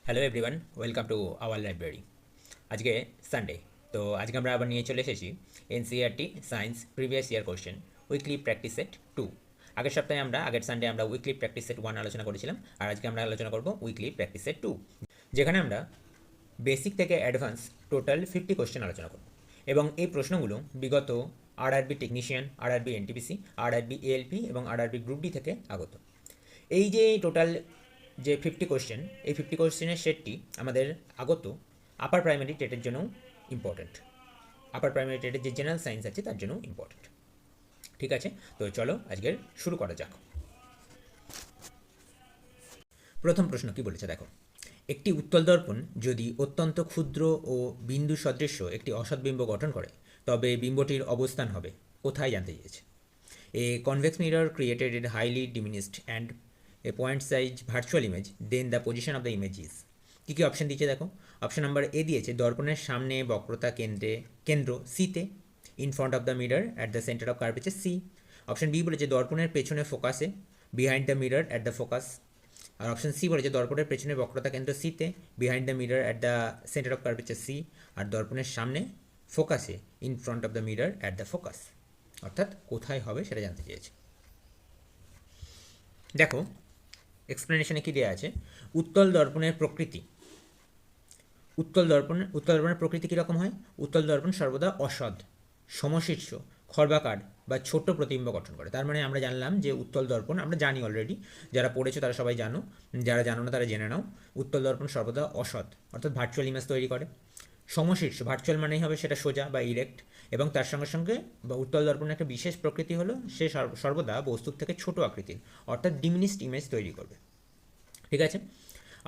Hello everyone, welcome to our library. আজকে Sunday, তো আজকে আমরা আবার নিয়ে চলে এসেছি NCERT science previous year question weekly practice set 2। আগের সানডে আমরা উইকলি প্র্যাকটিস সেট 1 আলোচনা করেছিলাম, আর আজকে আমরা আলোচনা করব উইকলি প্র্যাকটিস সেট 2, যেখানে আমরা বেসিক থেকে অ্যাডভান্স টোটাল 50 কোশ্চেন আলোচনা করব। এবং এই প্রশ্নগুলো বিগত RRB technician, RRB NTPC, RRB ALP এবং আরআরবি গ্রুপ ডি থেকে আগত। এই যে টোটাল যে 50 কোশ্চেন, এই 50 কোশ্চেনের সেটটি আমাদের আগত আপার প্রাইমারি টেটের জন্যও ইম্পর্ট্যান্ট। আপার প্রাইমারি টেটের যে জেনারেল সায়েন্স আছে তার জন্যও ইম্পর্ট্যান্ট। ঠিক আছে, তো চলো আজকের শুরু করা যাক। প্রথম প্রশ্ন কি বলেছে দেখো, একটি উত্তল দর্পণ যদি অত্যন্ত ক্ষুদ্র ও বিন্দু সদৃশ্য একটি অসৎ বিম্ব গঠন করে, তবে বিম্বটির অবস্থান হবে কোথায় জানতে চেয়েছে। A convex mirror created a highly diminished and a point size virtual image, then the position of the image is. কী কী অপশন দিয়েছে দেখো। অপশন নাম্বার এ দিয়েছে দর্পণের সামনে বক্রতা কেন্দ্র সিতে, in front of the mirror at the centre of curvature C. Option B বলেছে দর্পণের পেছনে ফোকাসে, behind the mirror at the focus. আর অপশন সি বলেছে দর্পণের পেছনে বক্রতা কেন্দ্র সিতে, behind the mirror at the centre of curvature C. আর দর্পণের সামনে ফোকাসে, in front of the mirror at the focus. অর্থাৎ কোথায় হবে সেটা জানতে চেয়েছে। দেখো এক্সপ্লেনেশনে কি দেওয়া আছে, উত্তল দর্পণের প্রকৃতি। উত্তল দর্পণের প্রকৃতি কীরকম হয়? উত্তল দর্পণ সর্বদা অসৎ, সমশীর্ষ, খর্বাকার বা ছোট প্রতিবিম্ব গঠন করে। তার মানে আমরা জানলাম যে উত্তল দর্পণ, আমরা জানি অলরেডি, যারা পড়েছো তারা সবাই জানো, যারা জানো না তারা জেনে নাও। উত্তল দর্পণ সর্বদা অসৎ, অর্থাৎ ভার্চুয়াল ইমেজ তৈরি করে। সমশীর্ষ, ভার্চুয়াল মানেই হবে সেটা সোজা বা ইরেক্ট, এবং তার সঙ্গে সঙ্গে বা উত্তল দর্পণের একটা বিশেষ প্রকৃতি হলো সে সর্বদা বস্তুর থেকে ছোট আকৃতির, অর্থাৎ ডিমিনিসড ইমেজ তৈরি করবে। ঠিক আছে।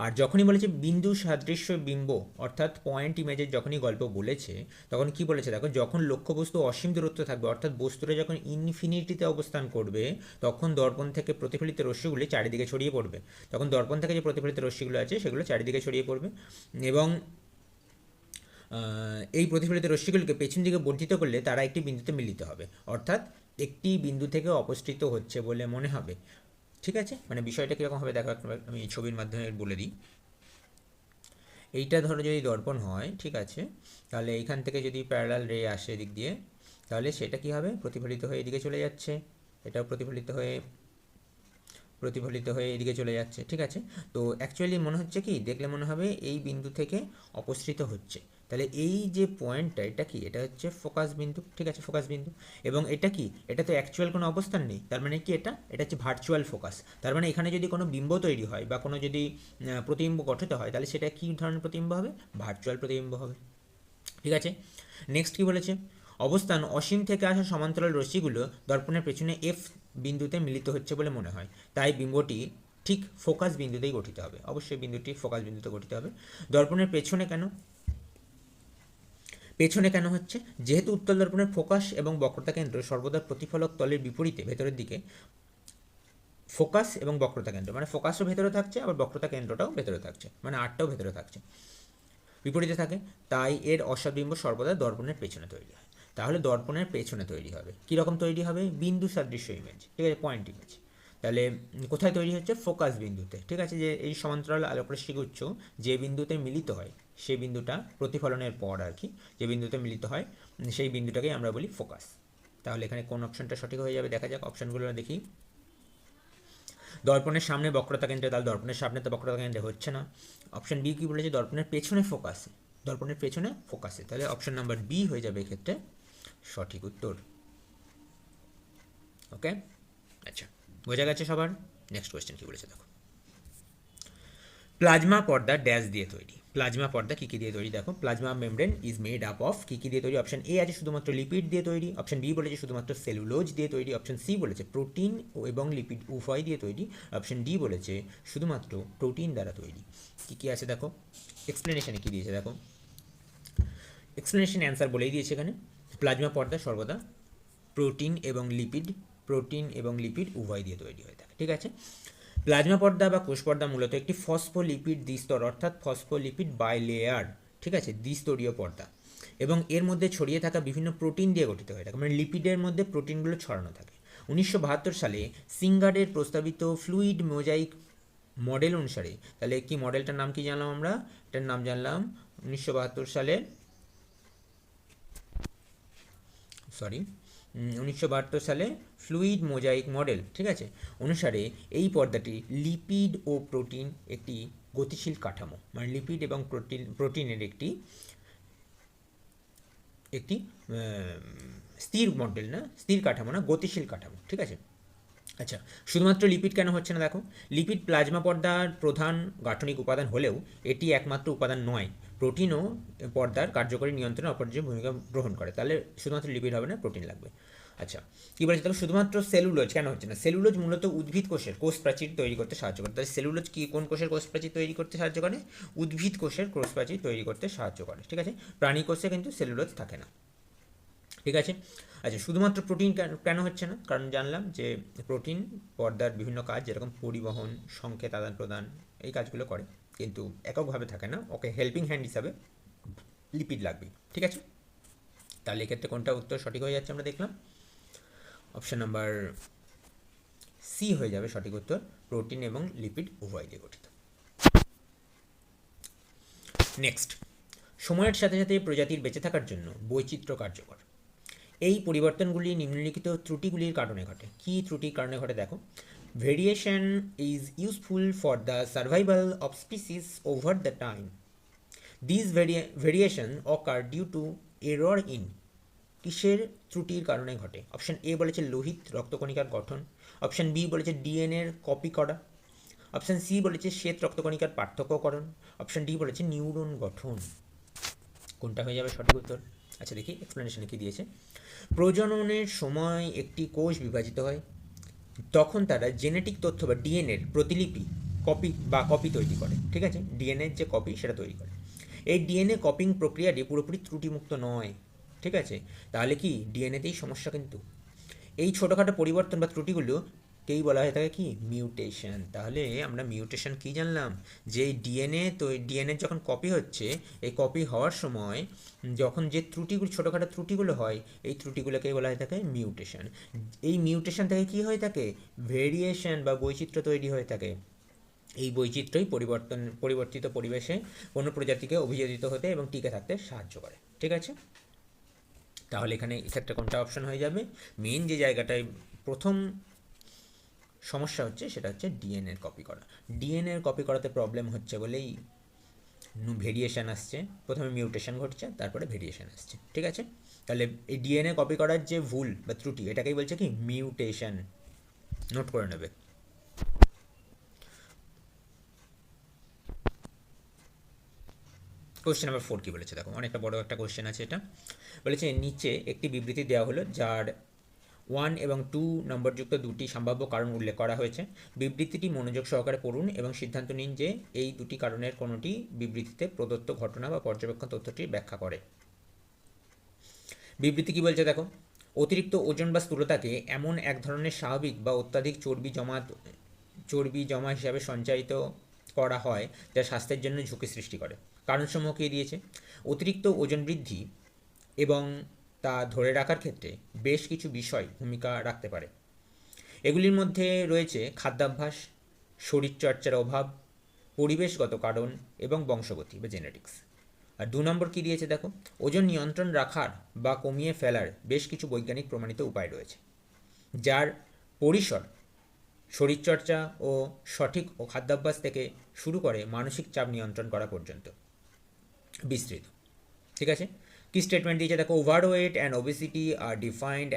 আর যখনই বলেছে বিন্দু সাদৃশ্য বিম্ব, অর্থাৎ পয়েন্ট ইমেজের যখনই গল্প বলেছে, তখন কি বলেছে দেখো, যখন লক্ষ্যবস্তু অসীম দূরত্ব থাকবে, অর্থাৎ বস্তুটা যখন ইনফিনিটিতে অবস্থান করবে, তখন দর্পণ থেকে প্রতিফলিত রশ্মিগুলি চারিদিকে ছড়িয়ে পড়বে। তখন দর্পণ থেকে যে প্রতিফলিত রশ্মিগুলো আছে সেগুলো চারিদিকে ছড়িয়ে পড়বে, এবং এই প্রতিফলিত রশ্মিগুলিকে পেছন দিকে বর্ধিত করলে তারা একটি বিন্দুতে মিলিত হবে, অর্থাৎ একটি বিন্দু থেকে অপসৃত হচ্ছে বলে মনে হবে। ঠিক আছে, মানে বিষয়টা কীরকম হবে দেখো, আমি ছবির মাধ্যমে বলে দিই। এইটা ধরো যদি দর্পণ হয়, ঠিক আছে, তাহলে এইখান থেকে যদি প্যারালাল রে আসে এদিক দিয়ে, তাহলে সেটা কী হবে, প্রতিফলিত হয়ে এদিকে চলে যাচ্ছে, এটাও প্রতিফলিত হয়ে এদিকে চলে যাচ্ছে। ঠিক আছে, তো অ্যাকচুয়ালি মনে হচ্ছে কি, দেখলে মনে হবে এই বিন্দু থেকে অপসৃত হচ্ছে। তাহলে এই যে পয়েন্টটা, এটা কি, এটা হচ্ছে ফোকাস বিন্দু। ঠিক আছে, ফোকাস বিন্দু। এবং এটা কি, এটা তো অ্যাকচুয়াল কোনো অবস্থান নেই, তার মানে কি, এটা হচ্ছে ভার্চুয়াল ফোকাস। তার মানে এখানে যদি কোনো বিম্ব তৈরি হয় বা কোনো যদি প্রতিবিম্ব গঠিত হয়, তাহলে সেটা কী ধরনের প্রতিবিম্ব হবে? ভার্চুয়াল প্রতিবিম্ব হবে। ঠিক আছে, নেক্সট কি বলেছে, অবস্থান অসীম থেকে আসা সমান্তরাল রশ্মিগুলো দর্পণের পেছনে এফ বিন্দুতে মিলিত হচ্ছে বলে মনে হয়, তাই বিম্বটি ঠিক ফোকাস বিন্দুতেই গঠিত হবে। অবশ্যই বিন্দুটি ফোকাস বিন্দুতে গঠিত হবে। দর্পণের পেছনে কেন হচ্ছে? যেহেতু উত্তল দর্পণের ফোকাস এবং বক্রতা কেন্দ্র সর্বদা প্রতিফলক তলের বিপরীতে ভেতরের দিকে, ফোকাস এবং বক্রতা কেন্দ্র মানে ফোকাসও ভেতরে থাকছে, আবার বক্রতা কেন্দ্রটাও ভেতরে থাকছে, মানে আটটাও ভেতরে থাকছে, বিপরীতে থাকে, তাই এর অসৎবিম্ব সর্বদা দর্পণের পেছনে তৈরি হয়। তাহলে দর্পণের পেছনে তৈরি হবে, কীরকম তৈরি হবে? বিন্দু সাদৃশ্য ইমেজ। ঠিক আছে, পয়েন্ট ইমেজ। তাহলে কোথায় তৈরি হচ্ছে? ফোকাস বিন্দুতে। ঠিক আছে, যে এই সমান্তরাল আলোকরশ্মি গুচ্ছ যে বিন্দুতে মিলিত হয়, সেই বিন্দুটা প্রতিফলনের পর আর কি, যে বিন্দুতে মিলিত হয় সেই বিন্দুটাকেই আমরা বলি ফোকাস। তাহলে এখানে কোন অপশনটা সঠিক হয়ে যাবে দেখা যাক, অপশনগুলো দেখি। দর্পণের সামনে বক্রতা কেন্দ্রে, তাহলে দর্পণের সামনে তো বক্রতা কেন্দ্রে হচ্ছে না। অপশন বি কি বলেছে? দর্পণের পেছনে ফোকাসে, দর্পণের পেছনে ফোকাসে, তাহলে অপশন নাম্বার বি হয়ে যাবে এক্ষেত্রে সঠিক উত্তর। ওকে, আচ্ছা, বোঝা গেছে সবার? নেক্সট কোয়েশ্চেন কি বলেছে দেখো, প্লাজমা পর্দা ড্যাশ দিয়ে তৈরি। প্লাজমা পর্দা কী কী দিয়ে তৈরি দেখো, plasma membrane is made up of কী কী দিয়ে তৈরি? অপশন এ আছে শুধুমাত্র লিপিড দিয়ে তৈরি, অপশন বি বলেছে শুধুমাত্র সেলুলোজ দিয়ে তৈরি, অপশন সি বলেছে প্রোটিন এবং লিপিড উভয় দিয়ে তৈরি, অপশন ডি বলেছে শুধুমাত্র প্রোটিন দ্বারা তৈরি। কী কী আছে দেখো, এক্সপ্লেনেশনে কী দিয়েছে দেখো, এক্সপ্লেনেশন অ্যান্সার বলেই দিয়েছে এখানে, প্লাজমা পর্দা সর্বদা প্রোটিন এবং লিপিড উভয় দিয়ে তৈরি হয়ে থাকে। ঠিক আছে, প্লাজমা পর্দা বা কোষ পর্দা মূলত একটি ফসফোলিপিড দ্বিস্তর, অর্থাৎ ফসফোলিপিড বাইলেয়ার, ঠিক আছে, দ্বিস্তরীয় পর্দা, এবং এর মধ্যে ছড়িয়ে থাকা বিভিন্ন প্রোটিন দিয়ে গঠিত হয়ে থাকে, মানে লিপিডের মধ্যে প্রোটিনগুলো ছড়ানো থাকে। 1972 সালে সিঙ্গারের প্রস্তাবিত ফ্লুইড মডেল অনুসারে, তাহলে কি মডেলটার নাম কি জানলাম আমরা? এটার নাম জানলাম 1972 সালের, সরি 1972 সালে ফ্লুইড মোজাইক মডেল, ঠিক আছে, অনুসারে এই পর্দাটি লিপিড ও প্রোটিন একটি গতিশীল কাঠামো, মানে লিপিড এবং প্রোটিনের একটি একটি স্থির মডেল, না স্থির কাঠামো, না গতিশীল কাঠামো, ঠিক আছে। আচ্ছা, শুধুমাত্র লিপিড কেন হচ্ছে না দেখো, লিপিড প্লাজমা পর্দার প্রধান গাঠনিক উপাদান হলেও এটি একমাত্র উপাদান নয়, প্রোটিনও পর্দার কার্যকরী নিয়ন্ত্রণে অপরিহার্য ভূমিকা গ্রহণ করে, তাহলে শুধুমাত্র লিপিড হবে না, প্রোটিন লাগবে। আচ্ছা, কী বলেছে দেখো, শুধুমাত্র সেলুলোজ কেন হচ্ছে না? সেলুলোজ মূলত উদ্ভিদ কোষের কোষ প্রাচীর তৈরি করতে সাহায্য করে, তাহলে সেলুলোজ কি কোন কোষের কোষ প্রাচীর তৈরি করতে সাহায্য করে? উদ্ভিদ কোষের কোষ প্রাচীর তৈরি করতে সাহায্য করে, ঠিক আছে। প্রাণী কোষে কিন্তু সেলুলোজ থাকে না, ঠিক আছে। আচ্ছা, শুধুমাত্র প্রোটিন কেন হচ্ছে না? কারণ জানলাম যে প্রোটিন পর্দার বিভিন্ন কাজ, যেরকম পরিবহন, সংকেত আদান প্রদান, এই কাজগুলো করে, কিন্তু এককভাবে থাকে না, ওকে হেল্পিং হ্যান্ড হিসাবে লিপিড লাগবে, ঠিক আছে। তাহলে এক্ষেত্রে কোনটা উত্তর সঠিক হয়ে যাচ্ছে আমরা দেখলাম, অপশান নাম্বার সি হয়ে যাবে সঠিক উত্তর, প্রোটিন এবং লিপিড উভয় দিয়ে গঠিত। নেক্সট, সময়ের সাথে সাথে প্রজাতির বেঁচে থাকার জন্য বৈচিত্র্য কার্যকর। এই পরিবর্তনগুলি নিম্নলিখিত ত্রুটিগুলির কারণে ঘটে। কী ত্রুটির কারণে ঘটে দেখো, variation is useful for the survival of species over the time. This variation occur due to error in, কিসের ত্রুটির কারণে ঘটে? অপশান এ বলেছে লোহিত রক্তকণিকার গঠন, অপশান বি বলেছে ডিএনএর কপি করা, অপশান সি বলেছে শ্বেত রক্তকণিকার পার্থক্যকরণ, অপশান ডি বলেছে নিউরন গঠন। কোনটা হয়ে যাবে সঠিক উত্তর? আচ্ছা দেখি এক্সপ্লেনেশনে কী দিয়েছে। প্রজননের সময় একটি কোষ বিভাজিত হয়, তখন তারা জেনেটিক তথ্য বা ডিএনএর প্রতিলিপি কপি তৈরি করে, ঠিক আছে, ডিএনএর যে কপি সেটা তৈরি করে। এই ডিএনএ কপিং প্রক্রিয়াটি পুরোপুরি ত্রুটিমুক্ত নয়, ঠিক আছে, তাহলে কি ডিএনএতেই সমস্যা কিন্তু। এই ছোটোখাটো পরিবর্তন বা ত্রুটিগুলোকেই বলা হয়ে থাকে কি মিউটেশন। তাহলে আমরা মিউটেশন কী জানলাম, যে ডিএনএ যখন কপি হচ্ছে, এই কপি হওয়ার সময় যখন যে ত্রুটিগুলো, ছোটোখাটো ত্রুটিগুলো হয়, এই ত্রুটিগুলোকেই বলা হয়ে থাকে মিউটেশন। এই মিউটেশন থেকে কী হয়ে থাকে, ভেরিয়েশন বা বৈচিত্র্য তৈরি হয়ে থাকে। এই বৈচিত্র্যই পরিবর্তিত পরিবেশে কোনো প্রজাতিকে অভিযোজিত হতে এবং টিকে থাকতে সাহায্য করে, ঠিক আছে। তাহলে এখানে এক্ষেত্রে কোনটা অপশন হয়ে যাবে? মেন যে জায়গাটায় প্রথম সমস্যা হচ্ছে সেটা হচ্ছে ডিএনএর কপি করা। ডিএনএর কপি করাতে প্রবলেম হচ্ছে বলেই ভেরিয়েশন আসছে, প্রথমে মিউটেশন ঘটছে, তারপরে ভেরিয়েশন আসছে, ঠিক আছে। তাহলে এই ডিএনএ কপি করার যে ভুল বা ত্রুটি, এটাকেই বলছে কি মিউটেশন, নোট করে নেবে। কোশ্চেন নাম্বার 4 কী বলেছে দেখো, অনেকটা বড় একটা কোশ্চেন আছে এটা। বলেছে নিচে একটি বিবৃতি দেওয়া হলো যার 1 এবং 2 নম্বরযুক্ত দুটি সম্ভাব্য কারণ উল্লেখ করা হয়েছে। বিবৃতিটি মনোযোগ সহকারে পড়ুন এবং সিদ্ধান্ত নিন যে এই দুটি কারণের কোনোটি বিবৃতিতে প্রদত্ত ঘটনা বা পর্যবেক্ষণ তথ্যটি ব্যাখ্যা করে। বিবৃতি কী বলছে দেখো, অতিরিক্ত ওজন বা স্থূলতাকে এমন এক ধরনের স্বাভাবিক বা অত্যাধিক চর্বি জমা হিসাবে সঞ্চারিত করা হয় যা স্বাস্থ্যের জন্য ঝুঁকি সৃষ্টি করে। কারণসমূহ কে দিয়েছে, অতিরিক্ত ওজন বৃদ্ধি এবং তা ধরে রাখার ক্ষেত্রে বেশ কিছু বিষয় ভূমিকা রাখতে পারে। এগুলির মধ্যে রয়েছে খাদ্যাভ্যাস, শরীরচর্চার অভাব, পরিবেশগত কারণ এবং বংশগতি বা জেনেটিক্স। আর 2 নম্বর কী দিয়েছে দেখো, ওজন নিয়ন্ত্রণ রাখার বা কমিয়ে ফেলার বেশ কিছু বৈজ্ঞানিক প্রমাণিত উপায় রয়েছে, যার পরিসর শরীরচর্চা ও সঠিক ও খাদ্যাভ্যাস থেকে শুরু করে মানসিক চাপ নিয়ন্ত্রণ করা পর্যন্ত বিস্তৃত, ঠিক আছে। কি স্টেটমেন্ট দিয়েছে দেখো, overweight and obesity are defined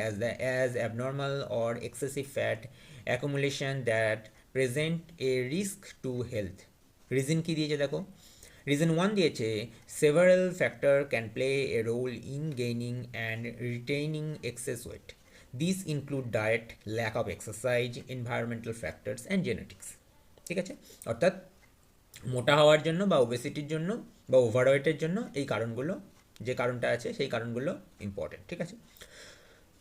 as abnormal or excessive fat accumulation that present a risk to health. Reason কী দিয়েছে দেখো, রিজন 1 দিয়েছে several factor can play a role in gaining and retaining excess weight. This include diet, lack of exercise, environmental factors and genetics, ঠিক আছে। অর্থাৎ মোটা হওয়ার জন্য বা ওবেসিটির জন্য বা ওভারওয়েটের জন্য এই কারণগুলো, যে কারণটা আছে সেই কারণগুলো ইম্পর্টেন্ট, ঠিক আছে।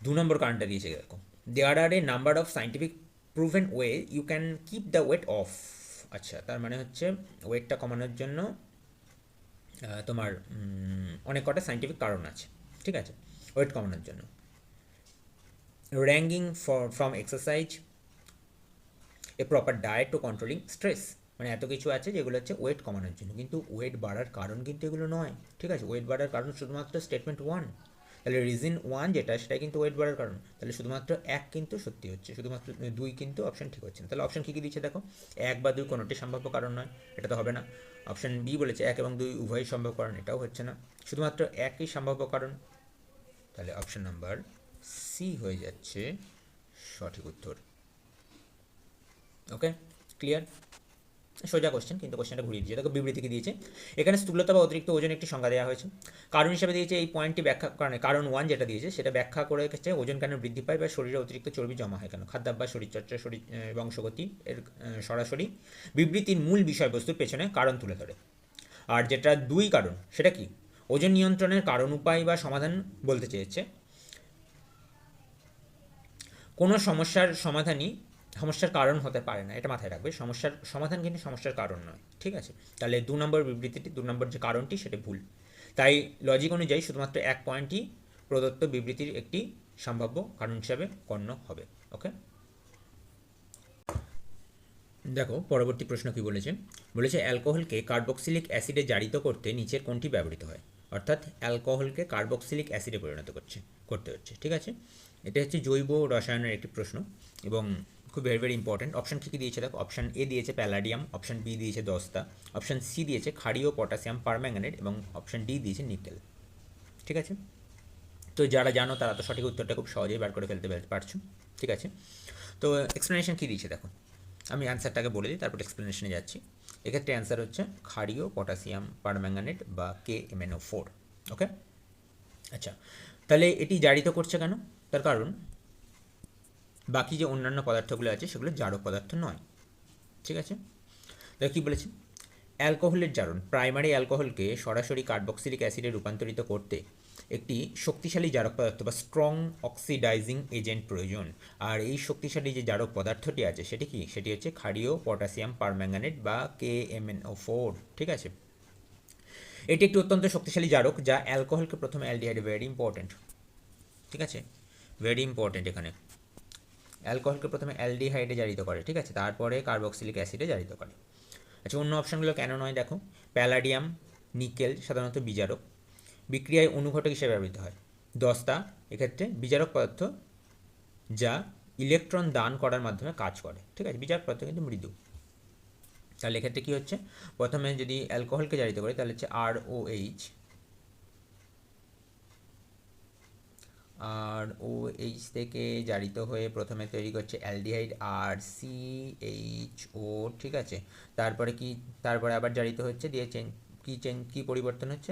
2 নম্বর কারণটা দিয়েছে দেখো, there are a number of scientific proven way you can keep the weight off. আচ্ছা, তার মানে হচ্ছে ওয়েটটা কমানোর জন্য তোমার অনেক কটা সাইন্টিফিক কারণ আছে, ঠিক আছে, ওয়েট কমানোর জন্য। Ranging from exercise, a proper diet to controlling stress, মানে এত কিছু আছে যেগুলো হচ্ছে ওয়েট কমানোর জন্য, কিন্তু ওয়েট বাড়ার কারণ কিন্তু এগুলো নয়, ঠিক আছে। ওয়েট বাড়ার কারণ শুধুমাত্র স্টেটমেন্ট ওয়ান, তাহলে রিজন ওয়ান যেটা সেটা কিন্তু ওয়েট বাড়ার কারণ, তাহলে শুধুমাত্র এক কিন্তু সত্যি হচ্ছে, শুধুমাত্র দুই কিন্তু অপশন ঠিক হচ্ছে না। তাহলে অপশন কী কী দিচ্ছে দেখো, এক বা দুই কোনোটি সম্ভাব্য কারণ নয়, এটা তো হবে না। অপশন বি বলেছে এক এবং দুই উভয়ই সম্ভব কারণ, এটাও হচ্ছে না। শুধুমাত্র একই সম্ভাব্য কারণ, তাহলে অপশন নাম্বার সি হয়ে যাচ্ছে সঠিক উত্তর। ওকে, ক্লিয়ার? সোজা কোশ্চেন, কিন্তু কোশ্চেনটা ঘুরিয়ে দিয়েছে। দেখো বিবৃতি কি দিয়েছে, এখানে স্থূলতা বা অতিরিক্ত ওজন একটি সংজ্ঞা দেওয়া হয়েছে। কারণ হিসেবে দিয়েছে এই পয়েন্টটি ব্যাখ্যা কারণে, কারণ ওয়ান যেটা দিয়েছে সেটা ব্যাখ্যা করে রেখেছে ওজন কেন বৃদ্ধি পায় বা শরীরে অতিরিক্ত চর্বি জমা হয় কেন, খাদ্যাভ্যাস, শরীরচর্চা, শরীর বংশগতি এর সরাসরি বিবৃতির মূল বিষয়বস্তুর পেছনে কারণ তুলে ধরে। আর যেটা দুই কারণ সেটা কি, ওজন নিয়ন্ত্রণের কারণ, উপায় বা সমাধান বলতে চেয়েছে। কোনো সমস্যার সমাধানই সমস্যার কারণ হতে পারে না, এটা মাথায় রাখবে। সমস্যার সমাধান কিন্তু সমস্যার কারণ নয়, ঠিক আছে। তাহলে দু নম্বর বিবৃতিটি, দু নম্বর যে কারণটি সেটা ভুল। তাই লজিক অনুযায়ী শুধুমাত্র এক পয়েন্টই প্রদত্ত বিবৃতির একটি সম্ভাব্য কারণ হিসাবে গণ্য হবে। ওকে, দেখো পরবর্তী প্রশ্ন কি বলেছে, বলেছে অ্যালকোহলকে কার্বক্সিলিক অ্যাসিডে জারিত করতে নিচের কোনটি ব্যবহৃত হয়, অর্থাৎ অ্যালকোহলকে কার্বক্সিলিক অ্যাসিডে পরিণত করতে হচ্ছে, ঠিক আছে। এটা হচ্ছে জৈব রসায়নের একটি প্রশ্ন এবং খুব ভেরি ভেরি ইম্পর্টেন্ট। অপশন কী কী দিয়েছে দেখো, অপশন এ দিয়েছে প্যালাডিয়াম, অপশন বি দিয়েছে দস্তা, অপশন সি দিয়েছে ক্ষারীয় পটাশিয়াম পারম্যাঙ্গানেট এবং অপশন ডি দিয়েছে নিকেল, ঠিক আছে। তো যারা জানো তারা তো সঠিক উত্তরটা খুব সহজেই বার করে ফেলতে পারছো, ঠিক আছে। তো এক্সপ্লেনেশন কী দিয়েছে দেখো, আমি অ্যান্সারটাকে বলে দিই তারপর এক্সপ্লেনেশনে যাচ্ছি। এক্ষেত্রে অ্যান্সার হচ্ছে ক্ষারীয় পটাশিয়াম পারম্যাঙ্গানেট বা KMnO4। ওকে, আচ্ছা, তাহলে এটি জারিত করছে কেন, তার কারণ বাকি যে অন্যান্য পদার্থগুলো আছে সেগুলো জারক পদার্থ নয়, ঠিক আছে। তাহলে কী বলেছে, অ্যালকোহলের জারণ, প্রাইমারি অ্যালকোহলকে সরাসরি কার্বক্সিলিক অ্যাসিডে রূপান্তরিত করতে একটি শক্তিশালী জারক পদার্থ বা স্ট্রং অক্সিডাইজিং এজেন্ট প্রয়োজন। আর এই শক্তিশালী যে জারক পদার্থটি আছে সেটি কি, সেটি হচ্ছে ক্ষারীয় পটাশিয়াম পারম্যাঙ্গানেট বা KMnO4, ঠিক আছে। এটি একটি অত্যন্ত শক্তিশালী জারক যা অ্যালকোহলকে প্রথমে অ্যালডিহাইডে, ভেরি ইম্পর্টেন্ট, ঠিক আছে, ভেরি ইম্পর্টেন্ট। এখানে অ্যালকোহলকে প্রথমে অ্যালডিহাইডে জারিত করে, ঠিক আছে, তারপরে কার্বক্সিলিক অ্যাসিডে জারিত করে। আচ্ছা, অন্য অপশানগুলো কেন নয় দেখো, প্যালাডিয়াম, নিকেল সাধারণত বিজারক, বিক্রিয়ায় অনুঘটক হিসেবে ব্যবহৃত হয়। দস্তা এক্ষেত্রে বিজারক পদার্থ যা ইলেকট্রন দান করার মাধ্যমে কাজ করে, ঠিক আছে, বিজারক পদার্থ কিন্তু মৃদু। তাহলে এক্ষেত্রে কী হচ্ছে, প্রথমে যদি অ্যালকোহলকে জারিত করে তাহলে হচ্ছে ROH থেকে জারিত হয়ে প্রথমে তৈরি করছে অ্যালডিহাইড RCHO, ঠিক আছে। তারপরে কি, তারপরে আবার জারিত হচ্ছে দিয়ে কি পরিবর্তন হচ্ছে,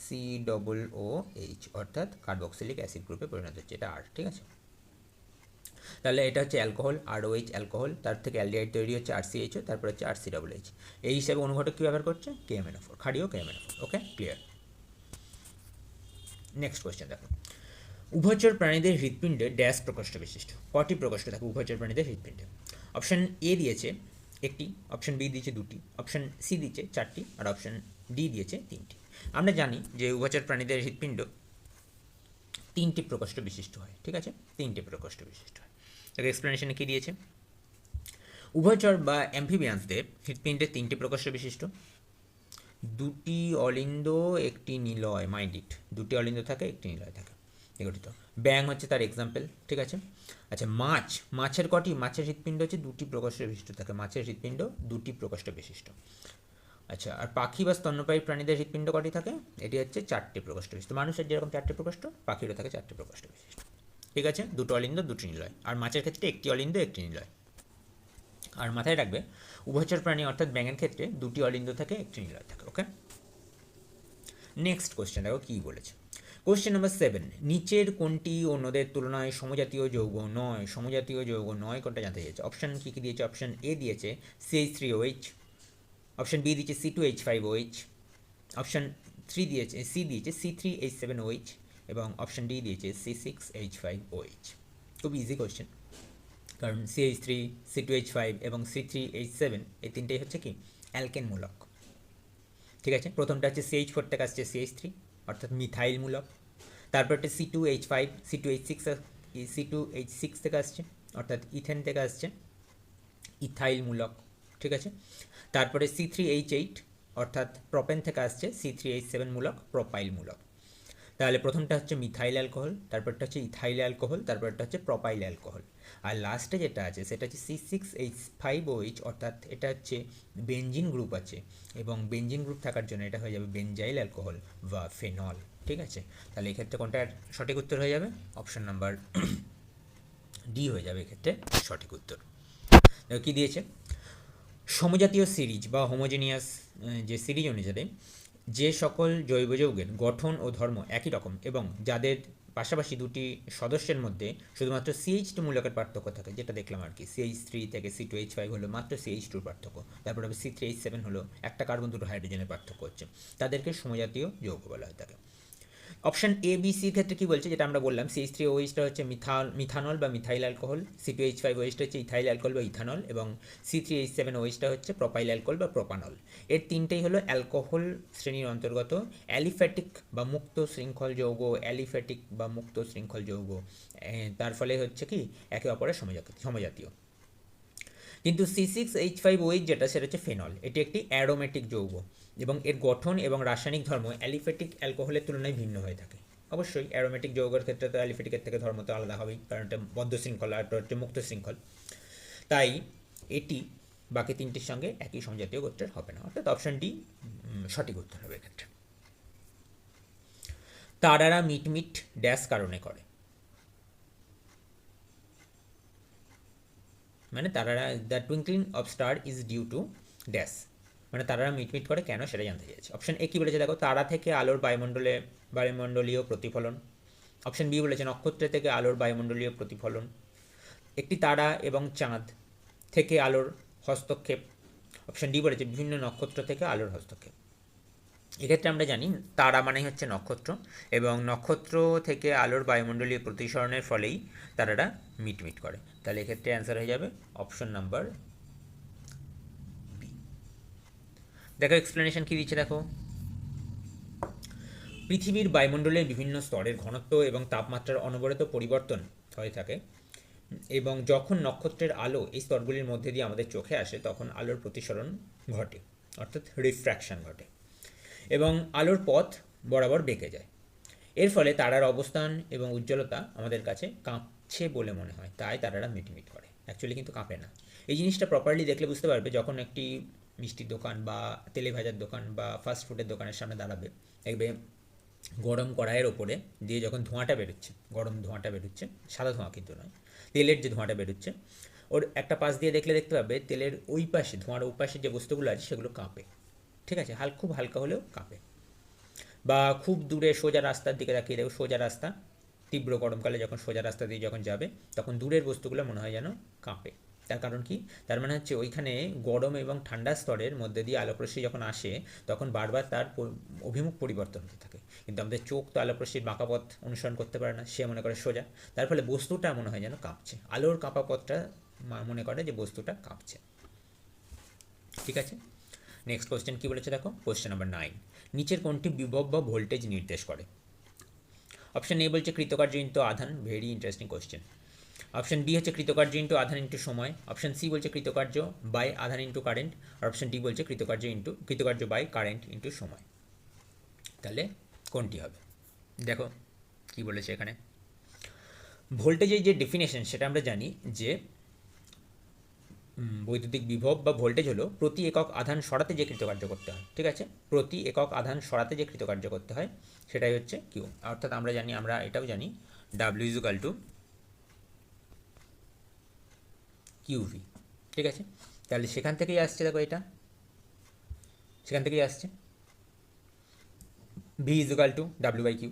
COOH, অর্থাৎ কার্বক্সিলিক অ্যাসিড গ্রুপে পরিণত হচ্ছে, এটা আর, ঠিক আছে। তাহলে এটা হচ্ছে অ্যালকোহল, ROH অ্যালকোহল, তার থেকে অ্যালডিহাইড তৈরি হচ্ছে RCHO, তারপর হচ্ছে RCOOH। এই হিসাবে অনুঘটক কী ব্যবহার করছে, KMnO4, ক্ষারীয় KMnO4। ওকে, ক্লিয়ার। নেক্সট কোয়েশ্চেন দেখো, উভচর প্রাণীদের হৃৎপিণ্ডে ড্যাশ প্রকোষ্ঠ বিশিষ্ট, কটি প্রকোষ্ঠ থাকে উভচর প্রাণীদের হৃৎপিণ্ডে। অপশন এ দিয়েছে একটি, অপশন বি দিয়েছে দুটি, অপশন সি দিয়েছে চারটি, আর অপশন ডি দিয়েছে তিনটি। আমরা জানি যে উভচর প্রাণীদের হৃৎপিণ্ড তিনটি প্রকোষ্ঠ বিশিষ্ট হয়, ঠিক আছে, তিনটি প্রকোষ্ঠ বিশিষ্ট হয়। এর এক্সপ্লেনেশনে কী দিয়েছে, উভচর বা অ্যাম্ফিবিয়ান্সদের হৃৎপিণ্ডে তিনটি প্রকোষ্ঠ বিশিষ্ট, দুটি অলিন্দ একটি নিলয়, মাইন্ড ইট, দুটি অলিন্দ থাকে একটি নিলয় থাকে গঠিত। ব্যাং হচ্ছে তার এক্সাম্পল, ঠিক আছে। আচ্ছা, মাছের কটি, মাছের হৃৎপিণ্ড হচ্ছে দুটি প্রকোষ্ঠ বিশিষ্ট থাকে, মাছের হৃৎপিণ্ড দুটি প্রকোষ্ঠ বিশিষ্ট। আচ্ছা, আর পাখি বা স্তন্যপায়ী প্রাণীদের হৃৎপিণ্ড কটি থাকে, এটি হচ্ছে চারটি প্রকোষ্ঠ বিশিষ্ট। মানুষের যেরকম চারটি প্রকোষ্ঠ, পাখিরও থাকে চারটি প্রকোষ্ঠ বিশিষ্ট, ঠিক আছে, দুটো অলিন্দ দুটি নিলয়। আর মাছের ক্ষেত্রে একটি অলিন্দ একটি নিলয়। আর মাথায় রাখবে উভচর প্রাণী অর্থাৎ ব্যাঙের ক্ষেত্রে দুটি অলিন্দ থাকে একটি নিলয় থাকে। ওকে, নেক্সট কোয়েশ্চেন দেখো কী বলেছে। কোয়েশ্চেন নাম্বার 7, নিচের কোনটি অন্যদের তুলনায় সমজাতীয় যৌগ নয়, সমজাতীয় যৌগ নয় কোনটা জানতে চেয়েছে। অপশান কী কী দিয়েছে, অপশান এ দিয়েছে CH3OH, অপশান বি দিয়েছে C2H5OH, অপশান সি দিয়েছে C3H7OH এবং অপশান ডি দিয়েছে C6H5OH। খুব ইজি কোয়েশ্চেন, কারণ CH3, C2H5 এবং C3H7 এই তিনটেই হচ্ছে কি অ্যালকেন মূলক, ঠিক আছে। প্রথমটা হচ্ছে CH4 থেকে আসছে CH3 অর্থাৎ মিথাইল মূলক, তারপর একটা C2H5, C2H6 থেকে আসছে অর্থাৎ ইথেন থেকে আসছে ইথাইল মূলক, ঠিক আছে। তারপরে C3H8 অর্থাৎ প্রপেন থেকে আসছে, C3H7 মূলক, প্রোপাইল মূলক। তাহলে প্রথমটা হচ্ছে মিথাইল অ্যালকোহল, তারপরটা হচ্ছে ইথাইল অ্যালকোহল, তারপরটা হচ্ছে প্রোপাইল অ্যালকোহল। আর লাস্টে যেটা আছে সেটা হচ্ছে C6H5OH, অর্থাৎ এটা হচ্ছে বেনজিন গ্রুপ আছে, এবং বেনজিন গ্রুপ থাকার জন্য এটা হয়ে যাবে বেনজাইল অ্যালকোহল বা ফেনল। ঠিক আছে, তাহলে এক্ষেত্রে কোনটার সঠিক উত্তর হয়ে যাবে? অপশন নাম্বার ডি হয়ে যাবে এক্ষেত্রে সঠিক উত্তর। কি দিয়েছে? সমজাতীয় সিরিজ বা হোমোজেনিয়াস যে সিরিজ অনুসারে যে সকল জৈব যৌগের গঠন ও ধর্ম একই রকম এবং যাদের পাশাপাশি দুটি সদস্যের মধ্যে শুধুমাত্র CH2 মূলকের পার্থক্য থাকে, যেটা দেখলাম আর কি, CH3 থেকে C2H5 হলো মাত্র CH2 পার্থক্য, তারপর হবে C3H7 হলো একটা কার্বন দুটো হাইড্রোজেনের পার্থক্য হচ্ছে, তাদেরকে সমজাতীয় যৌগ বলা হয় থাকে। অপশন এ বি সির ক্ষেত্রে কী বলছে, যেটা আমরা বললাম, CH3OHটা হচ্ছে মিথানল বা মিথাইল অ্যালকোহল, C2H5OHটা হচ্ছে ইথাইল অ্যালকোহল বা ইথানল, এবং C3H7OHটা হচ্ছে প্রোপাইল অ্যালকোহল বা প্রোপানল। এর তিনটেই হলো অ্যালকোহল শ্রেণীর অন্তর্গত অ্যালিফ্যাটিক বা মুক্ত শৃঙ্খল যৌগ, অ্যালিফ্যাটিক বা মুক্ত শৃঙ্খল যৌগ। তার ফলে হচ্ছে কি একে অপরের সমজাতীয়। কিন্তু C6H5OH যেটা, সেটা হচ্ছে ফেনল, এটি একটি অ্যারোমেটিক যৌগ এবং এর গঠন এবং রাসায়নিক ধর্ম অ্যালিফ্যাটিক অ্যালকোহলের তুলনায় ভিন্ন হয়ে থাকে। অবশ্যই অ্যারোমেটিক যৌগের ক্ষেত্রে তো অ্যালিফ্যাটিকের থেকে ধর্ম তো আলাদা হবেই, কারণ এটা বদ্ধ শৃঙ্খল আর হচ্ছে মুক্ত শৃঙ্খল। তাই এটি বাকি তিনটির সঙ্গে একই সমজাতীয় গোত্রের হবে না, অর্থাৎ অপশন ডি সঠিক উত্তর হবে এক্ষেত্রে। তারারা মিটমিট ড্যাশ কারণে করে, মানে তারারা the twinkling of star is due to dash, মানে তারারা মিটমিট করে কেন সেটা জানতে চেয়েছে। অপশন এ কী বলেছে দেখো, তারা থেকে আলোর বায়ুমণ্ডলীয় প্রতিফলন। অপশন বি বলেছে নক্ষত্র থেকে আলোর বায়ুমণ্ডলীয় প্রতিফলন। একটি তারা এবং চাঁদ থেকে আলোর হস্তক্ষেপ। অপশন ডি বলেছে বিভিন্ন নক্ষত্র থেকে আলোর হস্তক্ষেপ। এক্ষেত্রে আমরা জানি তারা মানেই হচ্ছে নক্ষত্র, এবং নক্ষত্র থেকে আলোর বায়ুমণ্ডলীয় প্রতিসরণের ফলেই তারারা মিটমিট করে। তাহলে এক্ষেত্রে অ্যান্সার হয়ে যাবে অপশন নাম্বার বি। দেখো এক্সপ্লেনেশন কী দিচ্ছে দেখো, পৃথিবীর বায়ুমণ্ডলের বিভিন্ন স্তরের ঘনত্ব এবং তাপমাত্রার অনবরত পরিবর্তন হয়ে থাকে, এবং যখন নক্ষত্রের আলো এই স্তরগুলির মধ্যে দিয়ে আমাদের চোখে আসে তখন আলোর প্রতিসরণ ঘটে, অর্থাৎ রিফ্র্যাকশন ঘটে, এবং আলোর পথ বরাবর বেঁকে যায়। এর ফলে তারার অবস্থান এবং উজ্জ্বলতা আমাদের কাছে কাঁপছে বলে মনে হয়, তাই তারারা মিটমিট করে। অ্যাকচুয়ালি কিন্তু কাঁপে না। এই জিনিসটা প্রপারলি দেখলে বুঝতে পারবে, যখন একটি মিষ্টির দোকান বা তেলে ভাজার দোকান বা ফাস্ট ফুডের দোকানের সামনে দাঁড়াবে, দেখবে গরম কড়াইয়ের ওপরে দিয়ে যখন ধোঁয়াটা বেরোচ্ছে, গরম ধোঁয়াটা বেরোচ্ছে, সাদা ধোঁয়া কিন্তু নয়, তেলের যে ধোঁয়াটা বেরোচ্ছে, ওর একটা পাশ দিয়ে দেখলে দেখতে পাবে তেলের ওই পাশে, ধোঁয়ার ওই পাশে যে বস্তুগুলো আছে সেগুলো কাঁপে। ঠিক আছে, খুব হালকা হলেও কাঁপে। বা খুব দূরে সোজা রাস্তার দিকে তাকিয়ে দেখো, সোজা রাস্তা, তীব্র গরমকালে যখন সোজা রাস্তা দিয়ে যখন যাবে তখন দূরের বস্তুগুলো মনে হয় যেন কাঁপে। তার কারণ কি? তার মানে হচ্ছে ওইখানে গরম এবং ঠান্ডা স্তরের মধ্যে দিয়ে আলোকরশ্মি যখন আসে তখন বারবার তার অভিমুখ পরিবর্তন হতে থাকে, কিন্তু আমাদের চোখ তো আলোকরশ্মির বাঁকা পথ অনুসরণ করতে পারে না, সে মনে করে সোজা, তার ফলে বস্তুটা মনে হয় যেন কাঁপছে, আলোর কাঁপা পথটা মনে করে যে বস্তুটা কাঁপছে। ঠিক আছে, নেক্সট কোয়েশ্চেন কী বলেছে দেখো, কোয়েশ্চেন নাম্বার 9, নিচের কোনটি বিভব বা ভোল্টেজ নির্দেশ করে? অপশন এ বলছে কৃতকার্য ইন্টু আধান, very interesting question. Option B হচ্ছে কৃতকার্য ইন্টু আধান ইন্টু সময়। অপশন সি বলছে কৃতকার্য বাই আধান ইন্টু কারেন্ট। আর অপশন ডি বলছে কৃতকার্য বাই কারেন্ট ইন্টু সময়। তাহলে কোনটি হবে? দেখো কি বলেছে এখানে, ভোল্টেজের যে ডেফিনেশন সেটা আমরা জানি যে বৈদ্যুতিক বিভব বা ভোল্টেজ হলো প্রতি একক আধান সরাতে যে কৃতকার্য করতে হয়। ঠিক আছে, প্রতি একক আধান সরাতে যে কৃতকার্য করতে হয় সেটাই হচ্ছে কিউ। অর্থাৎ আমরা জানি, আমরা এটাও জানি W is equal two QV. ঠিক আছে, তাহলে সেখান থেকেই আসছে, দেখো এটা সেখান থেকেই আসছে, V is equal to W by Q.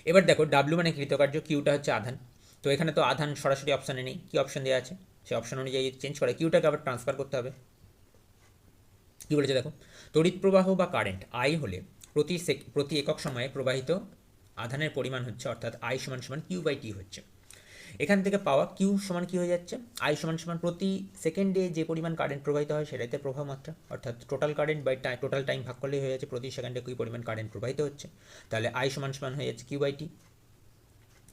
এবার দেখো ডাব্লিউ মানে কৃতকার্য, কিউটা হচ্ছে আধান, তো এখানে তো আধান সরাসরি অপশানে নেই, কী অপশান দেওয়া আছে, সেই অপশান অনুযায়ী চেঞ্জ করে কিউটাকে আবার ট্রান্সফার করতে হবে। কী বলেছে দেখো, তড়িৎ প্রবাহ বা কারেন্ট আই হলে প্রতি একক সময়ে প্রবাহিত আধানের পরিমাণ হচ্ছে, অর্থাৎ আই সমান সমান কিউ বাই টি হচ্ছে। এখান থেকে পাওয়া কিউ সমান কী হয়ে যাচ্ছে, আই সমান সমান প্রতি সেকেন্ডে যে পরিমাণ কারেন্ট প্রবাহিত হয় সেটাতে প্রবাহ মাত্রা, অর্থাৎ total current by total time ভাগ করলেই হয়ে যাচ্ছে প্রতি সেকেন্ডে কী পরিমাণ কারেন্ট প্রবাহিত হচ্ছে। তাহলে আই সমান সমান হয়ে যাচ্ছে কিউ বাই টি,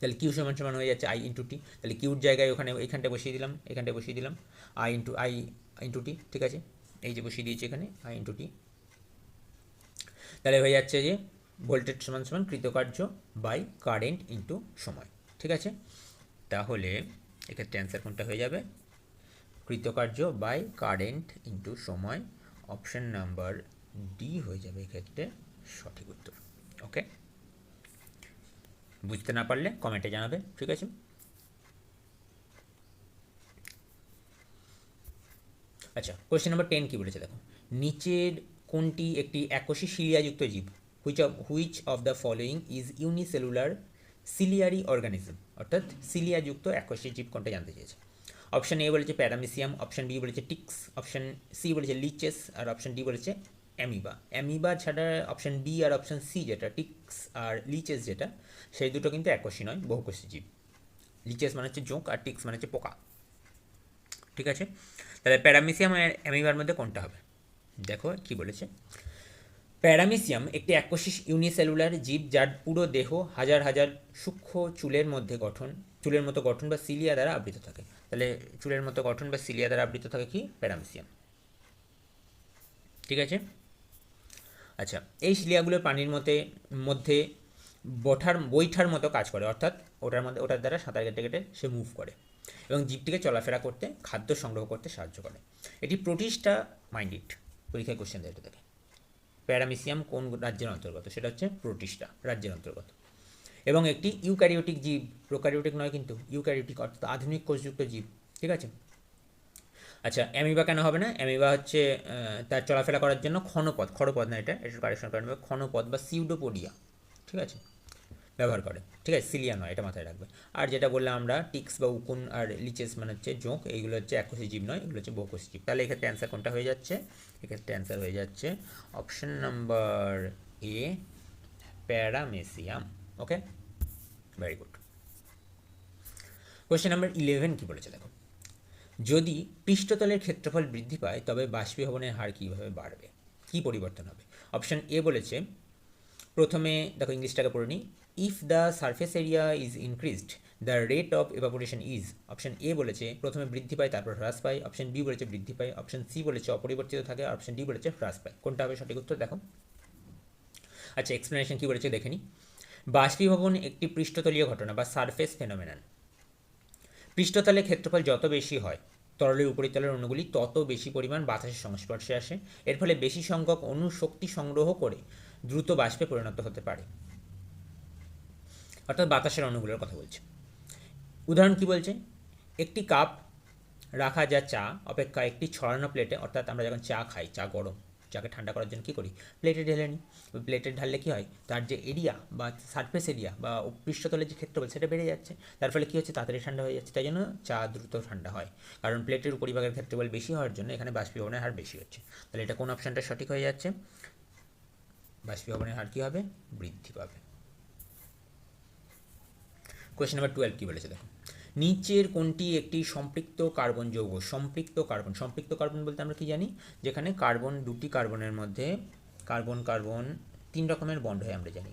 তাহলে কিউ সমান সমান হয়ে যাচ্ছে আই ইন্টু টি। তাহলে কিউর জায়গায় ওখানে এখানটা বসিয়ে দিলাম, এখানটা বসিয়ে দিলাম I into I into T, ঠিক আছে, এই যে বসিয়ে দিয়েছি এখানে আই ইন্টু টি, তাহলে হয়ে যাচ্ছে যে ভোল্টেজ সমান সমান কৃতকার্য বাই কারেন্ট ইন্টু সময়, ঠিক আছে। তাহলে এক্ষেত্রে অ্যান্সার কোনটা হয়ে যাবে, কৃতকার্য বাই কারেন্ট ইন্টু সময়, অপশন নাম্বার ডি হয়ে যাবে এক্ষেত্রে সঠিক উত্তর। ওকে, বুঝতে না পারলে কমেন্টে জানাবে, ঠিক আছে। আচ্ছা, কোয়েশ্চেন নাম্বার 10 কী বলেছে দেখো, নিচের কোনটি একটি এককোষী সিলিয়াযুক্ত জীব, which of the following is unicellular ciliary organism, অর্থাৎ সিলিয়াযুক্ত এককোষী জীব কোনটা জানতে চেয়েছে। অপশন এ বলেছে প্যারামিসিয়াম, অপশন বি বলেছে টিক্স, অপশন সি বলেছে লিচেস, আর অপশন ডি বলেছে অ্যামিবা। অ্যামিবা ছাড়া অপশন বি আর অপশন সি যেটা টিক্স আর লিচেস যেটা, সেই দুটো কিন্তু এককোষী নয়, বহুকোষী জীব। লিচেস মানে হচ্ছে জোঁক আর টিক্স মানে হচ্ছে পোকা, ঠিক আছে। তাহলে প্যারামিসিয়াম আর অ্যামিবার মধ্যে কোনটা হবে, দেখো কি বলেছে। প্যারামিসিয়াম একটি এককোষী ইউনিসেলুলার জীব যার পুরো দেহ হাজার হাজার সূক্ষ্ম চুলের মতো গঠন বা সিলিয়া দ্বারা আবৃত থাকে। তাহলে চুলের মতো গঠন বা সিলিয়া দ্বারা আবৃত থাকে কি, প্যারামিসিয়াম, ঠিক আছে। আচ্ছা, এই সিলিয়াগুলো পানির মধ্যে বৈঠার মতো কাজ করে, অর্থাৎ ওটার দ্বারা সাঁতার কেটে কেটে সে মুভ করে এবং জীবটিকে চলাফেরা করতে, খাদ্য সংগ্রহ করতে সাহায্য করে। এটি প্রোটিস্টা মাইন্ডিড, পরীক্ষায় কোশ্চেন দেয় এটা থেকে। প্যারামিসিয়াম কোন রাজ্যের অন্তর্গত, সেটা হচ্ছে প্রোটিস্টা রাজ্যের অন্তর্গত, এবং একটি ইউক্যারিওটিক জীব, প্রোক্যারিওটিক নয় কিন্তু, ইউক্যারিওটিক অর্থাৎ আধুনিক কোষযুক্ত জীব, ঠিক আছে। আচ্ছা, অ্যামিবা কেন হবে না, অ্যামিবা হচ্ছে তার চলাফেরা করার জন্য খড়পদ না, এটার কারেকশন করে নেবে, ক্ষণপদ বা সিউডোপোডিয়া, ঠিক আছে, ব্যবহার করে, ঠিক আছে, সিলিয়া নয়, এটা মাথায় রাখবে। আর যেটা বললাম আমরা টিক্স বা উকুন আর লিচেস মানে হচ্ছে জোঁক, এইগুলো হচ্ছে এককোষী জীব নয়, এগুলো হচ্ছে বহুকোষী জীব। তাহলে এক্ষেত্রে অ্যান্সার কোনটা হয়ে যাচ্ছে, এক্ষেত্রে অ্যান্সার হয়ে যাচ্ছে অপশন নাম্বার এ, প্যারামেসিয়াম। ওকে, ভেরি গুড। কোয়েশ্চেন নাম্বার 11 কী বলেছে দেখো, যদি পৃষ্ঠতলের ক্ষেত্রফল বৃদ্ধি পায় তবে বাষ্পীভবনের হার কীভাবে বাড়বে, কী পরিবর্তন হবে। অপশন এ বলেছে, প্রথমে দেখো ইংলিশটাকে পড়ে নিই, if the surface area is increased the rate of evaporation is. Option A বলেছে প্রথমে বৃদ্ধি পায় তারপর হ্রাস পায়, অপশন বি বলেছে বৃদ্ধি পায়, অপশন সি বলেছে অপরিবর্তিত থাকে, অপশন ডি বলেছে হ্রাস পায়। কোনটা হবে সঠিক উত্তর দেখো। আচ্ছা, এক্সপ্লেনেশন কী বলেছে দেখে নিই। বাষ্পীভবন একটি পৃষ্ঠতলীয় ঘটনা বা সারফেস ফেনোমেনন। পৃষ্ঠতলের ক্ষেত্রফল যত বেশি হয় তরলের উপরিতলের অণুগুলি তত বেশি পরিমাণ বাতাসের সংস্পর্শে আসে, এর ফলে বেশি সংখ্যক অণু শক্তি সংগ্রহ করে দ্রুত বাষ্পে পরিণত হতে পারে, অর্থাৎ বাতাসের অণুগুলোর কথা বলছে। উদাহরণ কি বলছে, একটি কাপ রাখা যা চা অপেক্ষা একটি ছড়ানো প্লেটে, অর্থাৎ আমরা যখন চা খাই, চা গরম, চাকে ঠান্ডা করার জন্য কী করি, প্লেটে ঢেলে নিই। প্লেটে ঢাললে কী হয়, তার যে এরিয়া বা সারফেস এরিয়া বা পৃষ্ঠতলের যে ক্ষেত্রফল সেটা বেড়ে যাচ্ছে, তার ফলে কী হচ্ছে, তাড়াতাড়ি ঠান্ডা হয়ে যাচ্ছে, তাই জন্য চা দ্রুত ঠান্ডা হয়, কারণ প্লেটের উপরিভাগের ক্ষেত্রফল বেশি হওয়ার জন্য এখানে বাষ্পীভবনের হার বেশি হচ্ছে। তাহলে এটা কোন অপশানটা সঠিক হয়ে যাচ্ছে, বাষ্পীভবনের হার কী হবে, বৃদ্ধি পাবে। কোয়েশ্চেন নাম্বার 12 কী বলেছে দেখো, নিচের কোনটি একটি সম্পৃক্ত কার্বন যৌগ। সম্পৃক্ত কার্বন বলতে আমরা কি জানি, যেখানে দুটি কার্বনের মধ্যে কার্বন 3 রকমের বন্ড হয় আমরা জানি,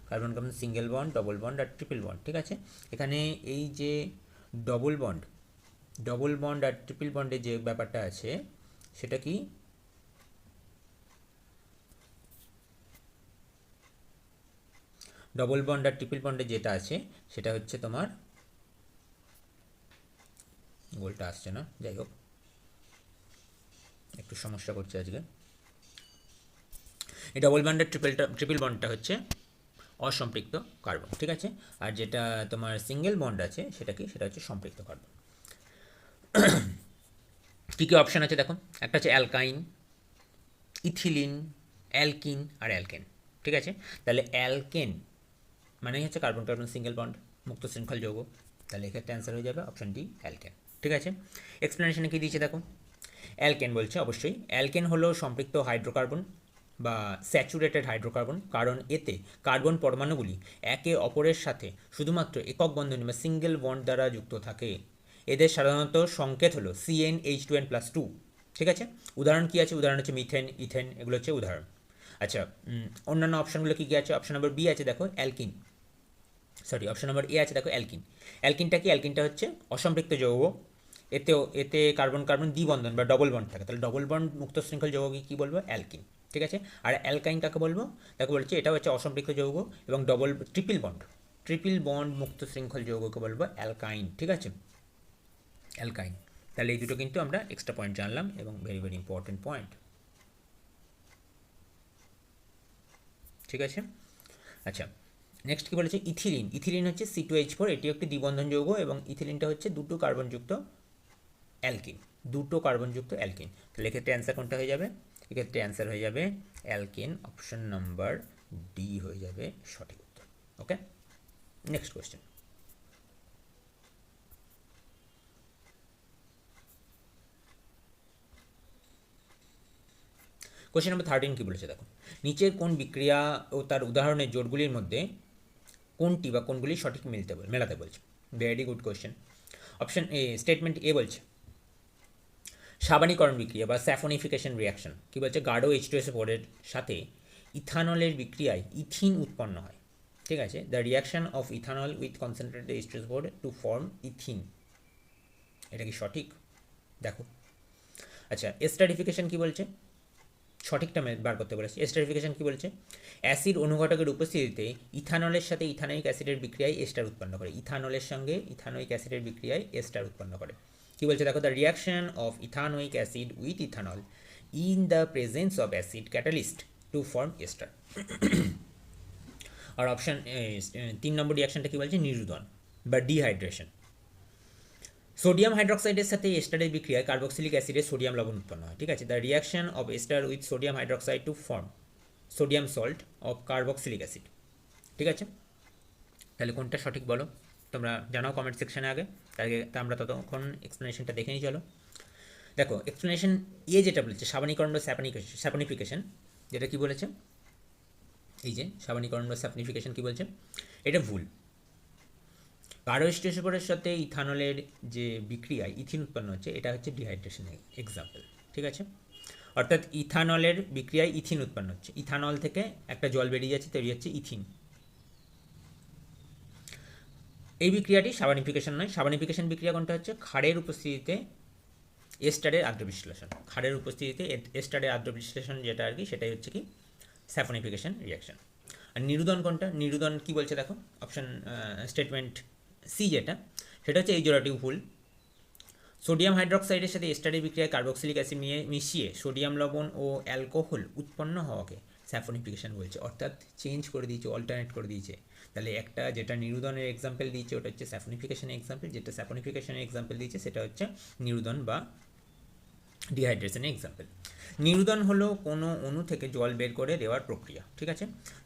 carbon single bond, double bond আর ট্রিপল বন্ড, ঠিক আছে। এখানে এই যে ডবল বন্ড আর ট্রিপল বন্ডের যে ব্যাপারটা আছে সেটা কি, ডবল বন্ড আর ট্রিপল বন্ডে যেটা আছে সেটা হচ্ছে তোমার, গোলটা আসছে না, যাই হোক একটু সমস্যা করছে আজকে। এই ডবল বন্ড আর ট্রিপল বন্ডটা হচ্ছে অসম্পৃক্ত কার্বন, ঠিক আছে। আর যেটা তোমার সিঙ্গেল বন্ড আছে সেটা কি, সেটা হচ্ছে সম্পৃক্ত কার্বন। কী কী অপশান আছে দেখো, একটা হচ্ছে অ্যালকাইন, ইথিলিন, অ্যালকিন আর অ্যালকেন, ঠিক আছে। তাহলে অ্যালকেন মানে হচ্ছে কার্বন সিঙ্গেল বন্ড, মুক্ত শৃঙ্খল যৌগ, তাহলে এক্ষেত্রে অ্যান্সার হয়ে যাবে অপশান ডি, অ্যালকেন, ঠিক আছে। এক্সপ্লেনেশনে কী দিয়েছে দেখো, অ্যালকেন বলছে, অবশ্যই অ্যালকেন হলো সম্পৃক্ত হাইড্রোকার্বন বা স্যাচুরেটেড হাইড্রোকার্বন, কারণ এতে কার্বন পরমাণুগুলি একে অপরের সাথে শুধুমাত্র একক বন্ধনী বা সিঙ্গেল বন্ড দ্বারা যুক্ত থাকে। এদের সাধারণত সংকেত হলো CnH2n+2, ঠিক আছে। উদাহরণ কী আছে, উদাহরণ হচ্ছে মিথেন, ইথেন, এগুলো হচ্ছে উদাহরণ। আচ্ছা, অন্যান্য অপশানগুলো কী কী আছে, অপশান নম্বর বি আছে দেখো অ্যালকিন, অপশান নম্বর এ আছে দেখো অ্যালকিন। অ্যালকিনটা কি, অ্যালকিনটা হচ্ছে অসম্পৃক্ত যৌগ, এতে কার্বন কার্বন দ্বিবন্ধন বা ডবল বন্ড থাকে, তাহলে ডবল বন্ড মুক্ত শৃঙ্খল যৌগকে কী বলবো? অ্যালকিন। ঠিক আছে, আর অ্যালকাইন কাকে বলবো? তাকে বলছে এটা হচ্ছে অসম্পৃক্ত যৌগ এবং ট্রিপল বন্ড মুক্ত শৃঙ্খল যৌগকে বলবো অ্যালকাইন। ঠিক আছে, অ্যালকাইন। তাহলে এই দুটো কিন্তু আমরা এক্সট্রা পয়েন্ট জানলাম এবং ভেরি ভেরি ইম্পর্টেন্ট পয়েন্ট। ঠিক আছে, আচ্ছা নেক্সট কী বলেছে? ইথিলিন হচ্ছে C2H4, এটি একটি দ্বিবন্ধন যৌগ এবং ইথিলিনটা হচ্ছে দুটো কার্বনযুক্ত অ্যালকিন। তাহলে এক্ষেত্রে অ্যান্সার কোনটা হয়ে যাবে? এক্ষেত্রে অ্যান্সার হয়ে যাবে অ্যালকিন, অপশন নাম্বার ডি হয়ে যাবে সঠিক উত্তর। ওকে, নেক্সট কোয়েশ্চেন। কোয়েশ্চেন নাম্বার 13 কী বলেছে দেখো, নিচের কোন বিক্রিয়া ও তার উদাহরণের জোটগুলির মধ্যে কোনটি বা কোনগুলি সঠিক মেলাতে বলছে? Very good question. Option A, statement A বলছে সাবানীকরণ বিক্রিয়া বা স্যাফনিফিকেশন রিয়াকশন কী বলছে? গাঢ় H2SO4 এর সাথে ইথানলের বিক্রিয়ায় ইথিন উৎপন্ন হয়। ঠিক আছে, the reaction of ethanol with concentrated H2SO4 to form ethene. এটা কি সঠিক? দেখো, আচ্ছা এস্টারিফিকেশন কী বলছে? সঠিকটা বার করতে বলেছি। এস্টারিফিকেশন কী বলছে? অ্যাসিড অনুঘটকের উপস্থিতিতে ইথানলের সাথে ইথানোয়িক অ্যাসিডের বিক্রিয়ায় এস্টার উৎপন্ন করে। ইথানলের সঙ্গে ইথানোয়িক অ্যাসিডের বিক্রিয়ায় এস্টার উৎপন্ন করে। কী বলছে দেখো, the reaction of ethanoic acid with ethanol in the presence of acid catalyst to form ester. আর অপশান 3 নম্বর রিয়াকশনটা কী বলছে? নিরুদন বা ডিহাইড্রেশন। সোডিয়াম হাইড্রক্সাইডের সাথে এস্টারের বিক্রিয়ায় কার্বক্সিলিক অ্যাসিডের সোডিয়াম লবণ উৎপন্ন হয়। ঠিক আছে, the reaction of ester with sodium hydroxide to form sodium salt of carboxylic acid. ঠিক আছে, তাহলে কোনটা সঠিক বলো? তোমরা জানাও কমেন্ট সেকশনে আগে, তা আমরা ততক্ষণ এক্সপ্লেনেশনটা দেখে নিই। চলো দেখো, এক্সপ্লেনেশন এ যেটা বলেছে সাবানীকরণ বা স্যাপনিফিকেশন, যেটা কি বলেছে? এই যে সাবানীকরণ বা স্যাপনিফিকেশন কী বলছে? এটা ভুল। গাঢ় H2SO4 সাথে ইথানলের যে বিক্রিয়ায় ইথিন উৎপন্ন হচ্ছে, এটা হচ্ছে ডিহাইড্রেশনের এক্সাম্পল। ঠিক আছে, অর্থাৎ ইথানলের বিক্রিয়ায় ইথিন উৎপন্ন হচ্ছে, ইথানল থেকে একটা জল বেরিয়ে যাচ্ছে, তৈরি হচ্ছে ইথিন। এই বিক্রিয়াটি সাবানিফিকেশন নয়। সাবানিফিকেশন বিক্রিয়া কোনটা হচ্ছে? ক্ষারের উপস্থিতিতে এস্টারের আদ্র বিশ্লেষণ। ক্ষারের উপস্থিতিতে এস্টারের আদ্র বিশ্লেষণ যেটা আর কি, সেটাই হচ্ছে কি স্যাফনিফিকেশন রিয়াকশন। আর নিরুদন কোনটা? নিরুদন কি বলছে দেখো, অপশন স্টেটমেন্ট সি যেটা, সেটা হচ্ছে এই জোড়াটি ভুল। সোডিয়াম হাইড্রক্সাইডের সাথে এস্টারের বিক্রিয়ায় কার্বক্সিলিক অ্যাসিড মিশিয়ে সোডিয়াম লবণ ও অ্যালকোহল উৎপন্ন হওয়াকে স্যাফনিফিকেশন বলছে, অর্থাৎ চেঞ্জ করে দিয়েছে, অল্টারনেট করে দিয়েছে। তাহলে একটা যেটা নিরুদনের এক্সাম্পল দিয়েছে ওটা হচ্ছে স্যাফনিফিকেশনের এক্সাম্পল, যেটা স্যাফনিফিকেশনের এক্সাম্পল দিয়েছে সেটা হচ্ছে নিরুদন বা ডিহাইড্রেশনের এক্সাম্পল। নিরুদন হলো কোনো অণু থেকে জল বের করে দেওয়ার প্রক্রিয়া। ঠিক আছে,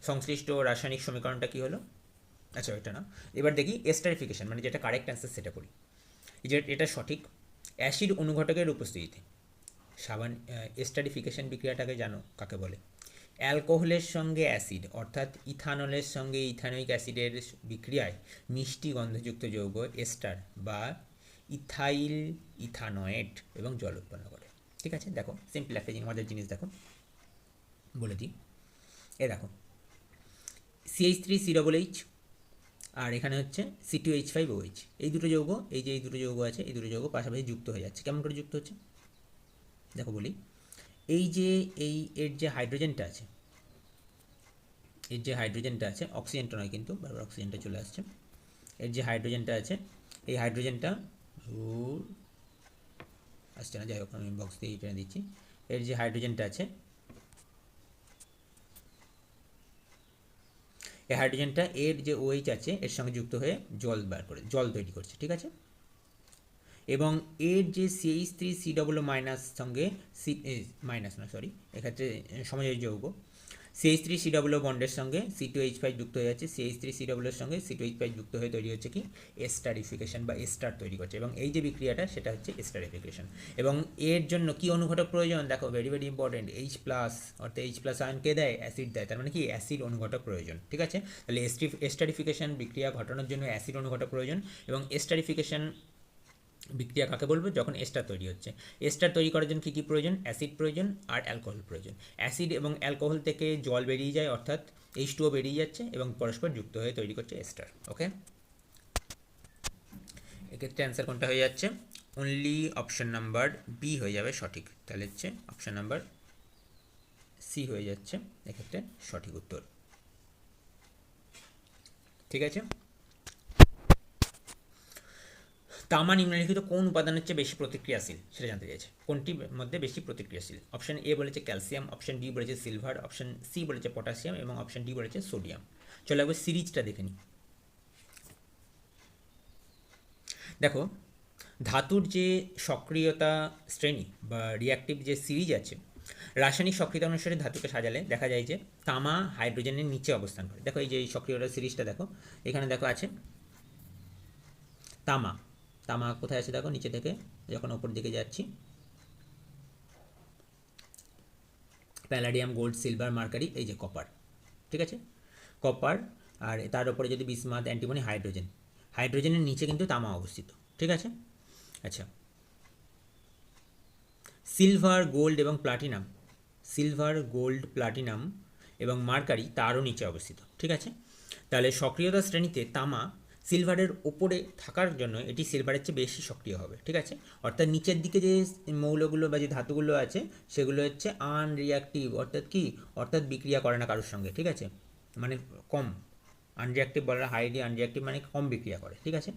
সংশ্লিষ্ট রাসায়নিক সমীকরণটা কী হলো? আচ্ছা ওইটা না, এবার দেখি এস্টারিফিকেশন, মানে যেটা কারেক্ট অ্যান্সার সেটা করি। এটা সঠিক। অ্যাসিড অনুঘটকের উপস্থিতিতে এস্টারিফিকেশন বিক্রিয়াটাকে জানো কাকে বলে? অ্যালকোহলের সঙ্গে অ্যাসিড অর্থাৎ ইথানলের সঙ্গে ইথানোয়িক অ্যাসিডের বিক্রিয়ায় মিষ্টি গন্ধযুক্ত যৌগ এস্টার বা ইথাইল ইথানয়েট এবং জল উৎপন্ন করে। ঠিক আছে, দেখো সিম্পল একটা মজার জিনিস দেখো, বলে দিই। দেখো CH3COOH আর এখানে হচ্ছে C2H5OH, এই দুটো যৌগ, এই দুটো যৌগ আছে, এই দুটো যৌগ পাশাপাশি যুক্ত হয়ে যাচ্ছে। কেমন করে যুক্ত হচ্ছে দেখো বলি। এর যে হাইড্রোজেনটা আছে, অক্সিজেনটা নয় কিন্তু, বারবার অক্সিজেনটা চলে আসছে। এর যে হাইড্রোজেনটা আছে, এই হাইড্রোজেনটা আসছে না, যাই হোক আমি বক্স দিয়ে টেনে দিচ্ছি। এর যে হাইড্রোজেনটা আছে, এই হাইড্রোজেনটা এর যে OH আছে এর সঙ্গে যুক্ত হয়ে জল তৈরি করছে। ঠিক আছে, এবং এর যে CH3COO মাইনাস সঙ্গে এক্ষেত্রে সমযোজী যৌগ CH3COO বন্ডের সঙ্গে C2H5 যুক্ত হয়ে যাচ্ছে, CH3COO এর সঙ্গে C2H5 যুক্ত হয়ে তৈরি হচ্ছে কি এস্টারিফিকেশন বা এস্টার তৈরি করছে, এবং এই যে বিক্রিয়াটা সেটা হচ্ছে এস্টারিফিকেশন। এবং এর জন্য কি অনুঘটক প্রয়োজন? দেখো ভেরি ভেরি ইম্পর্টেন্ট, H+, অর্থাৎ H+ আয়নকে দেয়, অ্যাসিড দেয়, তার মানে কি অ্যাসিড অনুঘটক প্রয়োজন। ঠিক আছে, তাহলে এস্টারিফিকেশন বিক্রিয়া ঘটানোর জন্য অ্যাসিড অনুঘটক প্রয়োজন। এবং এস্টারিফিকেশন বিক্রিয়া কাকে বলবো? যখন এস্টার তৈরি হচ্ছে। এস্টার তৈরি করার জন্য কী কী প্রয়োজন? অ্যাসিড প্রয়োজন আর অ্যালকোহল প্রয়োজন। অ্যাসিড এবং অ্যালকোহল থেকে জল বেরিয়ে যায়, অর্থাৎ H2O বেরিয়ে যাচ্ছে এবং পরস্পর যুক্ত হয়ে তৈরি করছে এস্টার। ওকে, এক্ষেত্রে অ্যান্সার কোনটা হয়ে যাচ্ছে? অনলি অপশান নাম্বার বি হয়ে যাবে সঠিক, তাহলে হচ্ছে অপশান নাম্বার সি হয়ে যাচ্ছে এক্ষেত্রে সঠিক উত্তর। ঠিক আছে, তামা নিম্নলিখিত কোন উপাদানের চেয়ে বেশি প্রতিক্রিয়াশীল সেটা জানতে চাইছে, কোনটির মধ্যে বেশি প্রতিক্রিয়াশীল। অপশন এ বলেছে ক্যালসিয়াম, অপশন বি বলেছে সিলভার, অপশন সি বলেছে পটাশিয়াম এবং অপশন ডি বলেছে সোডিয়াম। চলো একবার সিরিজটা দেখে নিই। দেখো, ধাতুর যে সক্রিয়তা শ্রেণী বা রিয়াক্টিভ যে সিরিজ আছে, রাসায়নিক সক্রিয়তা অনুসারে ধাতুকে সাজালে দেখা যায় যে তামা হাইড্রোজেনের নিচে অবস্থান করে। দেখো এই যে সক্রিয়তা সিরিজটা দেখো, এখানে দেখো আছে তামা, তামা কোথায় আছে দেখো, নিচে থেকে যখন ওপর দিকে যাচ্ছি প্যালাডিয়াম, গোল্ড, সিলভার, মার্কারি, এই যে কপার। ঠিক আছে, কপার, আর তার উপরে যদি বিসমাথ, অ্যান্টিমনি, হাইড্রোজেন, হাইড্রোজেনের নিচে কিন্তু তামা অবস্থিত। ঠিক আছে, আচ্ছা, সিলভার, গোল্ড এবং প্লাটিনাম, সিলভার, গোল্ড, প্লাটিনাম এবং মার্কারি তারও নিচে অবস্থিত। ঠিক আছে, তাহলে সক্রিয়তা শ্রেণীতে তামা সিলভারের ওপরে থাকার জন্য এটি সিলভারের চেয়ে বেশি সক্রিয় হবে। ঠিক আছে, অর্থাৎ নিচের দিকে যে মৌলগুলো বা যে ধাতুগুলো আছে সেগুলো হচ্ছে আনরিয়াক্টিভ, অর্থাৎ কি, অর্থাৎ বিক্রিয়া করে না কারোর সঙ্গে। ঠিক আছে, মানে কম আনরিয়াক্টিভ বলার, হাইলি আনরিয়াক্টিভ মানে কম বিক্রিয়া করে। ঠিক আছে,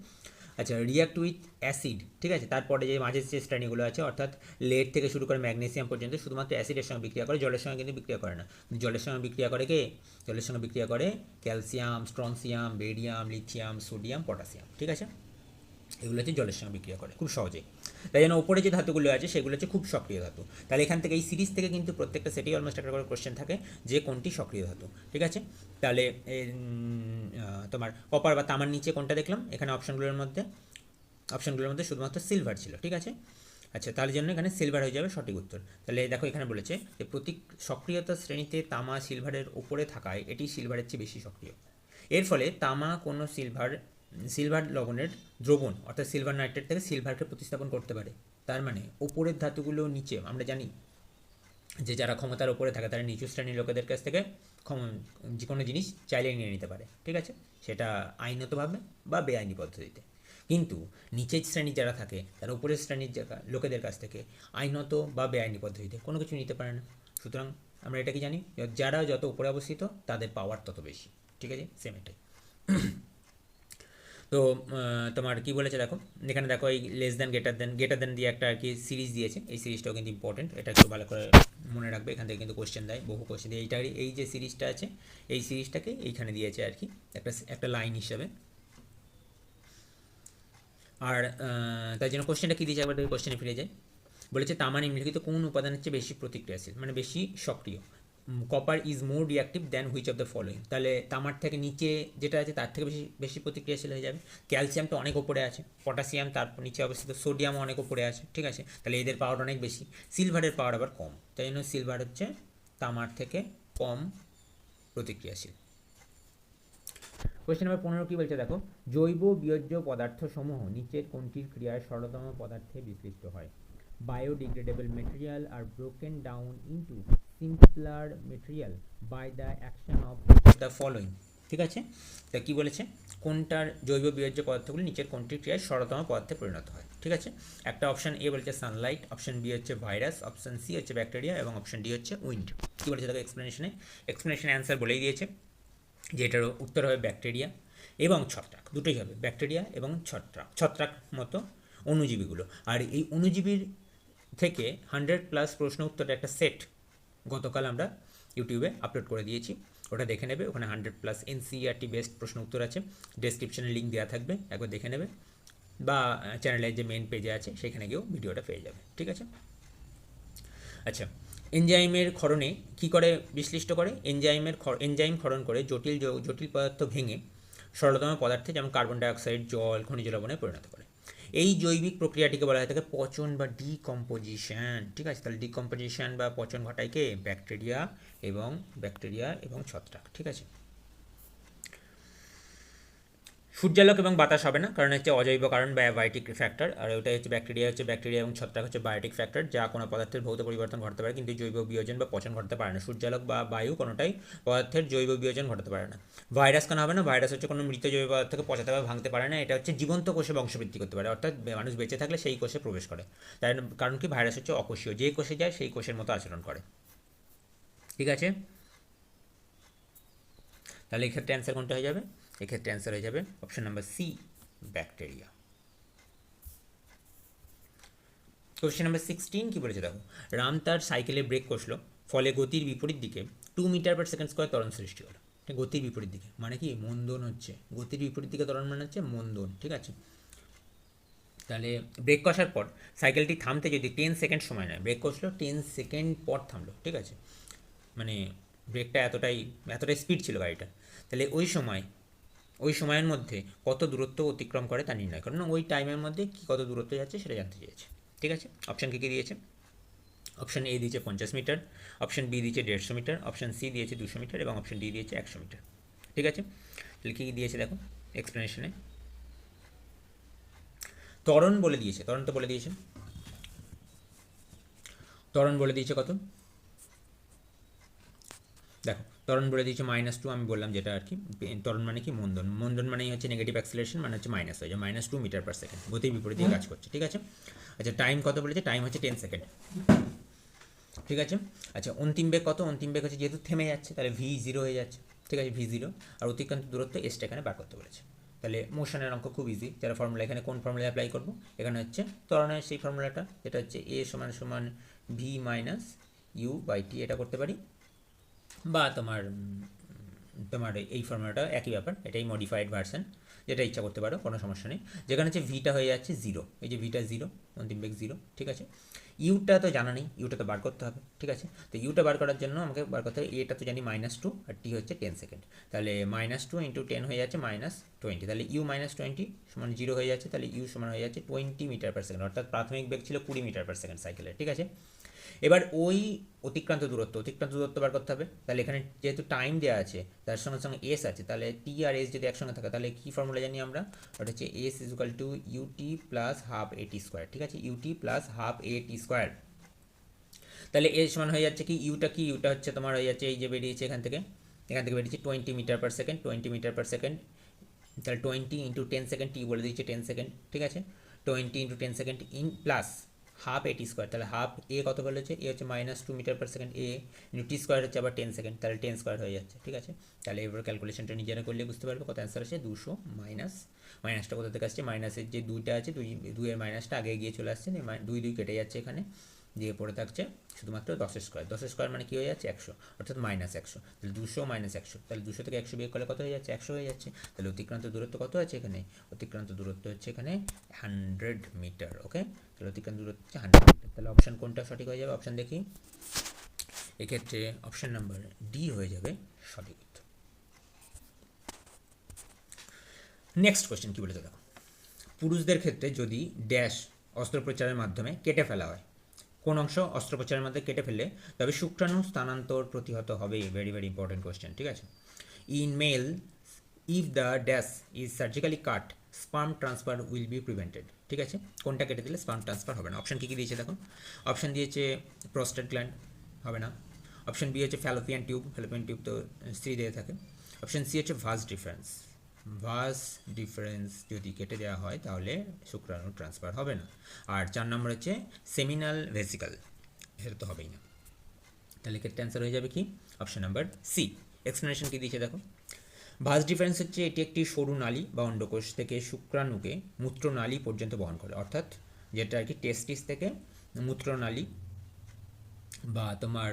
আচ্ছা, রিয়াক্ট উইথ অ্যাসিড। ঠিক আছে, তারপরে যে মাঝের যে শ্রেণীগুলো আছে অর্থাৎ লেড থেকে শুরু করে ম্যাগনেসিয়াম পর্যন্ত শুধুমাত্র অ্যাসিডের সঙ্গে বিক্রিয়া করে, জলের সঙ্গে কিন্তু বিক্রিয়া করে না। জলের সঙ্গে বিক্রিয়া করে কে, জলের সঙ্গে বিক্রিয়া করে calcium, strontium, barium, lithium, sodium, potassium. ঠিক আছে, এগুলো হচ্ছে জলের সঙ্গে বিক্রিয়া করে খুব সহজেই। তাই জন্য ওপরে যে ধাতুগুলো আছে সেগুলো হচ্ছে খুব সক্রিয় ধাতু। তাহলে এখান থেকে এই সিরিজ থেকে কিন্তু প্রত্যেকটা সেটেই অলমোস্ট একটা করে কোশ্চেন থাকে যে কোনটি সক্রিয় ধাতু। ঠিক আছে, তাহলে তোমার কপার বা তামার নিচে কোনটা দেখলাম, এখানে অপশনগুলোর মধ্যে শুধুমাত্র সিলভার ছিল। ঠিক আছে, আচ্ছা, তার জন্য এখানে সিলভার হয়ে যাবে সঠিক উত্তর। তাহলে দেখো এখানে বলেছে যে সক্রিয়তা শ্রেণীতে তামা সিলভারের ওপরে থাকায় এটি সিলভারের চেয়ে বেশি সক্রিয়। এর ফলে তামা কোনো সিলভার লবণের দ্রবণ অর্থাৎ সিলভার নাইট্রেট থেকে সিলভারকে প্রতিস্থাপন করতে পারে। তার মানে ওপরের ধাতুগুলো নিচে, আমরা জানি যে যারা ক্ষমতার ওপরে থাকে তারা নিচু শ্রেণীর লোকেদের কাছ থেকে যে কোনো জিনিস চাইলে নিয়ে নিতে পারে। ঠিক আছে, সেটা আইনতভাবে বা বেআইনি পদ্ধতিতে। কিন্তু নিচের শ্রেণীর যারা থাকে তারা উপরের শ্রেণীর লোকেদের কাছ থেকে আইনত বা বেআইনি পদ্ধতিতে কোনো কিছু নিতে পারে না। সুতরাং আমরা এটা কি জানি, যারা যত উপরে অবস্থিত তাদের পাওয়ার তত বেশি। ঠিক আছে, সেম এটাই। তো তোমার কি বলেছে দেখো, এখানে দেখো এই লেস দ্যান গ্রেটার দ্যান দিয়ে একটা আর কি সিরিজ দিয়েছে। এই সিরিজটাও কিন্তু ইম্পর্টেন্ট, এটা একটু ভালো করে মনে রাখবে, এখান থেকে কিন্তু কোশ্চেন দেয়, বহু কোশ্চেন দেয়। এই যে সিরিজটা আছে এই সিরিজটাকে এইখানে দিয়েছে আর কি একটা লাইন হিসাবে। আর তাই জন্য কোশ্চেনটা কী দিয়েছে একবার কোশ্চেনে ফিরে যায়। বলেছে তামা নিম্নলিখিত কোন উপাদানের চেয়ে বেশি প্রতিক্রিয়াশীল, মানে বেশি সক্রিয়। Copper is more reactive than which of the following, তাহলে তামার থেকে নিচে যেটা আছে তার থেকে বেশি বেশি প্রতিক্রিয়াশীল হয়ে যাবে। ক্যালসিয়ামটা অনেক উপরে আছে, পটাশিয়াম তার নিচে অবস্থিত, সোডিয়ামও অনেক উপরে আছে। ঠিক আছে, তাহলে এদের পাওয়ার অনেক বেশি, সিলভারের পাওয়ার আবার কম, তাই জন্য সিলভার হচ্ছে তামার থেকে কম প্রতিক্রিয়াশীল। কোয়েশ্চেন নাম্বার 15 কী বলছে দেখো, জৈব বিয়োজ্য পদার্থসমূহ নিচের কোনটির ক্রিয়ায় সরলতম পদার্থে বিকৃত হয়। Biodegradable material are broken down into simpler material by the action of the following. ঠিক আছে, তা কী বলেছে, কোনটার জৈব বিয়োজ্য পদার্থগুলি নিচের কোনটির ক্রিয়ায় সরলতম পদার্থে পরিণত হয়। ঠিক আছে, একটা অপশন এ বলেছে সানলাইট, অপশন বি হচ্ছে ভাইরাস, অপশন সি হচ্ছে ব্যাকটেরিয়া এবং অপশন ডি হচ্ছে উইন্ড। কী বলেছে দেখো, এক্সপ্লেনেশনে অ্যান্সার বলেই দিয়েছে যে এটার উত্তর হবে ব্যাকটেরিয়া এবং ছত্রাক, দুটোই হবে, ব্যাকটেরিয়া এবং ছত্রাক মতো অণুজীবীগুলো। আর এই অণুজীবীর থেকে 100+ প্রশ্ন উত্তরের একটা সেট গতকাল আমরা ইউটিউবে আপলোড করে দিয়েছি, ওটা দেখে নেবে। ওখানে 100+ NCERT বেস্ট প্রশ্ন উত্তর আছে, ডেসক্রিপশনে লিঙ্ক দেওয়া থাকবে, একবার দেখে নেবে, বা চ্যানেলের যে মেন পেজে আছে সেখানে গিয়েও ভিডিওটা পেয়ে যাবে। ঠিক আছে, আচ্ছা, এনজাইমের ক্ষরণে কী করে বিশ্লিষ্ট করে, এনজাইম ক্ষরণ করে জটিল পদার্থ ভেঙে সরলতম পদার্থে যেমন কার্বন ডাইঅক্সাইড, জল, খনিজ লবণে পরিণত করে। এই জৈবিক প্রক্রিয়াটিকে বলা হয় থাকে পচন বা ডিকম্পোজিশন। ঠিক আছে, তাহলে ডিকম্পোজিশন বা পচন ঘটায় কে, ব্যাকটেরিয়া এবং ছত্রাক। ঠিক আছে, সূর্যালোক এবং বাতাস হবে না, কারণ হচ্ছে অজৈব কারণ বা বায়োটিক ফ্যাক্টর, আর ওটাই হচ্ছে ব্যাকটেরিয়া এবং ছত্রাক হচ্ছে বায়োটিক ফ্যাক্টর, যা কোনো পদার্থের ভৌত পরিবর্তন ঘটাতে পারে কিন্তু জৈব বিয়োজন বা পচন ঘটাতে পারে না। সূর্যালোক বা বায়ু কোনোটাই পদার্থের জৈব বিয়োজন ঘটাতে পারে না। ভাইরাস কেন হবে না? ভাইরাস হচ্ছে কোনো মৃত জৈব পদার্থকে পচাতে বা ভাঙতে পারে না, এটা হচ্ছে জীবন্ত কোষে বংশবৃদ্ধি করতে পারে, অর্থাৎ মানুষ বেঁচে থাকলে সেই কোষে প্রবেশ করে। তাই কারণ কি, ভাইরাস হচ্ছে অকোষীয়, যে কোষে যায় সেই কোষের মতো আচরণ করে। ঠিক আছে, তাহলে এক্ষেত্রে অ্যান্সার কোনটা হয়ে যাবে? এক্ষেত্রে অ্যান্সার হয়ে যাবে option number C, bacteria. Question number 16 কি বলেছে দেখো, রাম তার সাইকেলে ব্রেক কষলো, ফলে গতির বিপরীত দিকে 2 মিটার/সেকেন্ড স্কোয়ার ত্বরণ সৃষ্টি হলো। গতির বিপরীত দিকে মানে কি? মন্দন হচ্ছে। গতির বিপরীত দিকে ত্বরণ মানে হচ্ছে মন্দন। ঠিক আছে, তাহলে ব্রেক কষার পর সাইকেলটি থামতে যদি 10 সেকেন্ড সময় নেয়, ব্রেক কষলো 10 সেকেন্ড পর থামলো। ঠিক আছে, মানে ব্রেকটা এতটাই স্পিড ছিল গাড়িটা, তাহলে ওই সময়ের মধ্যে কত দূরত্ব অতিক্রম করে তা নির্ণয় করো। ওই টাইমের মধ্যে কি কত দূরত্ব যাচ্ছে সেটা জানতে চেয়েছে। ঠিক আছে, অপশান কী কী দিয়েছে? অপশান এ দিয়েছে 50 মিটার, অপশান বি দিয়েছে 150 মিটার, অপশান সি দিয়েছে 200 মিটার এবং অপশান ডি দিয়েছে 100 মিটার। ঠিক আছে, তাহলে কী কী দিয়েছে দেখো এক্সপ্লেনেশনে। ত্বরণ বলে দিয়েছে, ত্বরণ তো বলে দিয়েছে, ত্বরণ বলে দিয়েছে কত দেখো, ত্বরণ বলে দিয়েছে -2, আমি বললাম যেটা আর কি। ত্বরণ মানে কি? মন্দন। মন্দন মানেই হচ্ছে নেগেটিভ অ্যাক্সিলারেশন, মানে হচ্ছে মাইনাস হয়ে যায়, -2 মিটার/সেকেন্ড, গতির বিপরীতে কাজ করছে। ঠিক আছে, আচ্ছা টাইম কত বলেছে? টাইম হচ্ছে 10 সেকেন্ড। ঠিক আছে, আচ্ছা অন্তিম বেগ কত? অন্তিম বেগ হচ্ছে, যেহেতু থেমে যাচ্ছে তাহলে v0 হয়ে যাচ্ছে। ঠিক আছে, v0, আর অতিক্রান্ত দূরত্ব এসটা এখানে বার করতে বলেছে। তাহলে মোশনের অঙ্ক খুব ইজি, যারা ফর্মুলা, এখানে কোন ফর্মুলা অ্যাপ্লাই করবো? এখানে হচ্ছে ত্বরণের সেই ফর্মুলাটা, যেটা হচ্ছে a = v - u/t, এটা করতে পারি। বা তোমার এই ফর্মুলাটা একই ব্যাপার, এটাই মডিফাইড ভার্সন, যেটা ইচ্ছা করতে পারো, কোনো সমস্যা নেই। যেখানে হচ্ছে ভিটা হয়ে যাচ্ছে 0, এই যে ভিটা 0, অন্তিম বেগ 0। ঠিক আছে, ইউটা তো জানা নেই, ইউটা তো বার করতে হবে। ঠিক আছে, তো ইউটা বার করার জন্য আমাকে বার করতে হবে, এটা তো জানি -2 আর টি হচ্ছে 10 সেকেন্ড, তাহলে -2 × 10 হয়ে যাচ্ছে -20, তাহলে ইউ -20 সমান 0 হয়ে যাচ্ছে, তাহলে ইউ সমান হয়ে যাচ্ছে 20 মিটার/সেকেন্ড, অর্থাৎ প্রাথমিক বেগ ছিল 20 মিটার/সেকেন্ড সাইকেলের। ঠিক আছে, এবার ওই অতিক্রান্ত দূরত্ব বার করতে হবে। তাহলে এখানে যেহেতু টাইম দেওয়া আছে, তার সঙ্গে সঙ্গে এস আছে, তাহলে টি আর এস যদি একসঙ্গে থাকে তাহলে কী ফর্মুলা জানি আমরা? ওটা হচ্ছে এস = ইউটি প্লাস হাফ এটি স্কোয়ার। ঠিক আছে, ইউটি প্লাস হাফ এটি স্কোয়ার। তাহলে এর সমান হয়ে যাচ্ছে কি? ইউটা হচ্ছে তোমার হয়ে যাচ্ছে, এই যে বেরিয়েছে এখান থেকে বেরিয়েছে 20 মিটার/সেকেন্ড, 20 মিটার/সেকেন্ড, তাহলে 20 × 10 সেকেন্ড, টি বলে দিচ্ছে 10 সেকেন্ড। ঠিক আছে, 20 × 10 সেকেন্ড ইন প্লাস হাফ এটি স্কোয়ার, তাহলে হাফ এ কত বলেছে? এ হচ্ছে -2 মিটার/সেকেন্ড, এ ইন্টু টি স্কোয়ার হচ্ছে আবার 10 সেকেন্ড, তাহলে 10 স্কোয়ার হয়ে যাচ্ছে। ঠিক আছে, তাহলে এবার ক্যালকুলেশনটা নিজেরা করলে বুঝতে পারবে কত অ্যান্সার আসে। 200 মাইনাসটা কোথা থেকে আসছে? মাইনাসের যে 2টা আছে, দুইয়ের মাইনাসটা আগে গিয়ে চলে আসছে, 2 কেটে যাচ্ছে এখানে, দিয়ে পড়ে থাকছে শুধুমাত্র 10 স্কোয়ার। 10 স্কোয়ার মানে কী হয়ে যাচ্ছে? 100, অর্থাৎ -100, তাহলে 200 - 100, তাহলে 200 থেকে 100 বিয়োগ করলে কত হয়ে যাচ্ছে? 100 হয়ে যাচ্ছে। তাহলে অতিক্রান্ত দূরত্ব কত আছে এখানে? অতিক্রান্ত দূরত্ব হচ্ছে এখানে 100 মিটার। ওকে, তাহলে অতিক্রান্ত দূরত্ব হচ্ছে 100 মিটার। তাহলে অপশান কোনটা সঠিক হয়ে যাবে? অপশান দেখি, এক্ষেত্রে অপশান নাম্বার ডি হয়ে যাবে সঠিক উত্তর। নেক্সট কোয়েশ্চেন কী বলেছে দেখো, পুরুষদের ক্ষেত্রে যদি ড্যাশ অস্ত্রোপচারের মাধ্যমে কেটে ফেলা হয়, কোন অংশ অস্ত্রোপচারের মধ্যে কেটে ফেললে তবে শুক্রাণু স্থানান্তর প্রতিহত হবে? Very very important question. ঠিক আছে, in male if the dash is surgically cut, sperm transfer will be prevented. ঠিক আছে, কোনটা কেটে দিলে স্পার্ম ট্রান্সফার হবে না? অপশান কী কী দিয়েছে দেখো, অপশান দিয়েছে প্রস্টেট গ্ল্যান্ড, হবে না। অপশান বি হচ্ছে ফ্যালোপিয়ান টিউব তো স্ত্রী দিয়ে থাকে। অপশান সি হচ্ছে ভাস ডিফারেন্স যদি কেটে দেওয়া হয় তাহলে শুক্রাণু ট্রান্সফার হবে না। আর 4 নম্বর হচ্ছে সেমিনাল ভেসিকল, সেটা তো হবেই না। তাহলে ক্ষেত্রে অ্যান্সার হয়ে যাবে কি? Option number C. এক্সপ্লেনেশন কী দিয়েছে দেখো, ভাস ডিফারেন্স হচ্ছে এটি একটি সরু নালী বা অন্ডকোষ থেকে শুক্রাণুকে মূত্রনালী পর্যন্ত বহন করে, অর্থাৎ যেটা আর কি টেস্টিস থেকে মূত্রনালী বা তোমার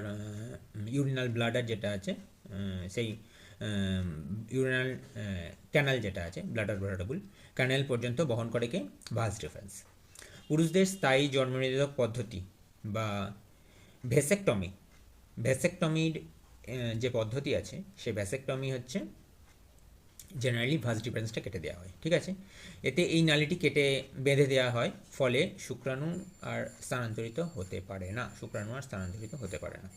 ইউরিনাল ব্লাডার যেটা আছে, সেই ইউরিনাল ক্যানাল যেটা আছে, ব্লাডার ক্যানাল পর্যন্ত বহন করে কে? Vas deferens. পুরুষদের স্থায়ী জন্মনিরোধক পদ্ধতি বা ভ্যাসেকটমির যে পদ্ধতি আছে, সে ভ্যাসেকটমি হচ্ছে জেনারেলি ভাস ডিফারেন্সটা কেটে দেওয়া হয়। ঠিক আছে, এতে এই নালীটি কেটে বেঁধে দেওয়া হয়, ফলে শুক্রাণু আর স্থানান্তরিত হতে পারে না।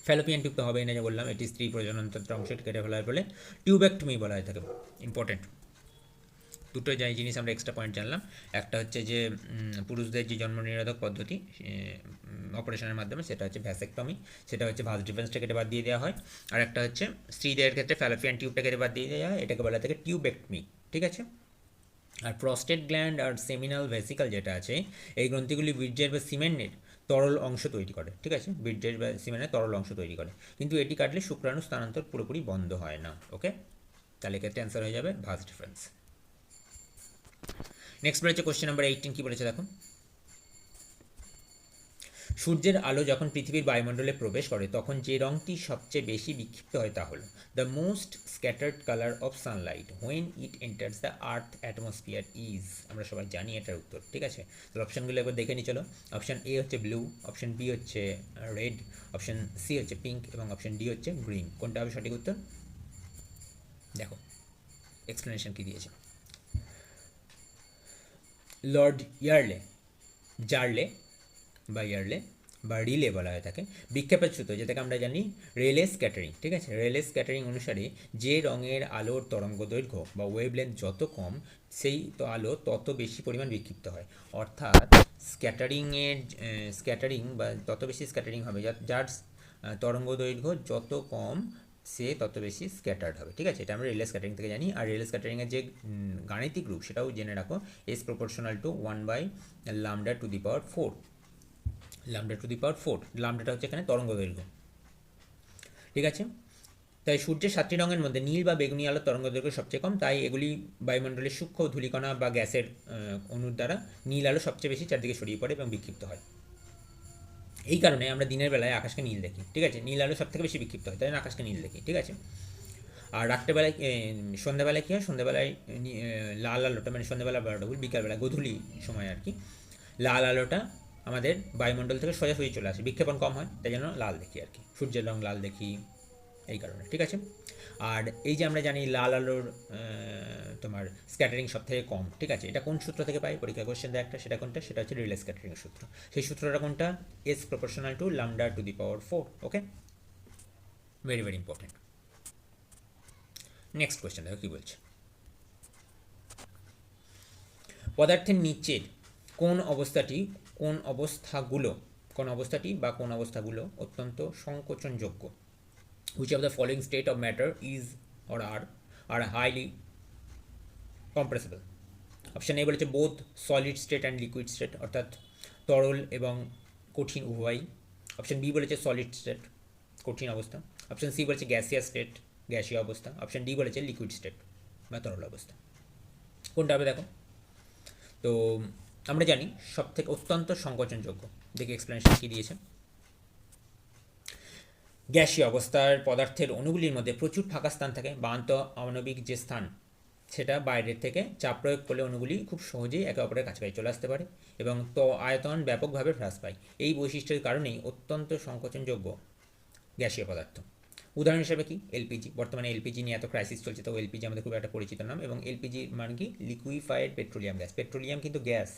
ফ্যালোপিয়ান টিউব তো হবেই না, যে বললাম, এটি স্ত্রী প্রজননতন্ত্র অংশটি কেটে ফেলার ফলে টিউবেক্টমি বলা হয়ে থাকে। ইম্পর্টেন্ট, দুটো জিনিস আমরা এক্সট্রা পয়েন্ট জানলাম। একটা হচ্ছে যে পুরুষদের যে জন্ম নিরোধক পদ্ধতি অপারেশনের মাধ্যমে, সেটা হচ্ছে ভ্যাসেক্টমি, সেটা হচ্ছে ভাস ডিফেন্সটা কেটে বাদ দিয়ে দেওয়া হয়। আর একটা হচ্ছে স্ত্রীদের ক্ষেত্রে ফ্যালোপিয়ান টিউবটা কেটে বাদ দিয়ে দেওয়া হয়, এটাকে বলা থাকে টিউবেক্টমি, ঠিক আছে। আর প্রস্টেট গ্ল্যান্ড আর সেমিনাল ভেসিকল যেটা আছে, এই গ্রন্থিগুলি বীর্যের বা সিমেন্টের তরল অংশ তৈরি করে, ঠিক আছে, বীর্যের বা সিমেন্টের তরল অংশ তৈরি করে, কিন্তু এটি কাটলে শুক্রাণু স্থানান্তর পুরোপুরি বন্ধ হয় না। ওকে, তাহলে এক্ষেত্রে অ্যান্সার হয়ে যাবে ভাস ডিফারেন্স। নেক্সট বলেছে কোশ্চেন নাম্বার 18, কি বলেছে দেখো। সূর্যের আলো যখন পৃথিবীর বায়ুমণ্ডলে প্রবেশ করে তখন যে রঙটি সবচেয়ে বেশি বিক্ষিপ্ত হয় তা হল the most scattered colour of Sunlight when it enters the earth atmosphere is. আমরা সবাই জানি এটার উত্তর, ঠিক আছে। তাহলে অপশানগুলো একবার দেখে নিই চলো। অপশান এ হচ্ছে ব্লু, অপশান বি হচ্ছে রেড, অপশান সি হচ্ছে পিঙ্ক এবং অপশান ডি হচ্ছে গ্রিন। কোনটা হবে সঠিক উত্তর? দেখো এক্সপ্লেনেশন কি দিয়েছে। লর্ড জার্লে বা রিলে বলা হয়ে থাকে বিক্ষেপের সূত্র, যেটাকে আমরা জানি রেলে স্ক্যাটারিং, ঠিক আছে। রেলে স্ক্যাটারিং অনুসারে যে রঙের আলোর তরঙ্গ দৈর্ঘ্য বা ওয়েভলেন্থ যত কম, সেই তো আলো তত বেশি পরিমাণ বিক্ষিপ্ত হয়। অর্থাৎ স্ক্যাটারিং বা তত বেশি স্ক্যাটারিং হবে, যার তরঙ্গ দৈর্ঘ্য যত কম সে তত বেশি স্ক্যাটার্ড হবে, ঠিক আছে। এটা আমরা রেলে স্ক্যাটারিং থেকে জানি। আর রেলে স্ক্যাটারিংয়ের যে গাণিতিক রূপ সেটাও জেনে রাখো, এস প্রপোর্শনাল টু 1/λ⁴ λ⁴ লামডাটা হচ্ছে এখানে তরঙ্গ দৈর্ঘ্য, ঠিক আছে। তাই সূর্যের 7টি রঙের মধ্যে নীল বা বেগুনি আলোর তরঙ্গ দৈর্ঘ্য সবচেয়ে কম, তাই এগুলি বায়ুমণ্ডলের সূক্ষ্ম ধূলিকণা বা গ্যাসের অণুর দ্বারা নীল আলো সবচেয়ে বেশি চারদিকে ছড়িয়ে পড়ে এবং বিক্ষিপ্ত হয়। এই কারণে আমরা দিনের বেলায় আকাশকে নীল দেখি, ঠিক আছে। নীল আলো সবথেকে বেশি বিক্ষিপ্ত হয়, তাই জন্য আকাশকে নীল দেখি, ঠিক আছে। আর রাত্রেবেলায় সন্ধ্যাবেলায় কী হয়, সন্ধ্যাবেলায় লাল আলোটা, মানে সন্ধ্যাবেলা বলাটা ভুল, বিকালবেলা গধূলি সময় আর কি, লাল আলোটা আমাদের বায়ুমণ্ডল থেকে সোজাসুজি চলে আসে, বিক্ষেপণ কম হয়, তাই জন্য লাল দেখি আর কি, সূর্যের রং লাল দেখি এই কারণে, ঠিক আছে। আর এই যে আমরা জানি লাল আলোর তোমার স্ক্যাটারিং সব থেকে কম, ঠিক আছে। এটা কোন সূত্র থেকে পাই, পরীক্ষা কোশ্চেন দেয় একটা, সেটা কোনটা, সেটা হচ্ছে রিলে স্ক্যাটারিং সূত্র। সেই সূত্রটা কোনটা, S proportional to λ⁴ okay, very very important. Next question দেখো কী বলছে। পদার্থের নিচের কোন অবস্থাগুলো অত্যন্ত সংকোচনযোগ্য? Which of the following state of matter is or are highly compressible? Option A বলেছে both solid state and liquid state, অর্থাৎ তরল এবং কঠিন উভয়ই। অপশান বি বলেছে সলিড স্টেট, কঠিন অবস্থা। অপশান সি বলেছে গ্যাসিয়াস স্টেট, গ্যাসীয় অবস্থা। অপশান ডি বলেছে লিকুইড স্টেট বা তরল অবস্থা। কোনটা হবে দেখো। তো আমরা জানি সব থেকে অত্যন্ত সংকোচনযোগ্য, দেখি এক্সপ্লেনেশন কী দিয়েছে। গ্যাসীয় অবস্থার পদার্থের অণুগুলির মধ্যে প্রচুর ফাঁকা স্থান থাকে বা আণবিক যে স্থান, সেটা বাইরের থেকে চাপ প্রয়োগ করলে অণুগুলি খুব সহজেই একে অপরের কাছাকাছি চলে আসতে পারে এবং আয়তন ব্যাপকভাবে হ্রাস পায়। এই বৈশিষ্ট্যের কারণেই অত্যন্ত সংকোচনযোগ্য গ্যাসীয় পদার্থ। উদাহরণ হিসেবে কি, এলপিজি। বর্তমানে এলপিজি নিয়ে এত ক্রাইসিস চলছে, তো এলপিজি আমাদের খুব একটা পরিচিত নাম। এবং এলপিজি মানে কি, লিকুইফাইড পেট্রোলিয়াম গ্যাস। পেট্রোলিয়াম কিন্তু গ্যাস,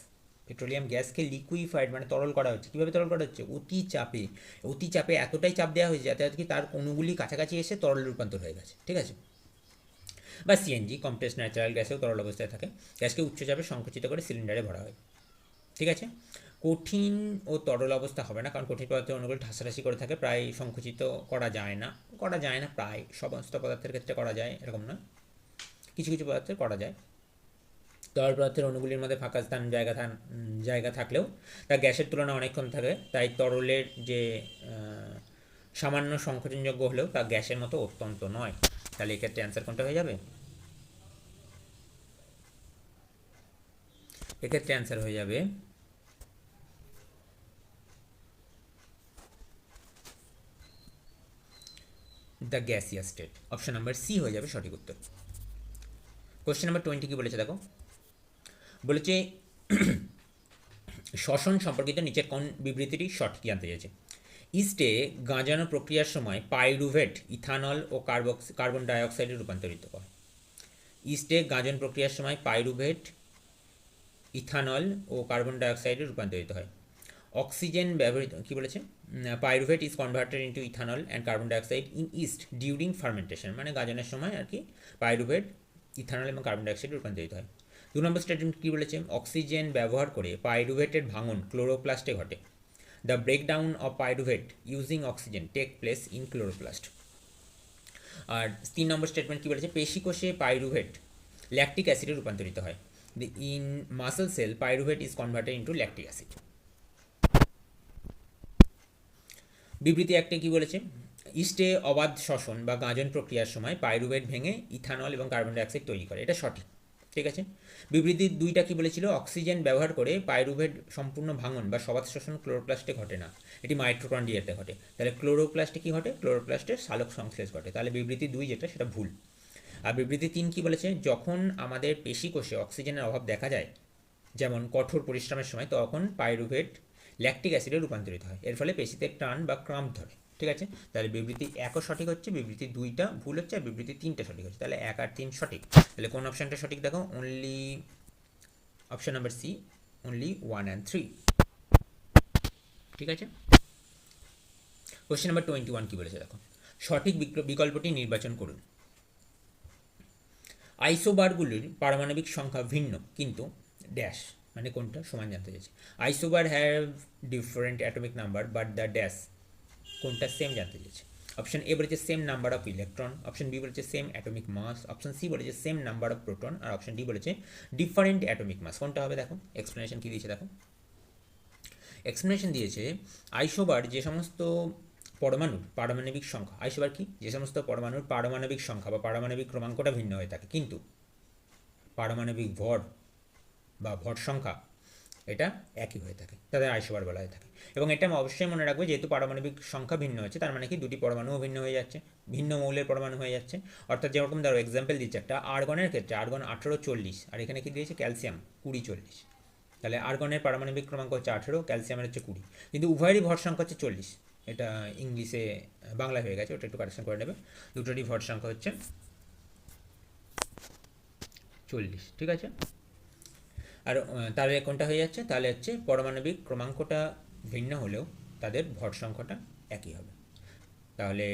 পেট্রোলিয়াম গ্যাসকে লিকুইফাইড মানে তরল করা হচ্ছে। কীভাবে তরল করা হচ্ছে? অতি চাপে এতটাই চাপ দেওয়া হয়েছে যাতে কি তার অণুগুলি কাছাকাছি এসে তরলে রূপান্তর হয়ে গেছে, ঠিক আছে। বা সিএনজি, কমপ্রেসড ন্যাচারাল গ্যাসেও তরল অবস্থায় থাকে। গ্যাসকে উচ্চ চাপে সংকুচিত করে সিলিন্ডারে ভরা হয়, ঠিক আছে। কঠিন ও তরল অবস্থা হবে না, কারণ কঠিন পদার্থের অণুগুলি ঠাসাঠাসি করে থাকে, প্রায় সংকুচিত করা যায় না প্রায় সমস্ত পদার্থের ক্ষেত্রে করা যায় এরকম নয়, কিছু কিছু পদার্থে করা যায়। তরল পদার্থের অণুগুলির মধ্যে ফাঁকা স্থান জায়গা থাকলেও তা গ্যাসের তুলনায় অনেকক্ষণ থাকে, তাই তরলের যে সামান্য সংকোচনযোগ্য হলেও তা গ্যাসের মতো অত্যন্ত নয়। তাহলে এক্ষেত্রে অ্যান্সার কোনটা হয়ে যাবে? এক্ষেত্রে অ্যান্সার হয়ে যাবে the gaseous state. Option number C হয়ে যাবে সঠিক উত্তর। কোশ্চেন নাম্বার 20 কি বলেছে দেখো। বলেছে শ্বসন সম্পর্কিত নিচের কোন বিবৃতিটি সঠিক জানতে চেয়েছে। ইস্টে গাঁজানো প্রক্রিয়ার সময় পাইরুভেট ইথানল ও কার্বন ডাইঅক্সাইডে রূপান্তরিত হয়। ইস্টে গাঁজন প্রক্রিয়ার সময় পাইরুভেট ইথানল ও কার্বন ডাইঅক্সাইডে রূপান্তরিত হয়। অক্সিজেন ব্যবহৃত, কী বলেছে, pyruvate is converted into ethanol and carbon dioxide in east during fermentation, মানে গাঁজনের সময় আর কি পাইরুভেট ইথানল এবং কার্বন ডাইঅক্সাইড রূপান্তরিত হয়। 2 নম্বর স্টেটমেন্ট কী বলেছে, অক্সিজেন ব্যবহার করে পাইরুভেটের ভাঙন ক্লোরোপ্লাস্টে ঘটে। The breakdown of pyruvate using oxygen take place in chloroplast. আর 3 নম্বর স্টেটমেন্ট কী বলেছে, পেশিকোষে পাইরুভেট ল্যাকটিক অ্যাসিডে রূপান্তরিত হয়। In muscle cell pyruvate is converted into lactic acid. বিবৃতি একটা কী বলেছে, ইস্টে অবাধ শ্বসন বা গাঁজন প্রক্রিয়ার সময় পাইরুভেট ভেঙে ইথানল এবং কার্বন ডাইঅক্সাইড তৈরি করে, এটা সঠিক। ঠিক আছে। বিবৃতি 2টা কী বলেছিল, অক্সিজেন ব্যবহার করে পাইরুভেট সম্পূর্ণ ভাঙন বা সবাত শ্বসন ক্লোরোপ্লাস্টে ঘটে না, এটি মাইটোকন্ড্রিয়াতে ঘটে। তাহলে ক্লোরোপ্লাস্টে কী ঘটে, ক্লোরোপ্লাস্টের সালোক সংশ্লেষ ঘটে। তাহলে বিবৃতি 2 যেটা সেটা ভুল। আর বিবৃতি 3 কী বলেছে, যখন আমাদের পেশিকোষে অক্সিজেনের অভাব দেখা যায়, যেমন কঠোর পরিশ্রমের সময়, তখন পাইরুভেট ল্যাকটিক অ্যাসিডে রূপান্তরিত হয়, এর ফলে পেশিতে টান বা ক্রাম্প ধরে। ঠিক আছে। তাহলে বিবৃতি 1ও সঠিক হচ্ছে, বিবৃতি 2টা ভুল হচ্ছে, আর বিবৃতি 3টা সঠিক হচ্ছে। তাহলে 1 আর 3 সঠিক। তাহলে কোন অপশানটা সঠিক দেখো, only option number C, only 1 and 3। ঠিক আছে। কোশ্চেন নাম্বার 21 কী বলেছে দেখো, সঠিক বিকল্পটি নির্বাচন করুন। আইসোবারগুলির পারমাণবিক সংখ্যা ভিন্ন কিন্তু ড্যাশ, মানে কোনটা সমান জানতে চাইছে। Isobar have different atomic number but the dash, কোনটা সেম জানতে চাইছে। অপশন এ বলেছে same number of electron, option B বলেছে same atomic mass, option C বলেছে সেম নাম্বার অফ প্রোটন, আর অপশন ডি বলেছে ডিফারেন্ট অ্যাটমিক মাস। কোনটা হবে দেখো, এক্সপ্লেনেশন কী দিয়েছে দেখো। এক্সপ্লেনেশন দিয়েছে, আইসোবার যে সমস্ত পরমাণুর পারমাণবিক সংখ্যা, আইসোবার কি, যে সমস্ত পরমাণুর পারমাণবিক সংখ্যা বা পারমাণবিক ক্রমাঙ্কটা ভিন্ন হয়ে থাকে, কিন্তু পারমাণবিক ভর বা ভর সংখ্যা এটা একই হয়ে থাকে, তাদের আইসোবার বলা হয়ে থাকে। এবং এটা অবশ্যই মনে রাখবে, যেহেতু পারমাণবিক সংখ্যা ভিন্ন হচ্ছে, তার মানে কি দুটি পরমাণুও ভিন্ন হয়ে যাচ্ছে, ভিন্ন মৌলের পরমাণু হয়ে যাচ্ছে। অর্থাৎ যেরকম ধরো এক্সাম্পল দিচ্ছে একটা, আর্গনের ক্ষেত্রে আর্গন 1840, আর এখানে কি দিয়েছে ক্যালসিয়াম 2040। তাহলে আর্গনের পারমাণবিক ক্রমাঙ্ক হচ্ছে 18, ক্যালসিয়ামের হচ্ছে 20, কিন্তু উভয়েরই ভর সংখ্যা হচ্ছে 40। এটা ইংলিশে বাংলায় হয়ে গেছে, ওটা একটু কারেকশন করে নেবে। দুটোরই ভর সংখ্যা হচ্ছে 40। ঠিক আছে। আর তাহলে কোনটা হয়ে যাচ্ছে, তাহলে হচ্ছে পারমাণবিক ক্রমাঙ্কটা ভিন্ন হলেও তাদের ভর সংখ্যাটা একই হবে। তাহলে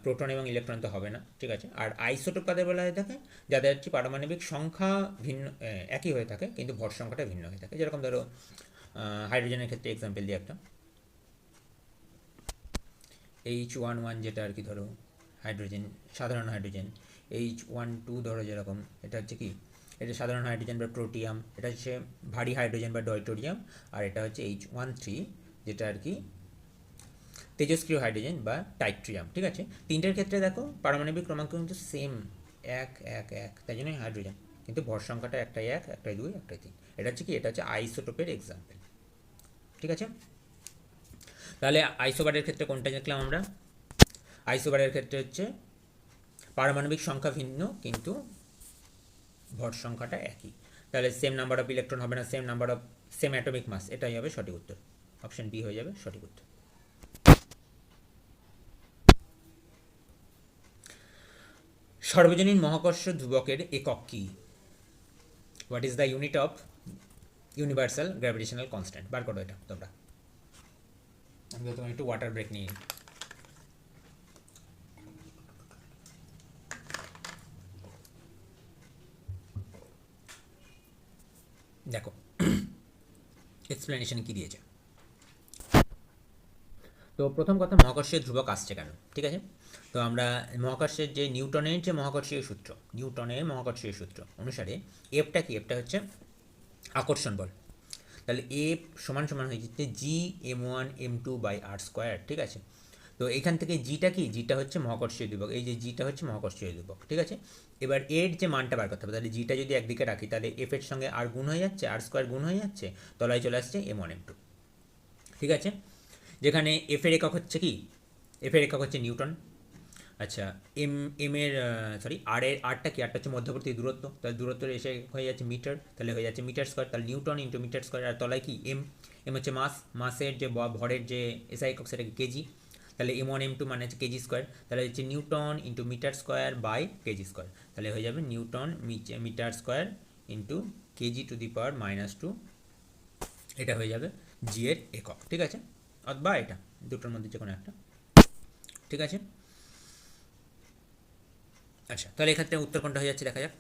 প্রোটন এবং ইলেকট্রন তো হবে না। ঠিক আছে। আর আইসোটোপ কাদের বলা হয়ে থাকে, যাদের হচ্ছে পারমাণবিক সংখ্যা ভিন্ন একই হয়ে থাকে কিন্তু ভর সংখ্যাটা ভিন্ন হয়ে থাকে। যেরকম ধরো হাইড্রোজেনের ক্ষেত্রে এক্সাম্পল দিয়ে একটা, H11 যেটা আর কি, ধরো হাইড্রোজেন, সাধারণ হাইড্রোজেন। H12 ধরো যেরকম, এটা হচ্ছে কি, এটা সাধারণ হাইড্রোজেন বা প্রোটিয়াম, এটা হচ্ছে ভারী হাইড্রোজেন বা ডয়টোরিয়াম। আর এটা হচ্ছে H13 যেটা আর কি তেজস্ক্রিয় হাইড্রোজেন বা টাইট্রিয়াম। ঠিক আছে। তিনটের ক্ষেত্রে দেখো পারমাণবিক ক্রমাঙ্ক কিন্তু সেম, 1 1 1, তাই জন্যই হাইড্রোজেন, কিন্তু ভর সংখ্যাটা একটাই 1, একটাই 2, একটাই 3। এটা হচ্ছে কি, এটা হচ্ছে আইসোটোপের এক্সাম্পল। ঠিক আছে। তাহলে আইসোবারের ক্ষেত্রে কোনটা দেখলাম আমরা, আইসোবারের ক্ষেত্রে হচ্ছে পারমাণবিক সংখ্যা ভিন্ন কিন্তু ভর সংখ্যাটা একই। তাহলে সেম নাম্বার অফ ইলেকট্রন হবে না, সেম অ্যাটমিক মাস, এটাই হবে সঠিক উত্তর। অপশন বি হয়ে যাবে সঠিক উত্তর। সর্বজনীন মহাকর্ষ ধ্রুবকের একক কি? What is the unit of universal gravitational constant? বার করো এটা তোমরা। আমি তোমার একটু ওয়াটার ব্রেক নিয়ে দেখো এক্সপ্লেনেশন কি দিয়েছে। তো প্রথম কথা, মহাকর্ষীয় ধ্রুবক আসছে কেন? ঠিক আছে। তো আমরা মহাকর্ষের যে নিউটনের যে মহাকর্ষীয় সূত্র অনুসারে এফটা কি, এফটা হচ্ছে আকর্ষণ বল। তাহলে এফ সমান সমান হয়ে যাচ্ছে G m1m2/r²। ঠিক আছে। তো এখান থেকে জিটা কি, জিটা হচ্ছে মহাকর্ষীয় ধ্রুবক, এই যে জিটা হচ্ছে মহাকর্ষীয় ধ্রুবক। ঠিক আছে। এবার এর যে মানটা বার করতে হবে, তাহলে জিটা যদি একদিকে রাখি, তাহলে এফ এর সঙ্গে আর গুণ হয়ে যাচ্ছে, r² গুণ হয়ে যাচ্ছে, তলায় চলে আসছে m1m2। ঠিক আছে। যেখানে এফ এর একক হচ্ছে কি, এফ এর একক হচ্ছে নিউটন। আচ্ছা, এম এর আরটা কি, আরটা হচ্ছে মধ্যবর্তী দূরত্ব, তাহলে দূরত্ব এসে হয়ে যাচ্ছে মিটার, তাহলে হয়ে যাচ্ছে মিটার স্কোয়ার, তাহলে নিউটন ইন্টু মিটার স্কোয়ার। আর তলায় কি এম হচ্ছে মাসের যে ভরের যে এসআই একক সেটা কেজি, তাহলে m1m2 মানে হচ্ছে কেজি স্কোয়ার, তাহলে হচ্ছে newton into metre square by kg square, তাহলে হয়ে যাবে newton metre square into kg to the power -2, এটা হয়ে যাবে জি এর একক। ঠিক আছে। অথবা এটা দুটোর মধ্যে যে কোনো একটা। ঠিক আছে। আচ্ছা, তাহলে এক্ষেত্রে উত্তর কোনটা হয়ে যাচ্ছে দেখা যাক।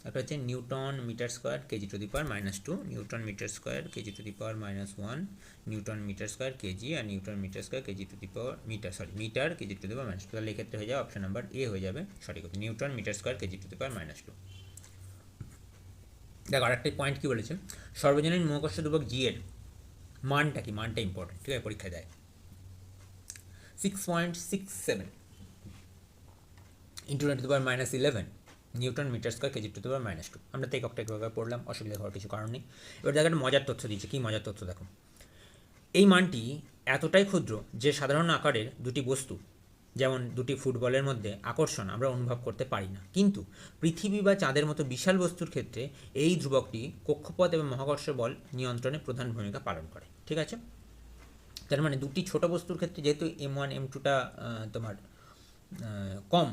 একটা হচ্ছে newton metre square kg to the power -2, newton metre square kg to the power -1, newton metre square kg, আর newton metre square kg to the power metre kg to the power -2। তাহলে এক্ষেত্রে হয়ে যাবে অপশন নাম্বার এ হয়ে যাবে সঠিক উত্তর, newton metre square kg to the power -2। দেখো আরেকটা পয়েন্ট কী বলেছে, সর্বজনীন মহাকর্ষ ধ্রুবক জি এর মানটা কি, মানটা ইম্পর্টেন্ট, ঠিক আছে, পরীক্ষা দেয় 6.67 into 10 to the power -11 newton metre square kg to the power -2। আমরা তো এককটা একভাবে পড়লাম, অসুবিধা হওয়ার কিছু কারণ নেই। এবার দেখো একটা মজার তথ্য দিয়েছে, কী মজার তথ্য দেখো, এই মানটি এতটাই ক্ষুদ্র যে সাধারণ আকারের দুটি বস্তু যেমন দুটি ফুটবলের মধ্যে আকর্ষণ আমরা অনুভব করতে পারি না, কিন্তু পৃথিবী বা চাঁদের মতো বিশাল বস্তুর ক্ষেত্রে এই ধ্রুবকটি কক্ষপথ এবং মহাকর্ষ বল নিয়ন্ত্রণে প্রধান ভূমিকা পালন করে। ঠিক আছে, তার মানে দুটি ছোট বস্তুর ক্ষেত্রে যেহেতু M1 M2টা তোমার কম,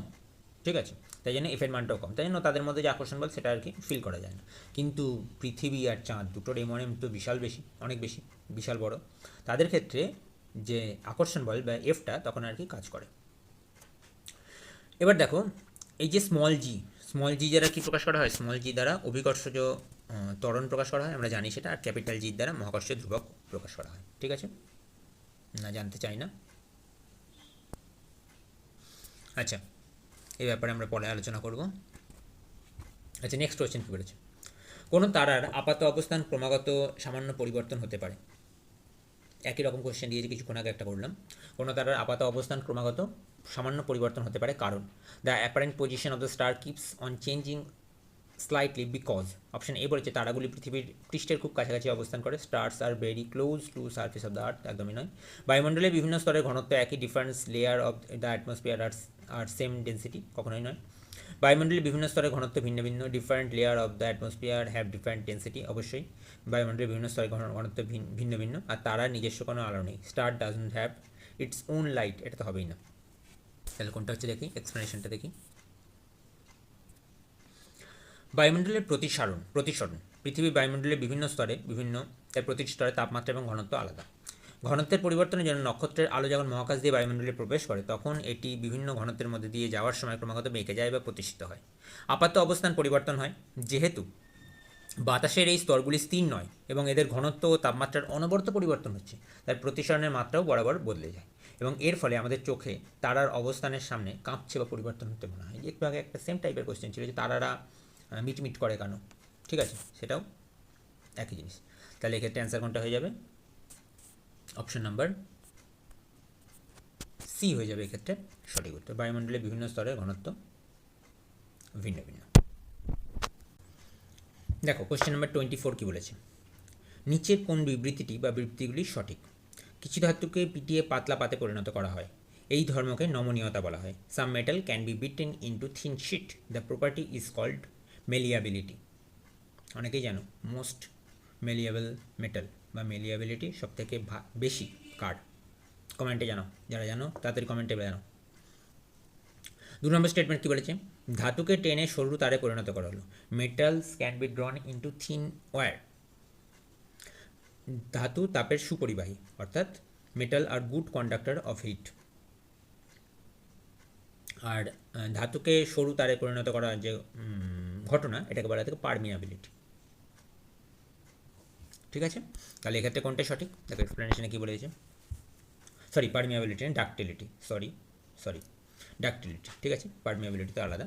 ঠিক আছে, তাই জন্য এফের মানটাও কম, তাই জন্য তাদের মধ্যে যে আকর্ষণ বল সেটা আর কি ফিল করা যায় না। কিন্তু পৃথিবী আর চাঁদ দুটোর M1 M2 বিশাল বেশি, অনেক বেশি, বিশাল বড়, তাদের ক্ষেত্রে যে আকর্ষণ বল বা এফটা তখন আর কি কাজ করে। এবার দেখো এই যে স্মল জি দ্বারা কি প্রকাশ করা হয়, স্মল জি দ্বারা অভিকর্ষজ ত্বরণ প্রকাশ করা হয়, আমরা জানি সেটা, আর ক্যাপিটাল জি দ্বারা মহাকর্ষীয় ধ্রুবক প্রকাশ করা হয়। ঠিক আছে, না জানতে চাই না। আচ্ছা, এই ব্যাপারে আমরা পরে আলোচনা করব। আচ্ছা, নেক্সট কোয়েশ্চেন কী বলেছে, কোনো তারার আপাত অবস্থান ক্রমাগত সামান্য পরিবর্তন হতে পারে। একই রকম কোয়েশ্চেন দিয়েছে কিছুক্ষণ আগে একটা করলাম। কোনো তারার আপাত অবস্থান ক্রমাগত সামান্য পরিবর্তন হতে পারে কারণ the apparent position of the star keeps on changing slightly because. Option A বলেছে তারাগুলি পৃথিবীর পৃষ্ঠের খুব কাছাকাছি অবস্থান করে, stars are very close to surface of the earth, একদমই নয়। বায়ুমণ্ডলের বিভিন্ন স্তরের ঘনত্ব একই, difference layer of the atmosphere are same density, কখনোই নয়। বায়ুমণ্ডলের বিভিন্ন স্তরের ঘনত্ব ভিন্ন ভিন্ন, different layer of the atmosphere have different density, অবশ্যই বায়ুমণ্ডলের বিভিন্ন স্তরের ঘনত্ব ভিন্ন ভিন্ন, আর তারার নিজস্ব কোনো আলো নেই, star doesn't have its own light, এটা তো হবেই না। তাহলে কোনটা হচ্ছে দেখি, এক্সপ্লেনেশনটা দেখি। বায়ুমণ্ডলের প্রতিসরণ, পৃথিবীর বায়ুমণ্ডলের বিভিন্ন স্তরে বিভিন্ন, তাই প্রতিটি স্তরে তাপমাত্রা এবং ঘনত্ব আলাদা। ঘনত্বের পরিবর্তনের জন্য নক্ষত্রের আলো যখন মহাকাশ দিয়ে বায়ুমণ্ডলে প্রবেশ করে তখন এটি বিভিন্ন ঘনত্বের মধ্যে দিয়ে যাওয়ার সময় ক্রমাগত বেঁকে যায় বা প্রতিষ্ঠিত হয়। আপাত অবস্থান পরিবর্তন হয় যেহেতু বাতাসের এই স্তরগুলি স্থির নয় এবং এদের ঘনত্ব ও তাপমাত্রার অনবরত পরিবর্তন হচ্ছে, তাই প্রতিসরণের মাত্রাও বরাবর বদলে যায় এবং এর ফলে আমাদের চোখে তারার অবস্থানের সামনে কাঁপছে বা পরিবর্তন হতে মনে হয়। একটু আগে একটা সেম টাইপের কোশ্চেন ছিল যে তারারা মিটমিট করে কেন, ঠিক আছে, সেটাও একই জিনিস। তাহলে এক্ষেত্রে অ্যান্সার কোনটা হয়ে যাবে, অপশন নাম্বার সি হয়ে যাবে এক্ষেত্রে সঠিক উত্তর, বায়ুমণ্ডলের বিভিন্ন স্তরের ঘনত্ব ভিন্ন ভিন্ন। দেখো কোশ্চেন নাম্বার 24 কী বলেছে, নিচের কোন বিবৃতিটি বা বিবৃতিগুলি সঠিক। কিছু ধাতুকে পিটিয়ে পাতলা পাতে পরিণত করা হয়, এই ধর্মকে নমনীয়তা বলা হয়। Some metal can be beaten into thin sheet, the property is called malleability. অনেকেই জানো মোস্ট মেলিয়াবল মেটাল বা মেলিয়াবিলিটি সব থেকে বেশি কার, কমেন্টে জানাও, যারা জানো তাড়াতাড়ি কমেন্টে জানাও। 2 নম্বর স্টেটমেন্ট কী বলেছে, ধাতুকে টেনে সরু তারে পরিণত করা হলো, metals can be drawn into thin wire. ধাতু তাপের সুপরিবাহী, অর্থাৎ metal are good conductor of heat. আর ধাতুকে সরু তারে পরিণত করার যে ঘটনা এটাকে বলা থাকে পারমিয়াবিলিটি। ঠিক আছে, তাহলে এক্ষেত্রে কোনটা সঠিক, দেখো এক্সপ্লেনেশনে কী বলেছে, সরি পারমিয়াবিলিটি না ডাক্টিলিটি, সরি ডাক্টিলিটি, ঠিক আছে, পারমিয়াবিলিটি তো আলাদা।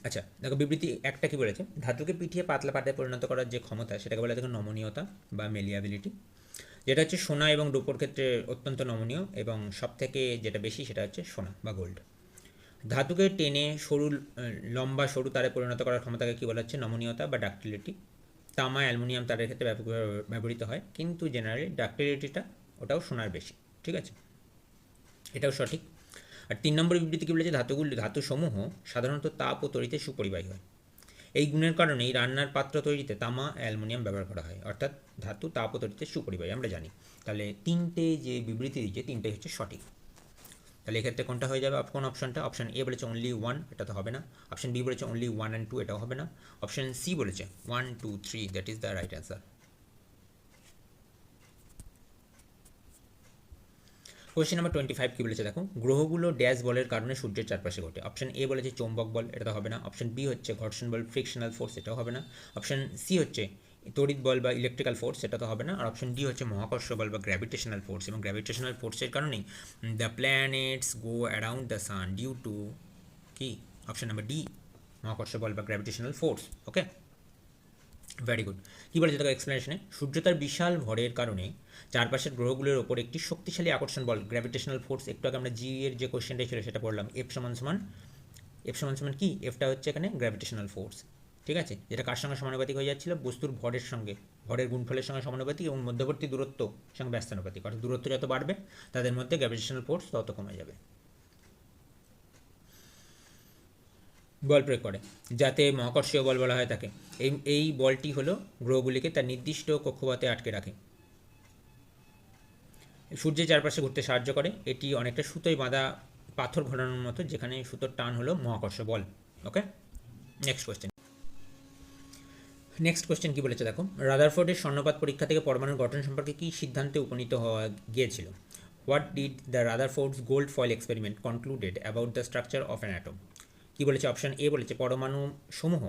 আচ্ছা দেখো বিবৃতি একটা কী বলেছে, ধাতুকে পিটিয়ে পাতলা পাতায় পরিণত করার যে ক্ষমতা সেটাকে বলা থাকে নমনীয়তা বা মেলিয়াবিলিটি, যেটা হচ্ছে সোনা এবং রূপোর ক্ষেত্রে অত্যন্ত নমনীয় এবং সবথেকে যেটা বেশি সেটা হচ্ছে সোনা বা গোল্ড। ধাতুকে টেনে লম্বা সরু তারে পরিণত করার ক্ষমতাকে কী বলা হচ্ছে নমনীয়তা বা ডাক্টিলিটি। তামা অ্যালুমিনিয়াম তারের ক্ষেত্রে ব্যাপকভাবে ব্যবহৃত হয়, কিন্তু জেনারেলি ডাক্টিলিটিটা ওটাও সোনার বেশি, ঠিক আছে, এটাও সঠিক। আর 3 নম্বর বিবৃতি কী বলেছে, ধাতুসমূহ সাধারণত তাপ ও তড়িতে সুপরিবাহী হয়, এই গুণের কারণেই রান্নার পাত্র তৈরিতে তামা অ্যালুমিনিয়াম ব্যবহার করা হয়, অর্থাৎ ধাতু তাপ ও তড়িতে সুপরিবাহী আমরা জানি। তাহলে তিনটে যে বিবৃতি দিচ্ছে তিনটেই হচ্ছে সঠিক। তাহলে এক্ষেত্রে কোনটা হয়ে যাবে, কোন অপশনটা, অপশন এ বলেছে অনলি 1, এটা তো হবে না। অপশন বি বলেছে অনলি 1 and 2, এটাও হবে না। অপশন সি বলেছে 1 2 3, that is the right answer. Question number 25 কী বলেছে দেখো, গ্রহগুলো ড্যাশ বলের কারণে সূর্যের চারপাশে ঘটে। অপশন এ বলেছে চৌম্বক বল, এটা তো হবে না। অপশন বি হচ্ছে ঘর্ষণ বল, ফ্রিকশনাল ফোর্স, এটাও হবে না। অপশন সি হচ্ছে তড়িৎ বল বা ইলেকট্রিক্যাল ফোর্স, এটা তো হবে না। আর অপশন ডি হচ্ছে মহাকর্ষ বল বা গ্র্যাভিটেশনাল ফোর্স, এবং গ্র্যাভিটেশনাল ফোর্সের কারণেই the planets go around the sun due to কি, অপশন নাম্বার ডি, মহাকর্ষ বল বা gravitational force. Okay, very good. কী বলেছে দেখো এক্সপ্লেনেশনে, সূর্য তার বিশাল ভরের কারণে চারপাশের গ্রহগুলোর ওপর একটি শক্তিশালী আকর্ষণ বল, গ্র্যাভিটেশনাল ফোর্স, একটু আগে আমরা জি এর যে কোশ্চেনটা ছিল সেটা পড়লাম, এফ সমান সমান কি, এফটা হচ্ছে এখানে গ্র্যাভিটেশনাল ফোর্স, ঠিক আছে, যেটা কার সঙ্গে সমানুপাতিক হয়ে যাচ্ছিল, বস্তুর ভরের সঙ্গে, ভরের গুণফলের সঙ্গে সমানুপাতিক, এবং মধ্যবর্তী দূরত্ব সঙ্গে ব্যস্তানুপাতিক, অর্থাৎ দূরত্ব যত বাড়বে তাদের মধ্যে গ্র্যাভিটেশনাল ফোর্স তত কমে যাবে। বল প্রয়োগ করে, যাতে মহাকর্ষীয় বল বলা হয় তাকে। এই বলটি হলো গ্রহগুলিকে তার নির্দিষ্ট কক্ষপথে আটকে রাখে, সূর্যের চারপাশে ঘুরতে সাহায্য করে। এটি অনেকটা সুতোয় বাঁধা পাথর ঘোরানোর মতো, যেখানে সুতোর টান হলো মহাকর্ষ বল। ওকে, নেক্সট কোয়েশ্চেন কী বলেছে দেখো, রাদারফোর্ডের স্বর্ণপাত পরীক্ষা থেকে পরমাণুর গঠন সম্পর্কে কী সিদ্ধান্তে উপনীত হওয়া গিয়েছিল? What did the Rutherford's gold foil experiment concluded about the structure of an atom? কী বলেছে? অপশন এ বলেছে পরমাণু সমূহ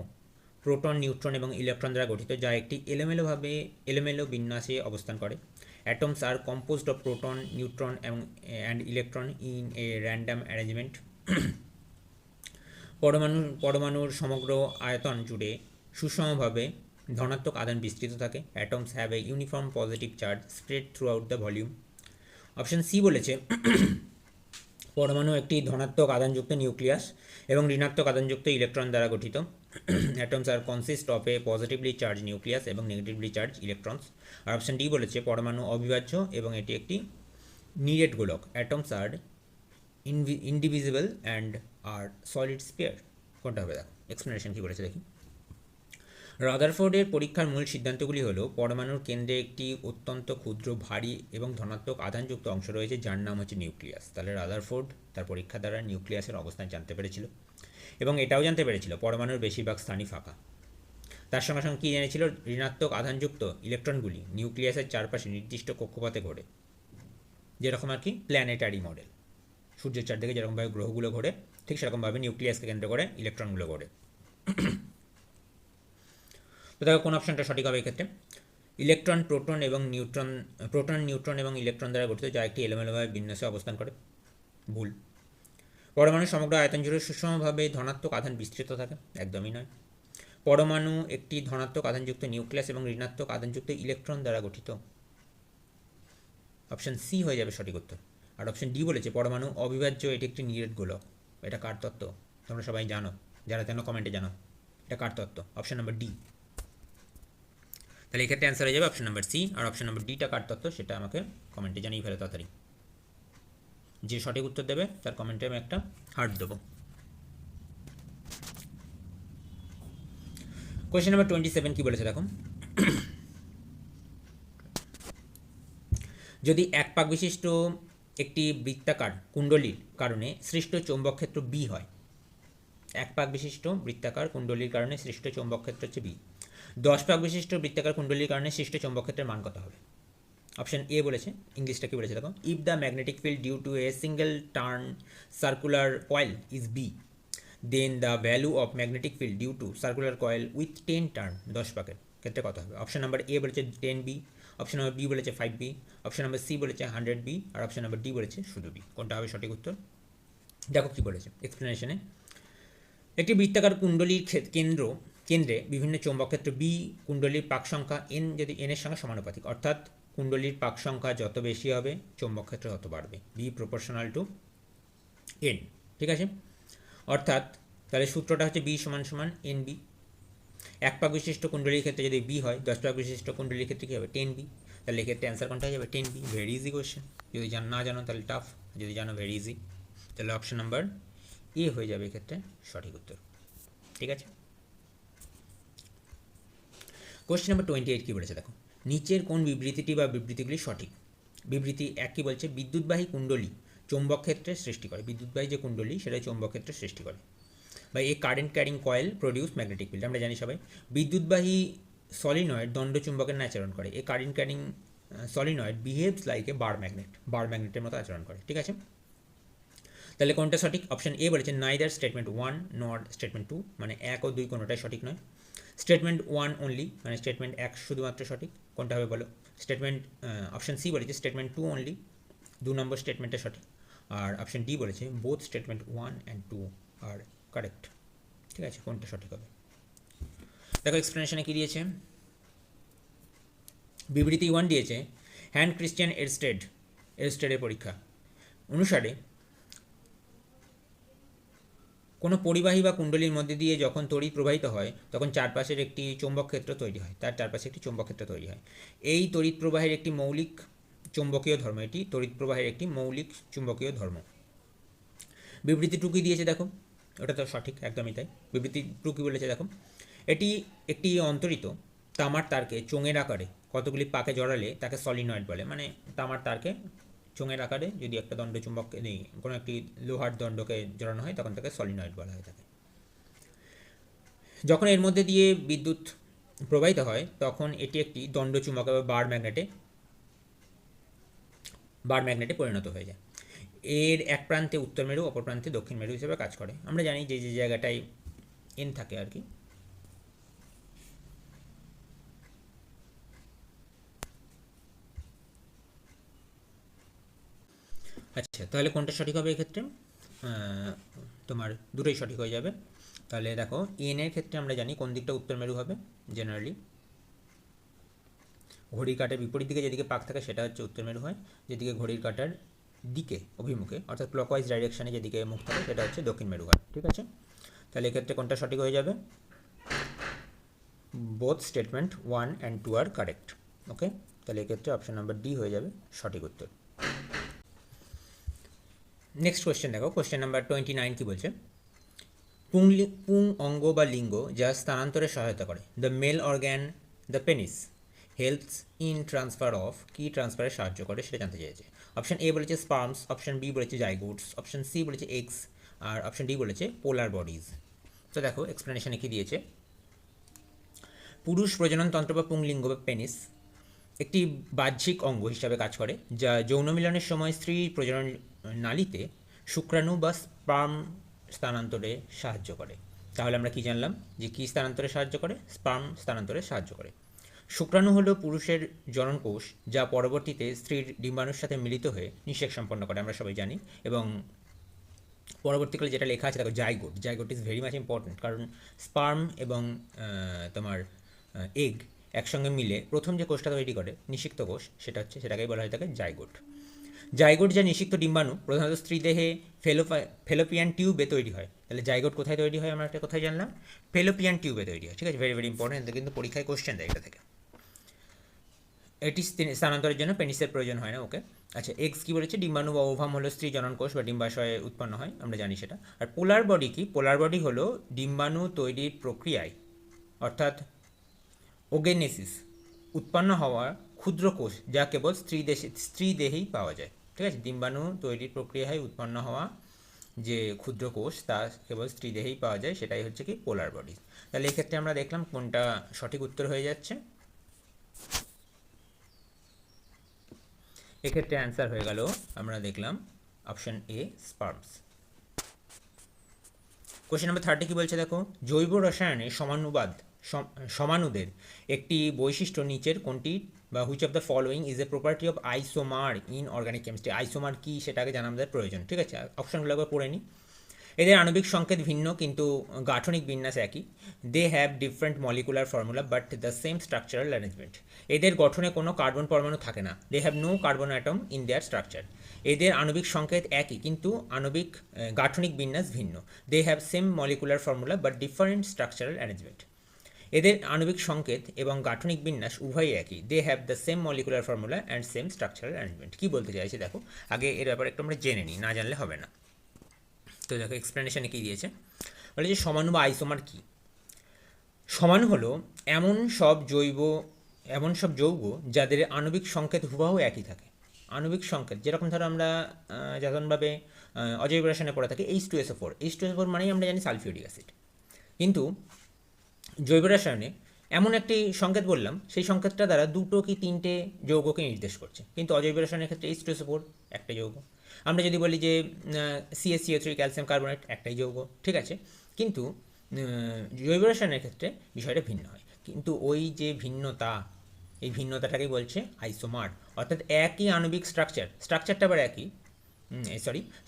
প্রোটন, নিউট্রন এবং ইলেকট্রন দ্বারা গঠিত, যা একটি এলোমেলো বিন্যাসে অবস্থান করে। Atoms are composed of proton, neutron এবং and electron in a random arrangement. পরমাণুর সমগ্র আয়তন জুড়ে সুষমভাবে ধনাত্মক আধান বিস্তৃত থাকে। Atoms have a uniform positive charge spread throughout the volume. Option C বলেছে পরমাণু একটি ধনাত্মক আধানযুক্ত নিউক্লিয়াস এবং ঋণাত্মক আধানযুক্ত ইলেকট্রন দ্বারা গঠিত। Atoms are consist of a positively charge nucleus এবং নেগেটিভলি চার্জ ইলেকট্রনস। আর অপশন ডি বলেছে পরমাণু অবিভাজ্য এবং এটি একটি নিরেট গোলক। Atoms are indivisible and are solid sphere. কোনটা হবে দেখো, এক্সপ্লেনেশন কী বলেছে দেখি। রাদারফোর্ডের পরীক্ষার মূল সিদ্ধান্তগুলি হলো, পরমাণুর কেন্দ্রে একটি অত্যন্ত ক্ষুদ্র, ভারী এবং ধনাত্মক আধানযুক্ত অংশ রয়েছে যার নাম হচ্ছে নিউক্লিয়াস। তাহলে রাদারফোর্ড তার পরীক্ষা দ্বারা নিউক্লিয়াসের অবস্থান জানতে পেরেছিল, এবং এটাও জানতে পেরেছিল পরমাণুর বেশিরভাগ স্থানই ফাঁকা। তার সঙ্গে সঙ্গে কী জেনেছিল, ঋণাত্মক আধানযুক্ত ইলেকট্রনগুলি নিউক্লিয়াসের চারপাশে নির্দিষ্ট কক্ষপথে ঘোরে, যেরকম আর কি প্ল্যানেটারি মডেল, সূর্যের চারদিকে যেরকমভাবে গ্রহগুলো ঘোরে ঠিক সেরকমভাবে নিউক্লিয়াসকে কেন্দ্র করে ইলেকট্রনগুলো ঘোরে। তো দেখো কোন অপশনটা সঠিক হবে এক্ষেত্রে? ইলেকট্রন, প্রোটন, নিউট্রন এবং ইলেকট্রন দ্বারা গঠিত, যা একটি এলোমেলোভাবে বিন্যাসে অবস্থান করে। ভুল। পরমাণু সমগ্র আয়তন জুড়ে সুষমভাবে ধনাত্মক আধান বিস্তৃত থাকে, একদমই নয়। পরমাণু একটি ধনাত্মক আধানযুক্ত নিউক্লিয়াস এবং ঋণাত্মক আধানযুক্ত ইলেকট্রন দ্বারা গঠিত। অপশন সি হয়ে যাবে সঠিক উত্তর। আর অপশন ডি বলেছে পরমাণু অবিভাজ্য, এটি একটি নিরেট গোলক। এটা কার তত্ত্ব তোমরা সবাই জানো, যারা জানো কমেন্টে জানো এটা কার তত্ত্ব। Option number D. তাহলে এক্ষেত্রে অ্যান্সার হয়ে যাবে অপশন নাম্বার সি। আর অপশন নাম্বার ডিটা কার তত্ত্ব সেটা আমাকে কমেন্টে জানিয়ে ফেলে তাড়াতাড়ি। যে সঠিক উত্তর দেবে তার কমেন্টে আমি একটা হার্ট দেবো। কোয়েশ্চেন নাম্বার 27 কি বলেছে দেখো, যদি এক পাক বিশিষ্ট একটি বৃত্তাকার কুণ্ডলীর কারণে সৃষ্ট চৌম্বক ক্ষেত্র বি হয়, এক পাক বিশিষ্ট বৃত্তাকার কুণ্ডলীর কারণে সৃষ্ট চৌম্বক ক্ষেত্র হচ্ছে বি, 10 পাক বিশিষ্ট বৃত্তাকার কুণ্ডলীর কারণে সৃষ্ট চৌম্বক ক্ষেত্রের মান কত হবে? অপশন এ বলেছে, ইংলিশটা কি বলেছে দেখো, if the magnetic field due to a single turn circular coil is B, then the value of magnetic field due to circular coil with 10 turn, 10 পাকের ক্ষেত্রে কত হবে? অপশন নাম্বার এ বলেছে 10b, অপশন নাম্বার বি বলেছে 5b, option number C বলেছে 100b, আর option number D বলেছে শুধু B. কোনটা হবে সঠিক উত্তর? দেখো কি বলেছে এক্সপ্লেনেশনে, একটি বৃত্তাকার কুণ্ডলীর কেন্দ্রে বিভিন্ন চৌম্বক ক্ষেত্র বি, কুণ্ডলীর পাক সংখ্যা এন যদি এনের সঙ্গে সমানুপাতিক, অর্থাৎ কুণ্ডলীর পাক সংখ্যা যত বেশি হবে চৌম্বক ক্ষেত্র তত বাড়বে, বি প্রপোর্শনাল টু এন। ঠিক আছে, অর্থাৎ তাহলে সূত্রটা হচ্ছে বি সমান সমান এন বি। এক পাক বিশিষ্ট কুণ্ডলীর ক্ষেত্রে যদি বি হয়, 10 পাক বিশিষ্ট কুণ্ডলীর ক্ষেত্রে কী হবে? 10b। তাহলে এক্ষেত্রে অ্যান্সার কোনটা হয়ে যাবে? 10b। ভেরি ইজি কোয়েশ্চেন, যদি না জানো তাহলে টাফ, যদি জানো ভেরি ইজি। তাহলে অপশন নাম্বার এ হয়ে যাবে এক্ষেত্রে সঠিক উত্তর। ঠিক আছে, কোয়েশ্চেন নাম্বার 28 কী বলেছে দেখো, নিচের কোন বিবৃতিটি বা বিবৃতিগুলি সঠিক? বিবৃতি এক কী বলছে, বিদ্যুৎবাহী কুণ্ডলী চৌম্বক ক্ষেত্রের সৃষ্টি করে, বিদ্যুৎবাহী যে কুণ্ডলী সেটা চৌম্বক ক্ষেত্রের সৃষ্টি করে, বা a current carrying coil produce magnetic field. আমরা জানি সবাই বিদ্যুৎবাহী সলিনয়েড দণ্ডচুম্বকের ন্যায় আচরণ করে, a current carrying solenoid behaves like a bar ম্যাগনেটের মতো আচরণ করে। ঠিক আছে, তাহলে কোনটা সঠিক? অপশন এ বলেছে নাইদার স্টেটমেন্ট 1 নর স্টেটমেন্ট 2, মানে 1 ও 2 কোনোটাই সঠিক নয়। স্টেটমেন্ট 1 অনলি, মানে স্টেটমেন্ট 1 শুধুমাত্র সঠিক। কোনটা হবে বলো? স্টেটমেন্ট অপশন সি বলেছে স্টেটমেন্ট 2 অনলি, 2 নম্বর স্টেটমেন্টটা সঠিক। আর অপশন ডি বলেছে both statement 1 and 2 are correct. ঠিক আছে, কোনটা সঠিক হবে? দেখো এক্সপ্লেনেশনে কী দিয়েছে। বিবৃতি 1 দিয়েছে হ্যান্ড ক্রিশ্চিয়ান এরস্টেডের পরীক্ষা অনুসারে কোনো পরিবাহী বা কুণ্ডলীর মধ্যে দিয়ে যখন তড়িৎ প্রবাহিত হয় তখন চারপাশের একটি চৌম্বক ক্ষেত্র তৈরি হয়, তার চারপাশে একটি চৌম্বক ক্ষেত্র তৈরি হয়। এই তড়িৎ প্রবাহের একটি মৌলিক চুম্বকীয় ধর্ম, এটি তড়িৎ প্রবাহের একটি মৌলিক চুম্বকীয় ধর্ম। বিবৃতি 2 কি দিয়েছে দেখো, ওটা তো সঠিক, একদমই তাই। বিবৃতি 2 কি বলেছে দেখো, এটি একটি অন্তরিত তামার তারকে চোঙের আকারে কতগুলি পাকে জড়ালে তাকে সলিনয়েড বলে, মানে তামার তারকে চোঙের আকারে যদি একটা দণ্ডচুম্বককে নেই, কোনো একটি লোহার দণ্ডকে জড়ানো হয় তখন তাকে সলিনয়েড বলা হয়ে থাকে। যখন এর মধ্যে দিয়ে বিদ্যুৎ প্রবাহিত হয় তখন এটি একটি দণ্ডচুম্বক বা বার ম্যাগনেটে পরিণত হয়ে যায়। এর এক প্রান্তে উত্তর মেরু, অপর প্রান্তে দক্ষিণ মেরু হিসেবে কাজ করে। আমরা জানি যে যে জায়গাটায় এন থাকে আর কি। আচ্ছা, তাহলে কোনটা সঠিক হবে এক্ষেত্রে? তোমার দুটোই সঠিক হয়ে যাবে। তাহলে দেখো এন এর ক্ষেত্রে আমরা জানি কোন দিকটা উত্তর মেরু হবে জেনারেলি, ঘড়ির কাঁটার বিপরীত দিকে যেদিকে পাক থাকে সেটা হচ্ছে উত্তর মেরু হয়, যেদিকে ঘড়ির কাঁটার দিকে অভিমুখে অর্থাৎ ক্লকওয়াইজ ডাইরেকশানে যেদিকে মুখ থাকে সেটা হচ্ছে দক্ষিণ মেরু হয়। ঠিক আছে, তাহলে এক্ষেত্রে কোনটা সঠিক হয়ে যাবে? Both statement 1 and 2 are correct. Okay, তাহলে এক্ষেত্রে অপশন নাম্বার ডি হয়ে যাবে সঠিক উত্তর। নেক্সট কোয়েশ্চেন দেখো, কোয়েশ্চেন নাম্বার 29 কি বলছে? পুং অঙ্গ বা লিঙ্গ যা স্থানান্তরে সহায়তা করে, the male organ the penis helps in transfer of, কি ট্রান্সফারে সাহায্য করে সেটা জানতে চেয়েছে। অপশন এ বলেছে স্পার্মস, অপশন বি বলেছে জাইগোটস, অপশন সি বলেছে এগস, আর অপশন ডি বলেছে পোলার বডিজ। তো দেখো এক্সপ্লেনেশনে কি দিয়েছে। পুরুষ প্রজননতন্ত্র বা পুংলিঙ্গ বা পেনিস একটি বাহ্যিক অঙ্গ হিসাবে কাজ করে যা যৌন মিলনের সময় স্ত্রীর প্রজনন নালীতে শুক্রাণু বা স্পার্ম স্থানান্তরে সাহায্য করে। তাহলে আমরা কি জানলাম যে কী স্থানান্তরে সাহায্য করে? স্পার্ম স্থানান্তরে সাহায্য করে। শুক্রাণু হলো পুরুষের জননকোষ যা পরবর্তীতে স্ত্রীর ডিম্বাণুর সাথে মিলিত হয়ে নিষেক সম্পন্ন করে, আমরা সবাই জানি। এবং পরবর্তীকালে যেটা লেখা আছে দেখো zygote is very much important, কারণ স্পার্ম এবং তোমার এগ একসঙ্গে মিলে প্রথম যে কোষটা তৈরি করে নিষিক্ত কোষ, সেটাকেই বলা হয় থাকে জাইগোট যা নিষিক্ত ডিম্বাণু প্রধানত স্ত্রী দেহে ফেলোপিয়ান টিউবে তৈরি হয়। তাহলে জাইগোট কোথায় তৈরি হয় আমরা একটা কোথায় জানলাম? ফেলোপিয়ান টিউবে তৈরি হয়। ঠিক আছে, ভেরি ভেরি ইম্পর্টেন্ট, কিন্তু পরীক্ষায় কোশ্চেন দেয় এটা থেকে। এটি স্থানান্তরের জন্য পেনিসের প্রয়োজন হয় না। ওকে, আচ্ছা, এক্স কী বলেছে? ডিম্বাণু বা ওভাম হলো স্ত্রী জননকোষ বা ডিম্বাশয়ে উৎপন্ন হয়, আমরা জানি সেটা। আর পোলার বডি কি? পোলার বডি হলো ডিম্বাণু তৈরির প্রক্রিয়ায় অর্থাৎ ওগেনেসিস উৎপন্ন হওয়া ক্ষুদ্র কোষ যা কেবল স্ত্রী দেহেই পাওয়া যায়। ঠিক আছে, ডিম্বাণু তৈরির প্রক্রিয়ায় উৎপন্ন হওয়া যে ক্ষুদ্র কোষ তা কেবল স্ত্রী দেহেই পাওয়া যায়, সেটাই হচ্ছে কি পোলার বডি। তাহলে এক্ষেত্রে আমরা দেখলাম কোনটা সঠিক উত্তর হয়ে যাচ্ছে। এক্ষেত্রে অ্যান্সার হয়ে গেল, আমরা দেখলাম অপশন এ স্পার্মস। কোশ্চেন নাম্বার 30 কি বলছে দেখো, জৈব রসায়নে সমাণুদের একটি বৈশিষ্ট্য নিচের কোনটি বা which of the following is a property of isomer in organic chemistry. Isomer কি সেটাকে জানা আমাদের প্রয়োজন। ঠিক আছে, অপশনগুলো একবার পড়ে নিই। এদের আণবিক সংকেত ভিন্ন কিন্তু গাঠনিক বিন্যাস একই। They have different molecular formula but the same structural arrangement. এদের গঠনে কোনো কার্বন পরমাণু থাকে না। They have no carbon atom in their structure. এদের আণবিক সংকেত একই কিন্তু আণবিক গাঠনিক বিন্যাস ভিন্ন। They have same molecular formula but different structural arrangement. এদের আণবিক সংকেত এবং গাঠনিক বিন্যাস উভয়ই একই। They have the same molecular formula and same structural arrangement. কী বলতে চাইছে দেখো, আগে এর ব্যাপারে একটু আমরা জেনে নিই, না জানলে হবে না। তো দেখো এক্সপ্লেনেশনে কী দিয়েছে, বলে যে সমাণু বা আইসোমার কী। সমাণু হলো এমন সব যৌগ যাদের আণবিক সংকেত হুবহু একই থাকে। আণবিক সংকেত যেরকম ধরো আমরা সাধারণভাবে অজৈব রসায়নে পড়ে থাকি H2SO4 মানেই আমরা জানি সালফিউরিক অ্যাসিড, কিন্তু জৈব রসায়নে এমন একটি সংকেত বললাম, সেই সংকেতটা দ্বারা দুটো কি তিনটে যৌগকে নির্দেশ করছে, কিন্তু অজৈব রসায়নের ক্ষেত্রে H2SO4 একটা যৌগ। আমরা যদি বলি যে CaCO3 ক্যালসিয়াম কার্বনেট একটাই যৌগ, ঠিক আছে, কিন্তু জৈব রসায়নের ক্ষেত্রে বিষয়টা ভিন্ন হয়। কিন্তু ওই যে ভিন্নতা, এই ভিন্নতাটাকেই বলছে আইসোমার, অর্থাৎ একই আণবিক স্ট্রাকচারটা আবার একই,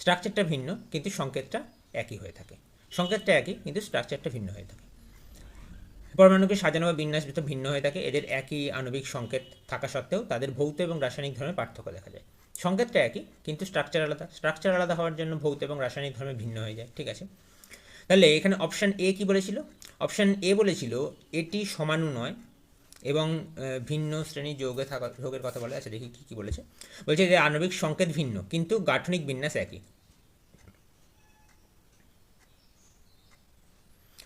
স্ট্রাকচারটা ভিন্ন কিন্তু সংকেতটা একই হয়ে থাকে। সংকেতটা একই কিন্তু স্ট্রাকচারটা ভিন্ন হয়ে থাকে। পরমাণুকে সাজানো বা বিন্যাস ভিন্ন হয়ে থাকে, এদের একই আণবিক সংকেত থাকা সত্ত্বেও তাদের ভৌত এবং রাসায়নিক ধর্মে পার্থক্য দেখা যায়। সংকেতটা একই কিন্তু স্ট্রাকচার আলাদা হওয়ার জন্য ভৌত এবং রাসায়নিক ধর্মে ভিন্ন হয়ে যায়, ঠিক আছে। তাহলে এখানে অপশান এ কী বলেছিল? অপশান এ বলেছিল এটি সমাণু নয় এবং ভিন্ন শ্রেণীর যৌগের কথা বলে। আচ্ছা দেখি কী বলেছে। বলছে যে আণবিক সংকেত ভিন্ন কিন্তু গাঠনিক বিন্যাস একই।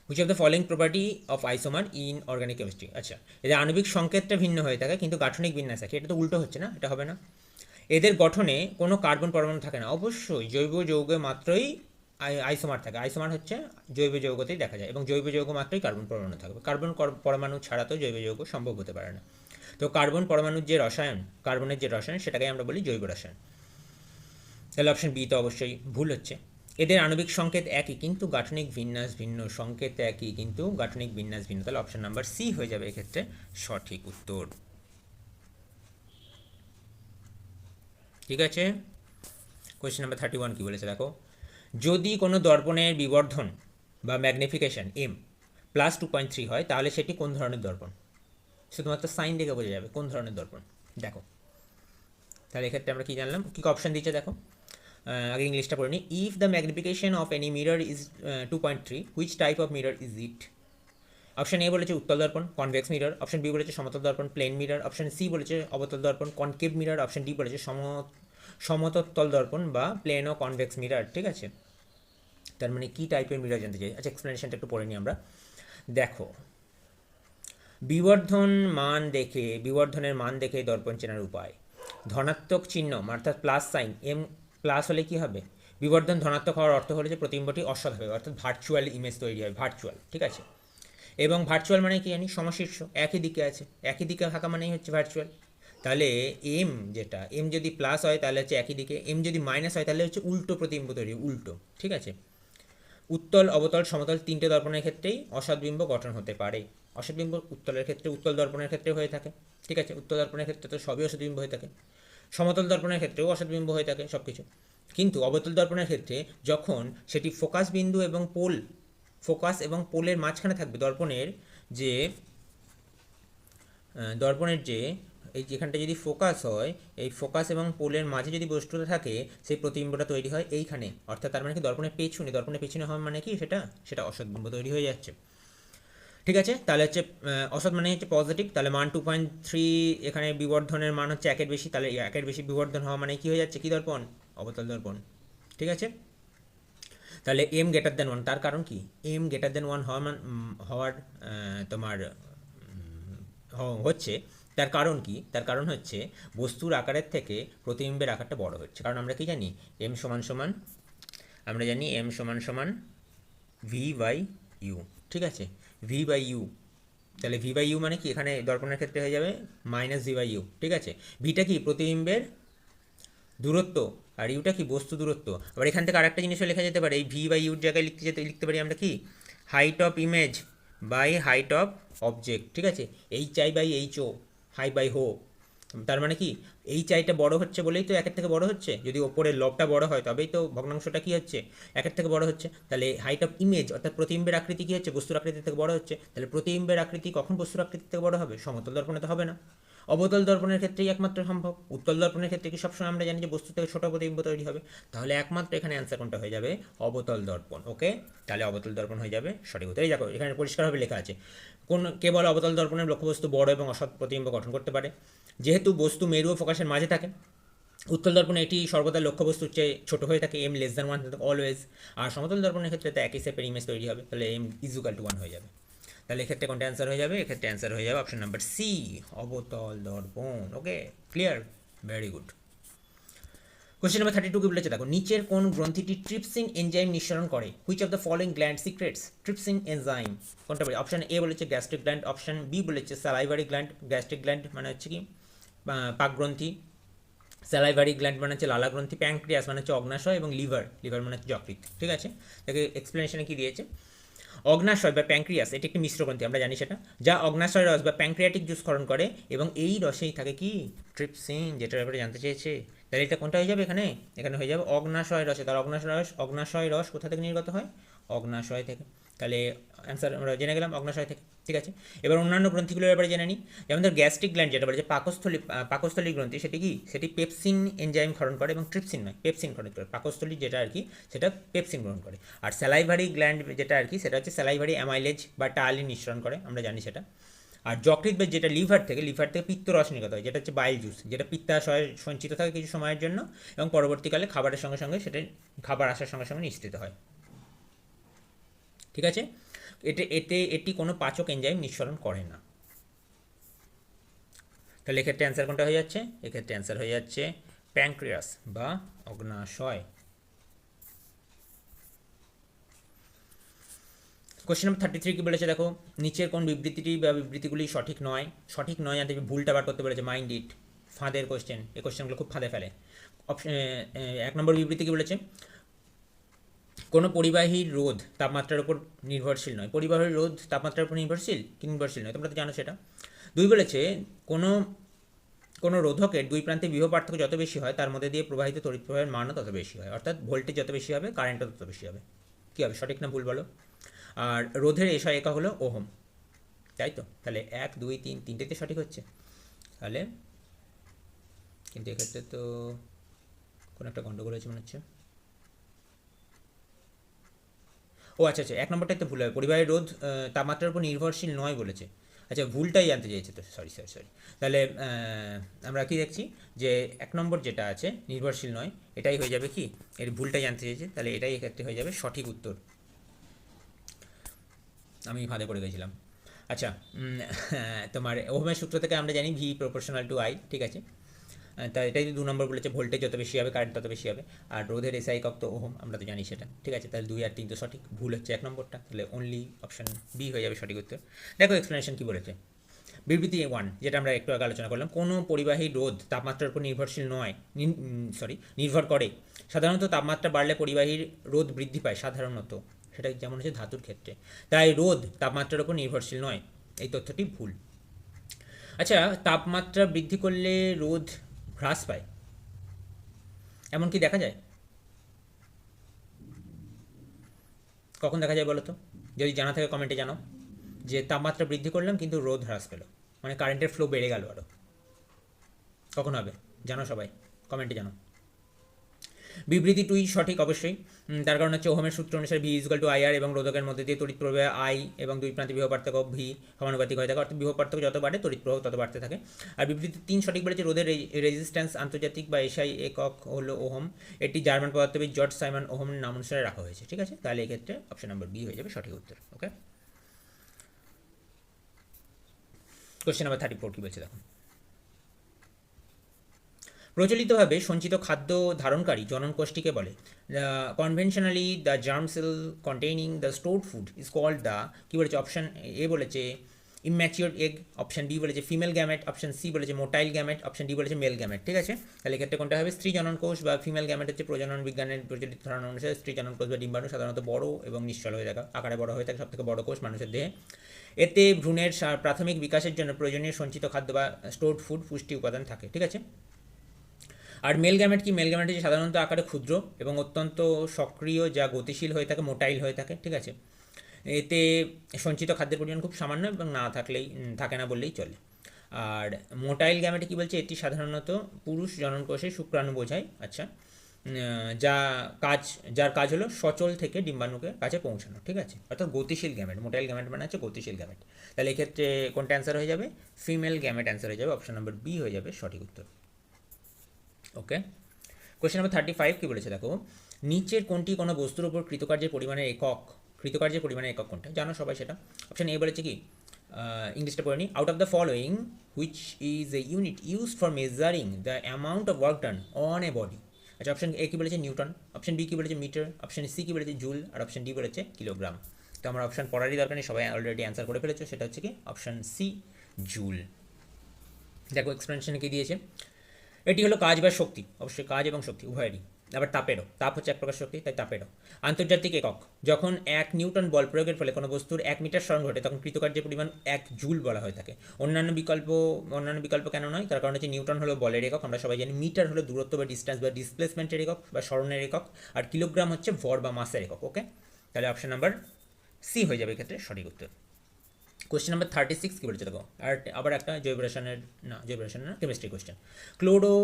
Which of the following property of isomer in organic chemistry? আচ্ছা, এদের আণবিক সংকেতটা ভিন্ন হয়ে থাকে কিন্তু গাঠনিক বিন্যাস একই, এটা তো উল্টো হচ্ছে না, এটা হবে না। এদের গঠনে কোনো কার্বন পরমাণু থাকে না। অবশ্যই জৈব যৌগে মাত্রই আইসোমার থাকে। আইসোমার হচ্ছে জৈব যৌগতেই দেখা যায় এবং জৈব যৌগ মাত্রই কার্বন পরমাণু থাকবে। কার্বন পরমাণু ছাড়া তো জৈব যৌগ সম্ভব হতে পারে না। তো কার্বন পরমাণুর যে রসায়ন, কার্বনের যে রসায়ন, সেটাকে আমরা বলি জৈব রসায়ন। তাহলে অপশন বি তো অবশ্যই ভুল হচ্ছে। এদের আণবিক সংকেত একই কিন্তু গাঠনিক বিন্যাস ভিন্ন। সংকেত একই কিন্তু গাঠনিক বিন্যাস ভিন্ন। তাহলে অপশন নাম্বার সি হয়ে যাবে এক্ষেত্রে সঠিক উত্তর। ঠিক আছে, কোয়েশ্চেন নাম্বার 31 কী বলেছে দেখো। যদি কোনো দর্পণের বিবর্ধন বা ম্যাগনিফিকেশন এম প্লাস 2.3 হয় তাহলে সেটি কোন ধরনের দর্পণ? শুধুমাত্র সাইন দেখে বোঝা যাবে কোন ধরনের দর্পণ। দেখো তাহলে এক্ষেত্রে আমরা কী জানলাম, কী অপশান দিচ্ছে দেখো। আগে ইংলিশটা পড়ে নিই। If the magnification of any mirror is 2.3, which type of mirror is it? Option A বলেছে উত্তল দর্পণ কনভেক্স মিরর, অপশন বি বলেছে সমতল দর্পণ প্লেন মিরর, অপশন সি বলেছে অবতল দর্পণ কনকেভ মিরর, অপশন ডি বলেছে সমতল দর্পণ বা প্লেন ও কনভেক্স মিরর। ঠিক আছে, তার মানে কী টাইপের মিরর জানতে চাই। আচ্ছা এক্সপ্লেনেশনটা একটু পড়ে নিই আমরা। দেখো, বিবর্ধনের মান দেখে দর্পণ চেনার উপায়। ধনাত্মক চিহ্ন অর্থাৎ প্লাস সাইন এম প্লাস হলে কী হবে? বিবর্ধন ধনাত্মক হওয়ার অর্থ হলো যে প্রতিবিম্বটি অসৎ হবে, অর্থাৎ ভার্চুয়াল ইমেজ তৈরি হয়, ভার্চুয়াল। ঠিক আছে, এবং ভার্চুয়াল মানে কি জানি, সমশীর্ষ, একই দিকে আছে, একই দিকে থাকা মানেই হচ্ছে ভার্চুয়াল। তাহলে এম যদি প্লাস হয় তাহলে হচ্ছে একই দিকে, এম যদি মাইনাস হয় তাহলে হচ্ছে উল্টো প্রতিবিম্ব তৈরি, উল্টো। ঠিক আছে, উত্তল অবতল সমতল তিনটে দর্পণের ক্ষেত্রেই অসৎবিম্ব গঠন হতে পারে। অসৎবিম্ব উত্তলের ক্ষেত্রে, উত্তল দর্পণের ক্ষেত্রে হয়ে থাকে। ঠিক আছে, উত্তল দর্পণের ক্ষেত্রে তো সবই অসৎবিম্ব হয়ে থাকে, সমতল দর্পণের ক্ষেত্রেও অসৎবিম্ব হয়ে থাকে সব কিছু। কিন্তু অবতল দর্পণের ক্ষেত্রে যখন সেটি ফোকাস বিন্দু এবং ফোকাস এবং পোলের মাঝখানে থাকবে, দর্পণের যে এই যেখানটা যদি ফোকাস হয়, এই ফোকাস এবং পোলের মাঝে যদি বস্তুটা থাকে, সেই প্রতিবিম্বটা তৈরি হয় এইখানে। অর্থাৎ তার মানে কি দর্পণের পেছনে হওয়ার মানে কি সেটা অসৎবিম্ব তৈরি হয়ে যাচ্ছে। ঠিক আছে, তাহলে হচ্ছে অসৎ মানে হচ্ছে পজিটিভ, তাহলে মান 2.3, এখানে বিবর্ধনের মান হচ্ছে 1-এর বেশি, তাহলে 1-এর বেশি বিবর্ধন হওয়া মানে কি হয়ে যাচ্ছে, কি দর্পণ? অবতল দর্পণ। ঠিক আছে, তাহলে এম গ্রেটার দেন 1, তার কারণ কি? এম গ্রেটার দেন 1 হওয়ার তোমার হচ্ছে, তার কারণ কি? তার কারণ হচ্ছে বস্তুর আকারের থেকে প্রতিবিম্বের আকারটা বড় হচ্ছে। কারণ আমরা কি জানি, আমরা জানি এম সমান সমান V/U। ঠিক আছে, V/U, তাহলে V/U মানে কি এখানে দর্পণের ক্ষেত্রে হয়ে যাবে -V/U। ঠিক আছে, ভিটা কি প্রতিবিম্বের দূরত্ব আর ইউটা কি বস্তু দূরত্ব। আবার এখান থেকে আরেকটা জিনিসও লেখা যেতে পারে, এই V/U জায়গায় লিখতে পারি আমরা কি, height of image by height of object. ঠিক আছে, HI/HO, হাই বাই হো। তার মানে কি HI-টা বড় হচ্ছে বলেই তো 1-এর থেকে বড় হচ্ছে। যদি ওপরের লবটা বড় হয় তবেই তো ভগ্নাংশটা কি হচ্ছে, 1-এর থেকে বড় হচ্ছে। তাহলে হাইট অফ ইমেজ অর্থাৎ প্রতিবিম্বের আকৃতি কি হচ্ছে, বস্তুর আকৃতি থেকে বড় হচ্ছে। তাহলে প্রতিবিম্বের আকৃতি কখন বস্তুর আকৃতি থেকে বড় হবে? সমতল দর্পণে তো হবে না, অবতল দর্পণের ক্ষেত্রেই একমাত্র সম্ভব। উত্তল দর্পণের ক্ষেত্রে কি সবসময় আমরা জানি যে বস্তু থেকে ছোট প্রতিবিম্ব তৈরি হবে। তাহলে একমাত্র এখানে অ্যান্সার কোনটা হয়ে যাবে? অবতল দর্পণ। ওকে, তাহলে অবতল দর্পণ হয়ে যাবে সঠিক উত্তর। এই দেখো এখানে পরিষ্কারভাবে লেখা আছে, কেবল অবতল দর্পণের লক্ষ্যবস্তু বড় এবং অসৎ প্রতিবিম্ব গঠন করতে পারে। যেহেতু বস্তু মেরু ও ফোকাসের মাঝে থাকে, উত্তল দর্পণে এটি সর্বদা লক্ষ্যবস্তুর চেয়ে ছোট হয়ে থাকে, M<1 অলওয়েজ। আর সমতল দর্পণের ক্ষেত্রে তো একই শেপের ইমেজ তৈরি হবে, তাহলে M=1 হয়ে যাবে। তাহলে এক্ষেত্রে কোনটা অ্যান্সার হয়ে যাবে? এক্ষেত্রে অ্যান্সার হয়ে যাবে অপশন নাম্বার সি, অবতল দর্পণ। Okay, clear, very good. Question number 32 কি বলেছে দেখো, নিচের কোন গ্রন্থিটি ট্রিপসিন এনজাইম নিঃসরণ করে? Which of the following gland secrets trypsin enzyme? কোনটা বলে? অপশন এ বলেছে গ্যাস্ট্রিক গ্ল্যান্ড, অপশন বি বলেছে স্যালাইভারি গ্ল্যান্ড। গ্যাস্ট্রিক গ্ল্যান্ড মানে হচ্ছে কি পাক গ্রন্থি, স্যালাইভারি গ্ল্যান্ড মানে হচ্ছে লালা গ্রন্থি, প্যাঙ্ক্রিয়াস মানে হচ্ছে অগ্নাশয়, এবং লিভার মানে হচ্ছে যকৃৎ। ঠিক আছে, তাকে এক্সপ্লেনেশনে কি দিয়েছে? অগ্নাশয় বা প্যাঙ্ক্রিয়াস এটি একটি মিশ্র গ্রন্থি, আমরা জানি সেটা, যা অগ্নাশয় রস বা প্যাঙ্ক্রিয়াটিক জুস ক্ষরণ করে, এবং এই রসেই থাকে কি ট্রিপসিন, যেটার ব্যাপারে জানতে চেয়েছে। তাহলে এটা কোনটা হয়ে যাবে এখানে? এখানে হয়ে যাবে অগ্নাশয় রসে। তার অগ্নাশয় রস কোথা থেকে নির্গত হয়? অগ্নাশয় থেকে। তাহলে অ্যান্সার আমরা জেনে গেলাম অগ্নাশয় থেকে। ঠিক আছে, এবার অন্যান্য গ্রন্থিগুলোর ব্যাপারে জেনে নিই। যেমন ধর গ্যাস্ট্রিক গ্ল্যান্ড যেটা বলেছে পাকস্থলী গ্রন্থি, সেটি কি? সেটি পেপসিন এনজাইম ক্ষরণ করে, এবং ট্রিপসিন নয়, পেপসিন ক্ষরণ করে। পাকস্থলী যেটা আর কি, সেটা পেপসিন গ্রহণ করে। আর স্যালাইভারি গ্ল্যান্ড যেটা আর কি, সেটা হচ্ছে স্যালাইভারি অ্যামাইলেজ বা টায়ালিন নিঃসরণ করে, আমরা জানি সেটা। আর যকৃৎ বা যেটা লিভার থেকে পিত্তরস নির্গত হয়, যেটা হচ্ছে বাইল জুস, যেটা পিত্তাশয়ে সঞ্চিত থাকে কিছু সময়ের জন্য, এবং পরবর্তীকালে খাবারের সঙ্গে সঙ্গে সেটা খাবার আসার সঙ্গে সঙ্গে নিঃসৃত হয়। ঠিক আছে, এটি কোনো পাচক এনজাইম নিঃসরণ করে না। তাহলে এক্ষেত্রে অ্যান্সার কোনটা হয়ে যাচ্ছে? এক্ষেত্রে অ্যান্সার হয়ে যাচ্ছে প্যাঙ্ক্রিয়াস বা অগ্নাশয়। কোশ্চেন নাম্বার 33 কি বলেছে দেখো, নিচের কোন বিবৃতিটি বা বিবৃতিগুলি সঠিক নয়? সঠিক নয় জানতে ভুলটা বার করতে বলেছে। মাইন্ড ইট, ফাঁদের কোশ্চেন, এই কোশ্চেনগুলো খুব ফাঁদে ফেলে। অপশন 1 নম্বর বিবৃতি কি বলেছে? কোনো পরিবাহীর রোধ তাপমাত্রার উপর নির্ভরশীল নয়। পরিবাহীর রোধ তাপমাত্রার উপর নির্ভরশীল কি নির্ভরশীল নয়? তোমরা তো জানো সেটা। 2 বলেছে কোনো রোধকের দুই প্রান্তে বিভব পার্থক্য যত বেশি হয়, তার মধ্যে দিয়ে প্রবাহিত তড়িৎ প্রবাহের মানও তত বেশি হয়। অর্থাৎ ভোল্টেজ যত বেশি হবে, কারেন্টও তত বেশি হবে। কী হবে, সঠিক না ভুল বলো? আর রোধের এসআই একক হলো ওহম, তাই তো? তাহলে 1 2 3 তিনটেতে সঠিক হচ্ছে। তাহলে কিন্তু এক্ষেত্রে তো কোনো একটা গণ্ডগোল হয়েছে মনে হচ্ছে। ও আচ্ছা আচ্ছা, 1 নম্বরটাই তো ভুল হবে। পরিবাহীর রোধ তাপমাত্রার উপর নির্ভরশীল নয় বলেছে। আচ্ছা, ভুলটাই জানতে চেয়েছে তো, সরি। তাহলে আমরা কি দেখছি যে 1 নম্বর যেটা আছে নির্ভরশীল নয়, এটাই হয়ে যাবে কি, এর ভুলটাই জানতে চেয়েছে। তাহলে এটাই এক্ষেত্রে হয়ে যাবে সঠিক উত্তর। আমি ফাঁদে পড়ে গেছিলাম। আচ্ছা, তোমার ওহমের সূত্র থেকে আমরা জানি ভি প্রপোর্শনাল টু আই। ঠিক আছে, তা এটাই 2 নম্বর বলেছে, ভোল্টেজ যত বেশি হবে কারেন্ট তত বেশি হবে। আর রোধের এসআই একক তো ওহম, আমরা তো জানি সেটা। ঠিক আছে, তাহলে 2 আর 3 তো সঠিক, ভুল হচ্ছে 1 নম্বরটা। তাহলে অনলি অপশন বি হয়ে যাবে সঠিক উত্তর। দেখো এক্সপ্লেনেশন কি বলেছে। বিবৃতি 1 যেটা আমরা একটু আগে আলোচনা করলাম, কোনো পরিবাহী রোধ তাপমাত্রার উপর নির্ভরশীল নয়, নির্ভর করে। সাধারণত তাপমাত্রা বাড়লে পরিবাহীর রোধ বৃদ্ধি পায়, সাধারণত সেটা যেমন হচ্ছে ধাতুর ক্ষেত্রে। তাই রোধ তাপমাত্রার উপর নির্ভরশীল নয়, এই তথ্যটি ভুল। আচ্ছা, তাপমাত্রা বৃদ্ধি করলে রোধ হ্রাস পায়, এমন কি দেখা যায়? কখন দেখা যায় বলো তো? যদি জানা থাকে কমেন্টে জানাও, যে তাপমাত্রা বৃদ্ধি করলাম কিন্তু রোধ হ্রাস পেল, মানে কারেন্টের ফ্লো বেড়ে গেল আরও। কখন হবে জানো সবাই? কমেন্টে জানো। বিবৃতি 2 সঠিক অবশ্যই। তার কারণ হচ্ছে ওহমের সূত্র অনুসারে ভি ইজুয়াল টু আইআর, এবং রোধকের মধ্যে দিয়ে তড়িৎ প্রবাহ আই, এবং দুই প্রান্তে বিভব পার্থক্য ভি সমানুপাতিক হয়ে থাকে। অর্থাৎ বিভব পার্থক্য যত বাড়ে তড়িৎ প্রবাহ তত বাড়তে থাকে। আর বিবৃতি 3 সঠিক বলেছে, রোধের রেজিস্ট্যান্স আন্তর্জাতিক বা এসআই একক হলো ওহম। এটি জার্মান পদার্থবিদ জর্জ সাইমন ওহমের নাম অনুসারে রাখা হয়েছে। ঠিক আছে, তাহলে এক্ষেত্রে অপশন নাম্বার বি হয়ে যাবে সঠিক উত্তর। ওকে, কোশ্চেন নাম্বার 34 কি বলছে দেখো, প্রচলিতভাবে সঞ্চিত খাদ্য ধারণকারী জনন কোষটিকে বলে? Conventionally the germ cell containing the stored food is called the, কী বলেছে? অপশান এ বলেছে ইম্যাচিওর এগ, অপশান বি বলেছে ফিমেল গ্যামেট, অপশান সি বলেছে মোটাইল গ্যামেট, অপশান ডি বলেছে মেল গ্যামেট। ঠিক আছে, তাহলে এক্ষেত্রে কোনটা হবে? স্ত্রী জনন কোষ বা ফিমেল গ্যামেট হচ্ছে প্রজনন বিজ্ঞানের প্রচলিত ধারণা অনুসারে স্ত্রী জনন কোষ বা ডিম্বাণু সাধারণত বড় এবং নিশ্চল হয়ে থাকে, আকারে বড় হয়ে থাকে, সবথেকে বড় কোষ মানুষের দেহে। এতে ভ্রূণের প্রাথমিক বিকাশের জন্য প্রয়োজনীয় সঞ্চিত খাদ্য বা স্টোরড ফুড পুষ্টি উপাদান থাকে। ঠিক আছে, আর মেল গ্যামেট কি? মেল গ্যামেট হচ্ছে সাধারণত আকারে ক্ষুদ্র এবং অত্যন্ত সক্রিয়, যা গতিশীল হয়ে থাকে, মোটাইল হয়ে থাকে। ঠিক আছে, এতে সঞ্চিত খাদ্যের পরিমাণ খুব সামান্য এবং না থাকলেই থাকে না বললেই চলে। আর মোটাইল গ্যামেটে কী বলছে? এটি সাধারণত পুরুষ জননকোষে শুক্রাণু বোঝায়। আচ্ছা, যার কাজ হলো সচল থেকে ডিম্বাণুকে কাছে পৌঁছানো। ঠিক আছে, অর্থাৎ গতিশীল গ্যামেট। মোটাইল গ্যামেট মানে হচ্ছে গতিশীল গ্যামেট। তাহলে এক্ষেত্রে কোনটা অ্যান্সার হয়ে যাবে? ফিমেল গ্যামেট অ্যান্সার হয়ে যাবে, অপশন নম্বর বি হয়ে যাবে সঠিক উত্তর। ওকে, কোয়েশ্চেন নাম্বার 35 কি বলেছে দেখো, নিচের কোনটি কোনো বস্তুর উপর কৃতকার্যের পরিমাণের একক কোনটা? জানো সবাই সেটা। অপশন এ বলেছে কি, ইংলিশটা পড়ে নি, out of the following which is a unit used for measuring the amount of work done on a body. আচ্ছা, অপশন এ কী বলেছে? নিউটন। অপশন বি কী বলেছে? মিটার। অপশন সি কী বলেছে? জুল। আর অপশন ডি বলেছে কিলোগ্রাম। তো আমার option পড়ারই দরকার নেই, সবাই অলরেডি অ্যান্সার করে ফেলেছো, সেটা হচ্ছে কি অপশন সি, জুল। দেখো এক্সপ্লেনেশনে কী দিয়েছে, এটি হলো কাজ বা শক্তি, অবশ্যই কাজ এবং শক্তি উভয়েরই। আবার তাপেরও, তাপ হচ্ছে এক প্রকার শক্তি, তাই তাপেরও। আন্তর্জাতিক একক, যখন 1 নিউটন বল প্রয়োগের ফলে কোনো বস্তুর 1 মিটার সরণ ঘটে তখন কৃতকার্যের পরিমাণ 1 জুল বলা হয়ে থাকে। অন্যান্য বিকল্প কেন নয়? তার কারণ হচ্ছে নিউটন হলো বলের একক, আমরা সবাই জানি। মিটার হলো দূরত্ব বা ডিস্টেন্স বা ডিসপ্লেসমেন্টের একক বা সরণের একক। আর কিলোগ্রাম হচ্ছে ভর বা মাসের একক। ওকে, তাহলে অপশন নাম্বার সি হয়ে যাবে এক্ষেত্রে সঠিক উত্তর। কোয়েশ্চেন নাম্বার 36 কী বলেছে দেখো, আর আবার একটা জৈব রসায়নের না কেমিস্ট্রি কোয়েশ্চেন। ক্লোরো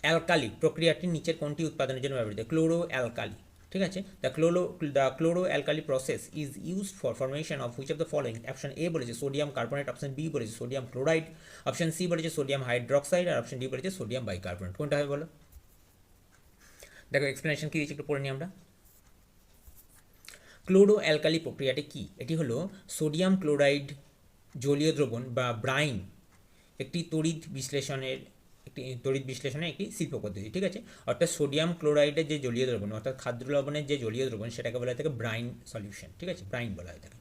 অ্যালকালি প্রক্রিয়াটি নিচের কোনটি উৎপাদনের জন্য ব্যবহৃত? ক্লোরো অ্যালকালি, ঠিক আছে। The chloro alkali process is used for formation of which of the following? Option A বলেছে সোডিয়াম কার্বনেট, অপশন বি বলেছে সোডিয়াম ক্লোরাইড, অপশন সি বলেছে সোডিয়াম হাইড্রক্সাইড, আর অপশন ডি বলেছে সোডিয়াম বাইকার্বনেট। কোনটা হবে বলো? দেখো এক্সপ্লেনেশন কী দিয়েছে একটু পড়ে নিই আমরা। ক্লোরো অ্যালকালি প্রক্রিয়াটি কী? এটি হলো সোডিয়াম ক্লোরাইড জলীয় দ্রবণ বা ব্রাইন একটি তড়িৎ বিশ্লেষণের একটি শিল্প পদ্ধতি, ঠিক আছে। অর্থাৎ সোডিয়াম ক্লোরাইডের যে জলীয় দ্রবণ, অর্থাৎ খাদ্য লবণের যে জলীয় দ্রবণ, সেটাকে বলা হয়ে থাকে ব্রাইন সলিউশন, ঠিক আছে, ব্রাইন বলা হয়ে থাকে।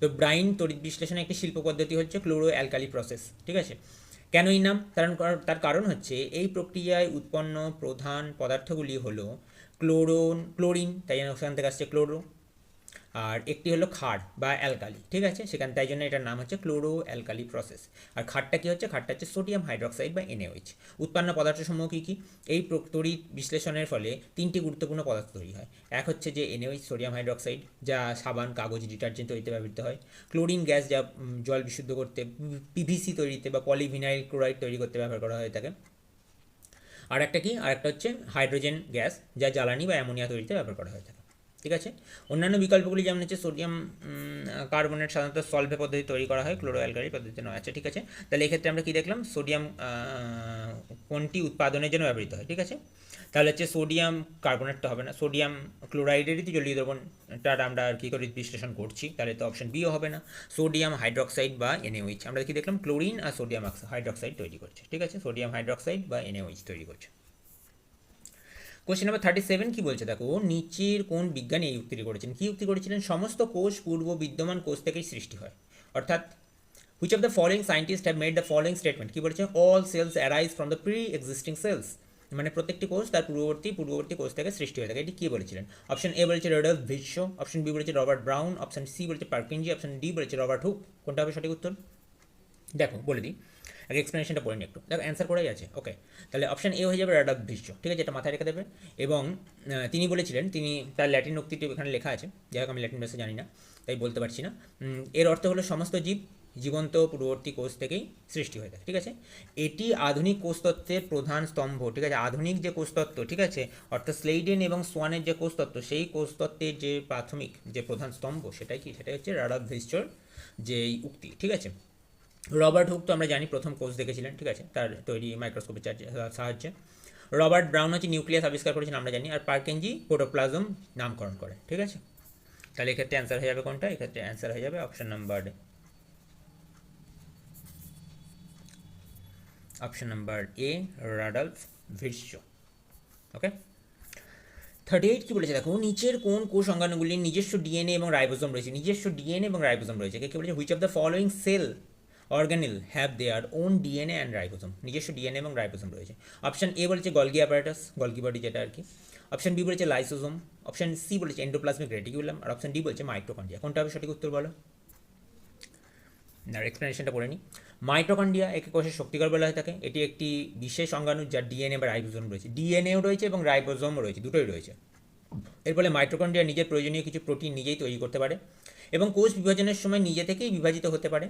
তো ব্রাইন তড়িৎ বিশ্লেষণের একটি শিল্প পদ্ধতি হচ্ছে ক্লোরো অ্যালকালি প্রসেস, ঠিক আছে। কেন এই নাম? তার কারণ হচ্ছে এই প্রক্রিয়ায় উৎপন্ন প্রধান পদার্থগুলি হলো ক্লোরিন, তাই জন্য ওখান থেকে আসছে ক্লোরো, আর একটি হলো ক্ষার বা অ্যালকালি, ঠিক আছে, তাই জন্য এটার নাম হচ্ছে ক্লোরো অ্যালকালি প্রসেস। আর ক্ষারটা কী হচ্ছে? ক্ষারটা হচ্ছে সোডিয়াম হাইড্রক্সাইড বা NaOH। উৎপন্ন পদার্থসমূহ কী কী? এই তড়িৎ বিশ্লেষণের ফলে 3টি গুরুত্বপূর্ণ পদার্থ তৈরি হয়। এক হচ্ছে যে NaOH, সোডিয়াম হাইড্রক্সাইড, যা সাবান, কাগজ, ডিটারজেন্ট তৈরিতে ব্যবহৃত হয়। ক্লোরিন গ্যাস, যা জল বিশুদ্ধ করতে, PVC তৈরিতে বা পলিভিনাইল ক্লোরাইড তৈরি করতে ব্যবহার করা হয়ে থাকে। আর একটা কি? আর একটা হচ্ছে হাইড্রোজেন গ্যাস, যা জ্বালানি বা অ্যামোনিয়া তৈরিতে ব্যবহার করা হয়ে থাকে, ঠিক আছে। অন্যান্য বিকল্পগুলি যেমন হচ্ছে সোডিয়াম কার্বনেট সাধারণত সলভে পদ্ধতি তৈরি করা হয়, ক্লোরো অ্যালকালি পদ্ধতিতে নয়। আচ্ছা, ঠিক আছে, তাহলে এক্ষেত্রে আমরা কী দেখলাম? সোডিয়াম কোনটি উৎপাদনের জন্য ব্যবহৃত হয়, ঠিক আছে। তাহলে হচ্ছে সোডিয়াম কার্বনেটটা হবে না, সোডিয়াম ক্লোরাইডেরই তো জলীয় দ্রবণটার আমরা আর কী করে বিশ্লেষণ করছি, তাহলে তো অপশন বিও হবে না। সোডিয়াম হাইড্রক্সাইড বা NaOH, আমরা কি দেখলাম? ক্লোরিন আর সোডিয়াম হাইড্রক্সাইড তৈরি করছে, ঠিক আছে, সোডিয়াম হাইড্রক্সাইড বা NaOH তৈরি করছে। কোশ্চেন নাম্বার 37 কী বলছে দেখো, নিচের কোন বিজ্ঞানী এই উক্তিটি করেছেন? কী উক্তি করেছিলেন? সমস্ত কোষ পূর্ব বিদ্যমান কোষ থেকেই সৃষ্টি হয়। অর্থাৎ which of the following scientist have made the following statement? কী বলেছে? All cells arise from the pre existing cells, মানে প্রত্যেকটি কোষ তার পূর্ববর্তী কোষ থেকে সৃষ্টি হয়ে থাকে। এটি কী বলেছিলেন? অপশন এ বলেছে রডল্ফ ভির্শো, অপশন বি বলেছে রবার্ট ব্রাউন, অপশন সি বলেছে পার্কিনজি, অপশন ডি বলেছে রবার্ট হুক। কোনটা হবে সঠিক উত্তর? দেখো বলে দিই, আগে এক্সপ্লেনেশনটা পড়ে নি একটু। দেখো অ্যান্সার করাই আছে, ওকে। তাহলে অপশন এ হয়ে যাবে রডল্ফ ভির্শো, ঠিক আছে, এটা মাথায় রেখে দেবে। এবং তিনি বলেছিলেন, তার ল্যাটিন উক্তিটি এখানে লেখা আছে, যাই হোক আমি ল্যাটিন ভাষা জানি না তাই বলতে পারছি না। এর অর্থ হলো সমস্ত জীব জীবন্ত পূর্ববর্তী কোষ থেকেই সৃষ্টি হয়ে থাকে, ঠিক আছে। এটি আধুনিক কোষতত্ত্বের প্রধান স্তম্ভ, ঠিক আছে, আধুনিক যে কোষতত্ত্ব, ঠিক আছে, অর্থাৎ স্লেইডেন এবং সোয়ানের যে কোষতত্ত্ব, সেই কোষতত্ত্বের যে প্রাথমিক যে প্রধান স্তম্ভ, সেটাই হচ্ছে রডল্ফ ভির্শোর যেই উক্তি, ঠিক আছে। রবার্ট হুক তো আমরা জানি প্রথম কোষ দেখেছিলেন, ঠিক আছে, তার তৈরি মাইক্রোস্কোপের সাহায্যে। রবার্ট ব্রাউন হচ্ছে নিউক্লিয়াস আবিষ্কার করেছেন, আমরা জানি। আর পার্কেনজি প্রোটোপ্লাজম নামকরণ করে, ঠিক আছে। তাহলে এক্ষেত্রে অ্যান্সার হয়ে যাবে কোনটা? এক্ষেত্রে অ্যান্সার হয়ে যাবে অপশন নাম্বার এ, রডল্ফ ভির্শো। ওকে, 38 কী বলেছে দেখো, নিচের কোন কোষ অঙ্গাণুগুলির নিজস্ব ডিএনএ এবং রাইবোজোম রয়েছে? নিজস্ব ডিএনএ এবং রাইবোজোম রয়েছে। কী বলেছে? Which of the following cell organelle have their own DNA and ribosome? নিজস্ব ডিএনএ এবং রাইবোজোম রয়েছে। অপশন এ বলেছে গলগি অ্যাপারেটাস, গলগি বডি যেটা আর কি। অপশন বি বলেছে লাইসোজোম, অপশন সি বলেছে এন্ডোপ্লাজমিক রেটিকুলাম, আর অপশন ডি বলেছে মাইটোকন্ড্রিয়া। কোনটা হবে সঠিক উত্তর বলো? না, এক্সপ্লেনেশনটা পড়ে নিই। মাইটোকন্ড্রিয়া একে কোষের শক্তিকর বলা হয়ে থাকে। এটি একটি বিশেষ অঙ্গাণু যার ডিএনএ বা রাইবোজোম রয়েছে, ডিএনএও রয়েছে এবং রাইবোজোমও রয়েছে, দুটোই রয়েছে। এর ফলে মাইটোকন্ড্রিয়া নিজের প্রয়োজনীয় কিছু প্রোটিন নিজেই তৈরি করতে পারে এবং কোষ বিভাজনের সময় নিজে থেকেই বিভাজিত হতে পারে।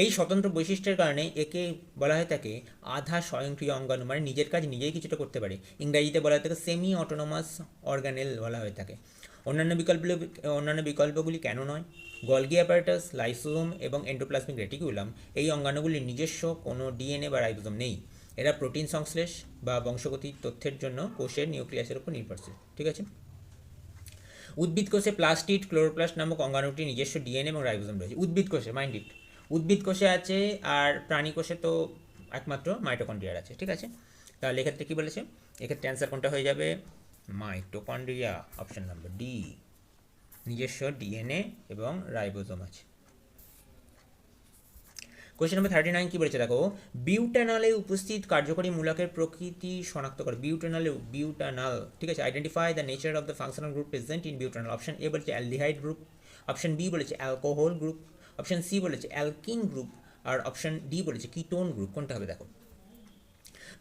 এই স্বতন্ত্র বৈশিষ্ট্যের কারণে একে বলা হয়ে থাকে আধা স্বয়ংক্রিয় অঙ্গাণু, মানে নিজের কাজ নিজেই কিছুটা করতে পারে। ইংরাজিতে বলা হয়ে থাকে সেমি অটোনোমাস অর্গানেল বলা হয়ে থাকে। অন্যান্য বিকল্পগুলি কেন নয়? গলগি অ্যাপারেটাস, লাইসোজোম এবং এন্ডোপ্লাজমিক রেটিকুলাম এই অঙ্গাণুগুলির নিজস্ব কোনো ডিএনএ বা রাইবোজোম নেই। এরা প্রোটিন সংশ্লেষ বা বংশগতির তথ্যের জন্য কোষের নিউক্লিয়াসের উপর নির্ভরশীল, ঠিক আছে। উদ্ভিদ কোষে প্লাস্টিড ক্লোরোপ্লাস্ট নামক অঙ্গাণুটির নিজস্ব ডিএনএ এবং রাইবোজোম রয়েছে। উদ্ভিদ কোষে, মাইন্ড ইট, উদ্ভিদ কোষে আছে, আর প্রাণী কোষে তো একমাত্র মাইটোকন্ড্রিয়ার আছে, ঠিক আছে। তাহলে এক্ষেত্রে কী বলেছে? এক্ষেত্রে অ্যান্সার কোনটা হয়ে যাবে? Mitochondria, option number D. নিজস্ব ডিএনএ এবং রাইবোজোম আছে। কোয়েশ্চেন নাম্বার 39 কি বলেছে দেখো, বিউটানলে উপস্থিত কার্যকরী মূলকের প্রকৃতি শনাক্ত করে। বিউটানাল, ঠিক আছে, identify the nature of the functional group present in butanol. Option A বলেছে অ্যালডিহাইড গ্রুপ, অপশন বি বলেছে অ্যালকোহল গ্রুপ, অপশন সি বলেছে অ্যালকিন গ্রুপ, আর অপশন ডি বলেছে কিটোন গ্রুপ। কোনটা হবে দেখো?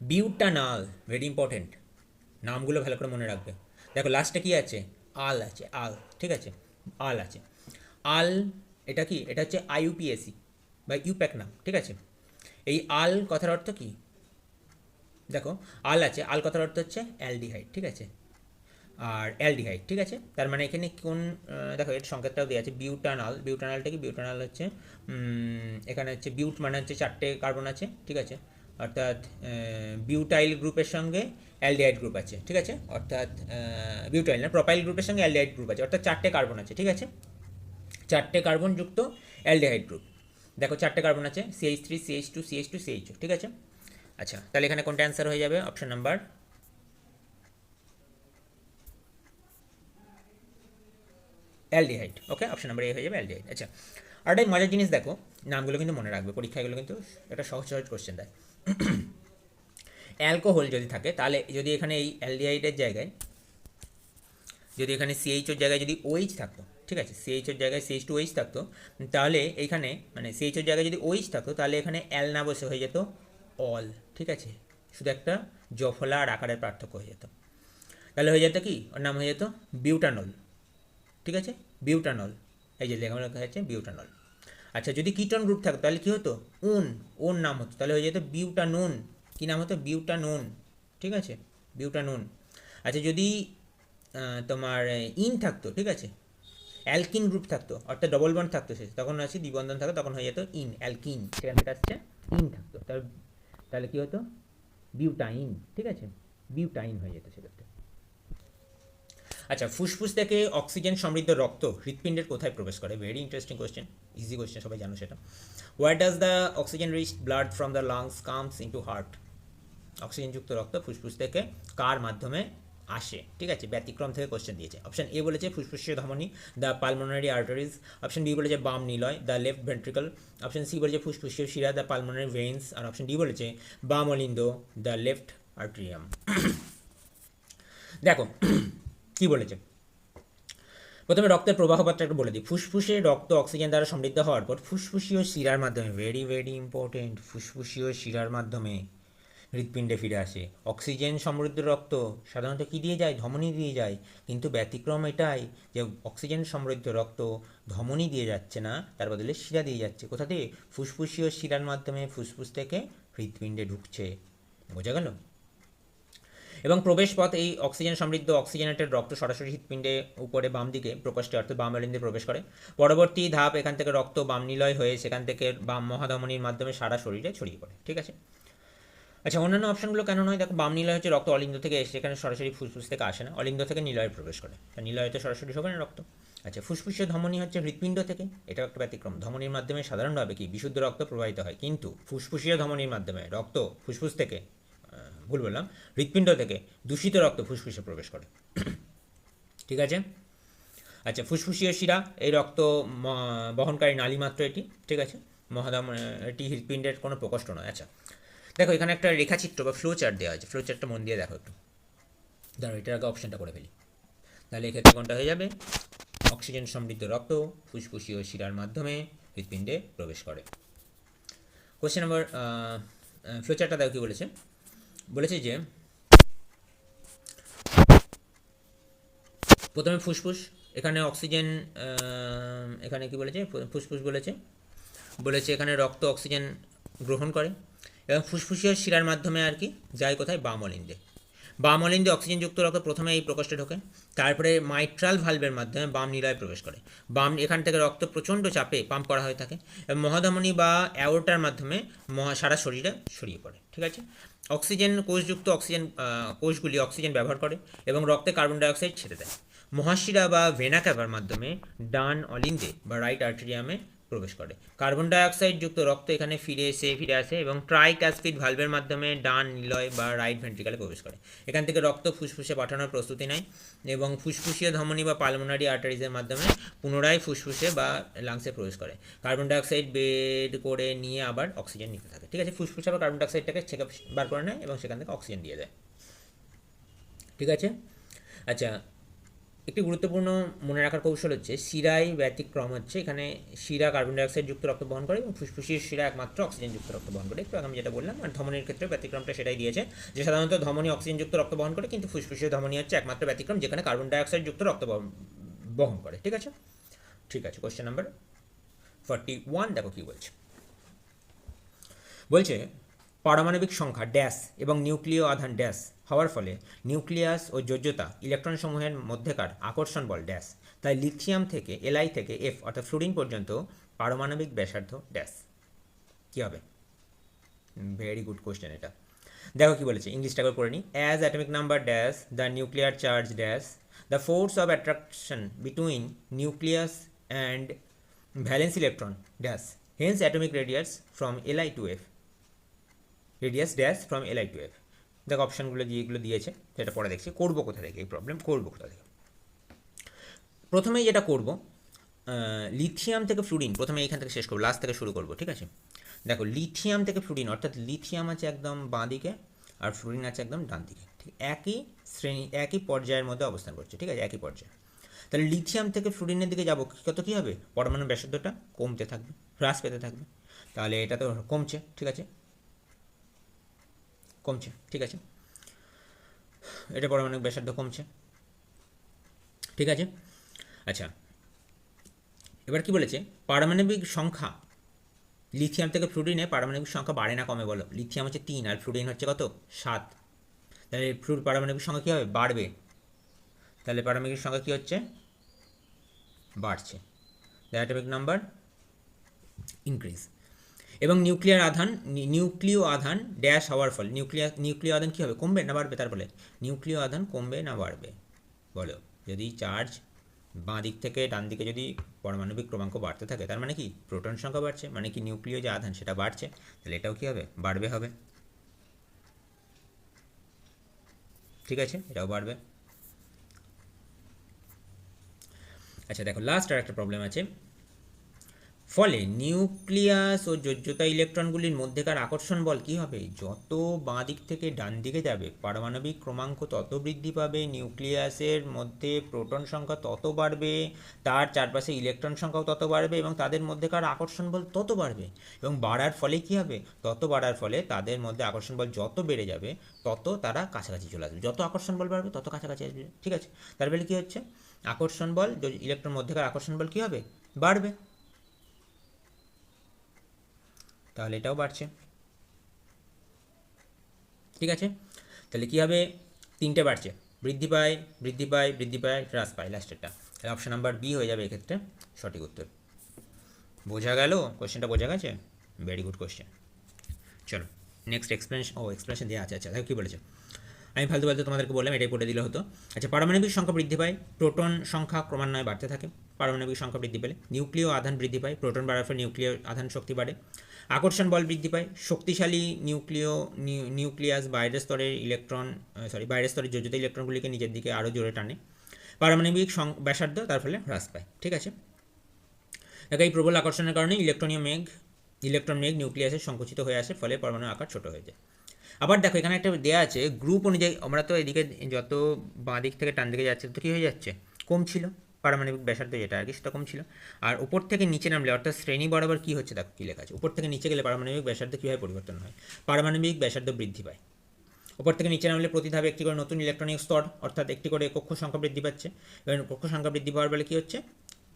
বিউটানাল, ভেরি ইম্পর্টেন্ট, নামগুলো ভালো করে মনে রাখবে। দেখো লাস্টে কি আছে? আল আছে, আল, ঠিক আছে, আল আছে। আল এটা কি? এটা হচ্ছে আইইউপিএসি বা ইউপ্যাক নাম, ঠিক আছে। এই আল কথার অর্থ কি? দেখো আল আছে, আল কথার অর্থ হচ্ছে অ্যালডিহাইড, ঠিক আছে, আর অ্যালডিহাইড, ঠিক আছে। তার মানে এখানে কোন দেখো এর সংকেতটাও দেওয়া আছে, বিউটানাল। বিউটানালটা কি? বিউটানাল হচ্ছে এখানে হচ্ছে বিউট মানে হচ্ছে 4টে কার্বন আছে, ঠিক আছে, অর্থাৎ বিউটাইল গ্রুপের সঙ্গে অ্যালডিহাইড গ্রুপ আছে, ঠিক আছে, অর্থাৎ বিউটাইল না, প্রোপাইল গ্রুপের সঙ্গে অ্যালডিহাইড গ্রুপ আছে, অর্থাৎ 4টে কার্বন আছে, ঠিক আছে, 4টে কার্বন যুক্ত অ্যালডিহাইড গ্রুপ। দেখো 4টে কার্বন আছে, CH3 CH2 CH2 CH2, ঠিক আছে। আচ্ছা, তাহলে এখানে কোনটা অ্যান্সার হয়ে যাবে? Option number aldehyde. Okay, option number A হয়ে যাবে অ্যালডিহাইড। আচ্ছা, আর একটা মজার জিনিস দেখো, নামগুলো কিন্তু মনে রাখবে, পরীক্ষাগুলো কিন্তু একটা সহজ সহজ কোশ্চেন দেয়। অ্যালকোহল যদি থাকে, তাহলে যদি এখানে এই অ্যালডিহাইডের জায়গায় যদি এখানে সিএইচওর জায়গায় যদি ওইচ থাকতো, ঠিক আছে, সিএইচওর জায়গায় CH2OH থাকতো, তাহলে এখানে মানে সিএইচওর জায়গায় যদি ওইচ থাকতো, তাহলে এখানে অ্যাল না বসে হয়ে যেত অল, ঠিক আছে, শুধু একটা জফলা আর আকারের পার্থক্য হয়ে যেত। তাহলে হয়ে যেত কি? ওর নাম হয়ে যেত বিউটানল, ঠিক আছে, বিউটানল, এই যে লেখা লেখা আছে বিউটানল। আচ্ছা, যদি কিটন গ্রুপ থাকতো তাহলে কী হতো? ওর নাম হতো, তাহলে হয়ে যেত বিউটানুন। কী নাম হতো? বিউটানুন, ঠিক আছে, বিউটানুন। আচ্ছা, যদি তোমার ইন থাকতো, ঠিক আছে, অ্যালকিন গ্রুপ থাকতো, অর্থাৎ ডবল বন্ড থাকতো শেষ, তখন আছে দ্বিবন্ধন থাকতো, তখন হয়ে যেত ইন, অ্যালকিন, সেখান থেকে আসছে ইন থাকতো, তাহলে কী হতো? বিউটাইন, ঠিক আছে, বিউটাইন হয়ে যেত সেক্ষেত্রে। আচ্ছা, ফুসফুস থেকে অক্সিজেন সমৃদ্ধ রক্ত হৃৎপিণ্ডের কোথায় প্রবেশ করে? Very interesting question, easy question, সবাই জানো সেটা। Where does the oxygen rich blood from the lungs comes into heart? অক্সিজেনযুক্ত রক্ত ফুসফুস থেকে কার মাধ্যমে আসে? ঠিক আছে, ব্যতিক্রম থেকে কোশ্চেন দিয়েছে। অপশন এ বলেছে ফুসফুসীয় ধমনী, the pulmonary arteries. Option B বলেছে বাম নিলয়, the left ventricle. Option C বলেছে ফুসফুসীয় শিরা, দ্য পালমোনারি ভেইনস। আর অপশন ডি বলেছে বাম অলিন্দ, দ্য লেফট আর্ট্রিয়াম। দেখো কি বলেছে, প্রথমে রক্তের প্রবাহপত্র একটু বলে দিই। ফুসফুসে রক্ত অক্সিজেন দ্বারা সমৃদ্ধ হওয়ার পর ফুসফুসীয় শিরার মাধ্যমে, ভেরি ভেরি ইম্পর্টেন্ট, ফুসফুসীয় শিরার মাধ্যমে হৃৎপিণ্ডে ফিরে আসে। অক্সিজেন সমৃদ্ধ রক্ত সাধারণত কী দিয়ে যায়? ধমনী দিয়ে যায়, কিন্তু ব্যতিক্রম এটাই যে অক্সিজেন সমৃদ্ধ রক্ত ধমনী দিয়ে যাচ্ছে না, তার বদলে শিরা দিয়ে যাচ্ছে। কোথা দিয়ে? ফুসফুসীয় শিরার মাধ্যমে ফুসফুস থেকে হৃৎপিণ্ডে ঢুকছে। বোঝা গেল? এবং প্রবেশ পথ, এই অক্সিজেন সমৃদ্ধ অক্সিজেনেটেড রক্ত সরাসরি হৃৎপিণ্ডে উপরে বাম দিকে প্রকোষ্ঠে অর্থাৎ বাম অলিন্দে প্রবেশ করে। পরবর্তী ধাপ, এখান থেকে রক্ত বাম নিলয় হয়ে সেখান থেকে বাম মহাধমনীর মাধ্যমে সারা শরীরে ছড়িয়ে পড়ে, ঠিক আছে। আচ্ছা, অন্যান্য অপশনগুলো কেন নয়? দেখো, বাম নিলয় হচ্ছে রক্ত অলিন্দ থেকে এসে সেখানে সরাসরি ফুসফুস থেকে আসে না, অলিন্দ থেকে নিলয়ে প্রবেশ করে, নিলয়তে সরাসরি ঢোকে না রক্ত। আচ্ছা, ফুসফুসীয় ধমনী হচ্ছে হৃৎপিণ্ড থেকে, এটাও একটা ব্যতিক্রম। ধমনীর মাধ্যমে সাধারণভাবে কি বিশুদ্ধ রক্ত প্রবাহিত হয়, কিন্তু ফুসফুসীয় ধমনীর মাধ্যমে রক্ত ফুসফুস থেকে, ভুল বললাম, হৃৎপিণ্ড থেকে দূষিত রক্ত ফুসফুসে প্রবেশ করে, ঠিক আছে। আচ্ছা, ফুসফুসীয় শিরা, এই রক্ত বহনকারী নালী মাত্র এটি, ঠিক আছে, এটি হৃৎপিণ্ডের কোনো প্রকোষ্ঠ নয়। আচ্ছা, দেখো এখানে একটা রেখাচিত্র বা ফ্লো চার্ট দেওয়া আছে, ফ্লো চার্টটা মন দিয়ে দেখো একটু, ধরো এটার আগে অপশনটা করে ফেলি, তাহলে এক্ষেত্রে কোনটা হয়ে যাবে? অক্সিজেন সমৃদ্ধ রক্ত ফুসফুসীয় শিরার মাধ্যমে হৃৎপিণ্ডে প্রবেশ করে। কোশ্চেন নম্বর, ফ্লো চার্টটা দেখো কী বলেছে, বলেছে যে প্রথমে ফুসফুস, এখানে অক্সিজেন, এখানে কি বলেছে? ফুসফুস বলেছে এখানে রক্ত অক্সিজেন গ্রহণ করে এবং ফুসফুসীয় শিরার মাধ্যমে আর কি যায় কোথায়? বাম অলিন্দে। বাম অলিন্দে অক্সিজেনযুক্ত রক্ত প্রথমে এই প্রকোষ্ঠে ঢোকে, তারপরে মাইট্রাল ভালভের মাধ্যমে বাম নিলয়ে প্রবেশ করে। এখান থেকে রক্ত প্রচণ্ড চাপে পাম্প করা হয়ে থাকে এবং মহাধমনী বা অ্যাওর্টার মাধ্যমে সারা শরীরে ছড়িয়ে পড়ে, ঠিক আছে। অক্সিজেন কোষযুক্ত কোষগুলি অক্সিজেন ব্যবহার করে এবং রক্তে কার্বন ডাইঅক্সাইড ছেড়ে দেয়। মহাশিরা বা ভেনা ক্যাভার মাধ্যমে ডান অলিন্দে বা রাইট আর্টেরিয়ামে প্রবেশ করে। কার্বন ডাইঅক্সাইড যুক্ত রক্ত এখানে ফিরে আসে এবং ট্রাইক্যাসপিড ভালভের মাধ্যমে ডান নিলয় বা রাইট ভেন্ট্রিকালে প্রবেশ করে। এখান থেকে রক্ত ফুসফুসে পাঠানোর প্রস্তুতি নেয় এবং ফুসফুসীয় ধমনী বা পালমোনারি আর্টারিজের মাধ্যমে পুনরায় ফুসফুসে বা লাংসে প্রবেশ করে। কার্বন ডাইঅক্সাইড বের করে নিয়ে আবার অক্সিজেন নিতে থাকে। ঠিক আছে, ফুসফুসে আবার কার্বন ডাইঅক্সাইডটাকে ছেঁকে বার করে নেয় এবং সেখান থেকে অক্সিজেন দিয়ে দেয়। ঠিক আছে, আচ্ছা, একটি গুরুত্বপূর্ণ মনে রাখার কৌশল হচ্ছে শিরায় ব্যতিক্রম হচ্ছে, এখানে শিরা কার্বন ডাইঅক্সাইড যুক্ত রক্ত বহন করে এবং ফুসফুসির শিরা একমাত্র অক্সিজেন যুক্ত রক্ত বহন করে। একটু আমি যেটা বললাম, আর ধমনির ক্ষেত্রে ব্যতিক্রমটা সেটাই দিয়েছে যে সাধারণত ধমনী অক্সিজেন যুক্ত রক্ত বহন করে, কিন্তু ফুসফুসীয় ধমনী হচ্ছে একমাত্র ব্যতিক্রম যেখানে কার্বন ডাইঅক্সাইড যুক্ত রক্ত বহন করে। ঠিক আছে, ঠিক আছে, কোশ্চেন নাম্বার 41 দেখো কি বলছে। বলছে পারমাণবিক সংখ্যা ড্যাশ এবং নিউক্লিয় আধান ড্যাশ হওয়ার ফলে নিউক্লিয়াস ও যোজ্যতা ইলেকট্রন সমূহের মধ্যেকার আকর্ষণ বল ড্যাশ। তাই লিথিয়াম থেকে Li থেকে F অর্থাৎ ফ্লুরিন পর্যন্ত পারমাণবিক ব্যাসার্ধ ড্যাশ। কী হবে? ভেরি গুড কোশ্চেন এটা। দেখো কি বলেছে, ইংলিশটা করে নিই। As atomic number dash the nuclear charge dash the force of attraction between nucleus and valence electron dash hence atomic radius from Li to F radius dash from Li to F। দেখো অপশানগুলো যেগুলো দিয়েছে সেটা পরে দেখছি। করবো কোথা থেকে এই প্রবলেম, করবো কোথা থেকে? প্রথমেই যেটা করব, লিথিয়াম থেকে ফ্লুরিন, প্রথমে এইখান থেকে শেষ করবো, লাস্ট থেকে শুরু করবো। ঠিক আছে, দেখো লিথিয়াম থেকে ফ্লুরিন, অর্থাৎ লিথিয়াম আছে একদম বাঁ দিকে আর ফ্লুরিন আছে একদম ডান দিকে, ঠিক একই শ্রেণী একই পর্যায়ের মধ্যে অবস্থান করছে। ঠিক আছে, একই পর্যায়ে। তাহলে লিথিয়াম থেকে ফ্লুরিনের দিকে যাবো, কত কী হবে? পরমাণু ব্যাসার্ধটা কমতে থাকবে, হ্রাস পেতে থাকবে। তাহলে এটা তো কমছে, ঠিক আছে, কমছে। ঠিক আছে, এটা পারমাণবিক ব্যাসার্ধ কমছে। ঠিক আছে, আচ্ছা, এবার কি বলেছে? পারমাণবিক সংখ্যা লিথিয়াম থেকে ফ্লুরিনে পারমাণবিক সংখ্যা বাড়ে না কমে বলো? লিথিয়াম হচ্ছে 3 আর ফ্লুরিন হচ্ছে কত? 7। তাহলে পারমাণবিক সংখ্যা কী হবে? বাড়বে। তাহলে পারমাণবিক সংখ্যা কী হচ্ছে? বাড়ছে। The atomic number increase. এবং নিউক্লিয় আধান ড্যাশ হওয়ার ফলে নিউক্লিয় আধান কী হবে? কমবে না বাড়বে? তার ফলে নিউক্লিয় আধান কমবে না বাড়বে বলো? যদি চার্জ বাঁ দিক থেকে ডান দিকে যদি পারমাণবিক ক্রমাঙ্ক বাড়তে থাকে, তার মানে কি প্রোটন সংখ্যা বাড়ছে, মানে কি নিউক্লিয় যে আধান সেটা বাড়ছে, তাহলে এটাও কী হবে? বাড়বে হবে। ঠিক আছে, এটাও বাড়বে। আচ্ছা দেখো, লাস্ট আর একটা প্রবলেম আছে। ফলে নিউক্লিয়াস ও যোজ্যতা ইলেকট্রনগুলির মধ্যেকার আকর্ষণ বল কী হবে? যত বাঁ দিক থেকে ডান দিকে যাবে পারমাণবিক ক্রমাঙ্ক তত বৃদ্ধি পাবে, নিউক্লিয়াসের মধ্যে প্রোটন সংখ্যা তত বাড়বে, তার চারপাশে ইলেকট্রন সংখ্যাও তত বাড়বে এবং তাদের মধ্যেকার আকর্ষণ বল তত বাড়বে। এবং বাড়ার ফলে কী হবে? তত বাড়ার ফলে তাদের মধ্যে আকর্ষণ বল যত বেড়ে যাবে তত তারা কাছাকাছি চলে আসবে। যত আকর্ষণ বল বাড়বে তত কাছাকাছি আসবে। ঠিক আছে, তার ফলে কী হচ্ছে? আকর্ষণ বল, ইলেকট্রন মধ্যেকার আকর্ষণ বল কী হবে? বাড়বে। তাহলে এটাও বাড়ছে। ঠিক আছে, তাহলে কী হবে? 3টে বাড়ছে, বৃদ্ধি পায়, বৃদ্ধি পায়, বৃদ্ধি পায়, হ্রাস পায়, লাস্টেরটা। তাহলে অপশন নাম্বার বি হয়ে যাবে এক্ষেত্রে সঠিক উত্তর। বোঝা গেল? কোশ্চেনটা বোঝা গেছে? Very good question. চলো নেক্সট এক্সপ্লেনেশন দেওয়া আছে। আচ্ছা দেখো কী বলেছে, আমি ফালতু তোমাদেরকে বললাম, এটাই পড়ে দিলে হতো। আচ্ছা, পারমাণবিক সংখ্যা বৃদ্ধি পায়, প্রোটন সংখ্যা ক্রমান্বয়ে বাড়তে থাকে। পারমাণবিক সংখ্যা বৃদ্ধি পেলে নিউক্লিয় আধান বৃদ্ধি পায়, প্রোটন বাড়ার ফলে নিউক্লিয় আধান শক্তি বাড়ে। আকর্ষণ বল বৃদ্ধি পায়, শক্তিশালী নিউক্লিয়াস বাইরের স্তরের বাইরের স্তরের যোজ্যতা ইলেকট্রনগুলিকে নিজের দিকে আরও জোরে টানে। পারমাণবিক ব্যাসার্ধ তার ফলে হ্রাস পায়। ঠিক আছে, এই প্রবল আকর্ষণের কারণে ইলেকট্রন মেঘ নিউক্লিয়াসে সংকুচিত হয়ে আসে, ফলে পরমাণুর আকার ছোট হয়ে যায়। আবার দেখো এখানে একটা দেওয়া আছে গ্রুপ অনুযায়ী, আমরা তো এদিকে যত বাঁ দিক থেকে টান দিকে যাচ্ছে তো কী হয়ে যাচ্ছে? কম ছিল পারমাণবিক ব্যাসার্ধ, যেটা আর কি সেটা কম ছিল। আর উপর থেকে নিচে নামলে অর্থাৎ শ্রেণী বরাবর কী হচ্ছে? দেখো কী লেখা আছে, উপর থেকে নিচে গেলে পারমাণবিক ব্যাসার্ধ কীভাবে পরিবর্তন হয়? পারমাণবিক ব্যাসার্ধ বৃদ্ধি পায়। উপর থেকে নিচে নামলে প্রতি ধাপে একটি করে নতুন ইলেকট্রনিক স্তর, অর্থাৎ একটি করে কক্ষ সংখ্যা বৃদ্ধি পাচ্ছে, এবং কক্ষ সংখ্যা বৃদ্ধি পাওয়ার ফলে কী হচ্ছে?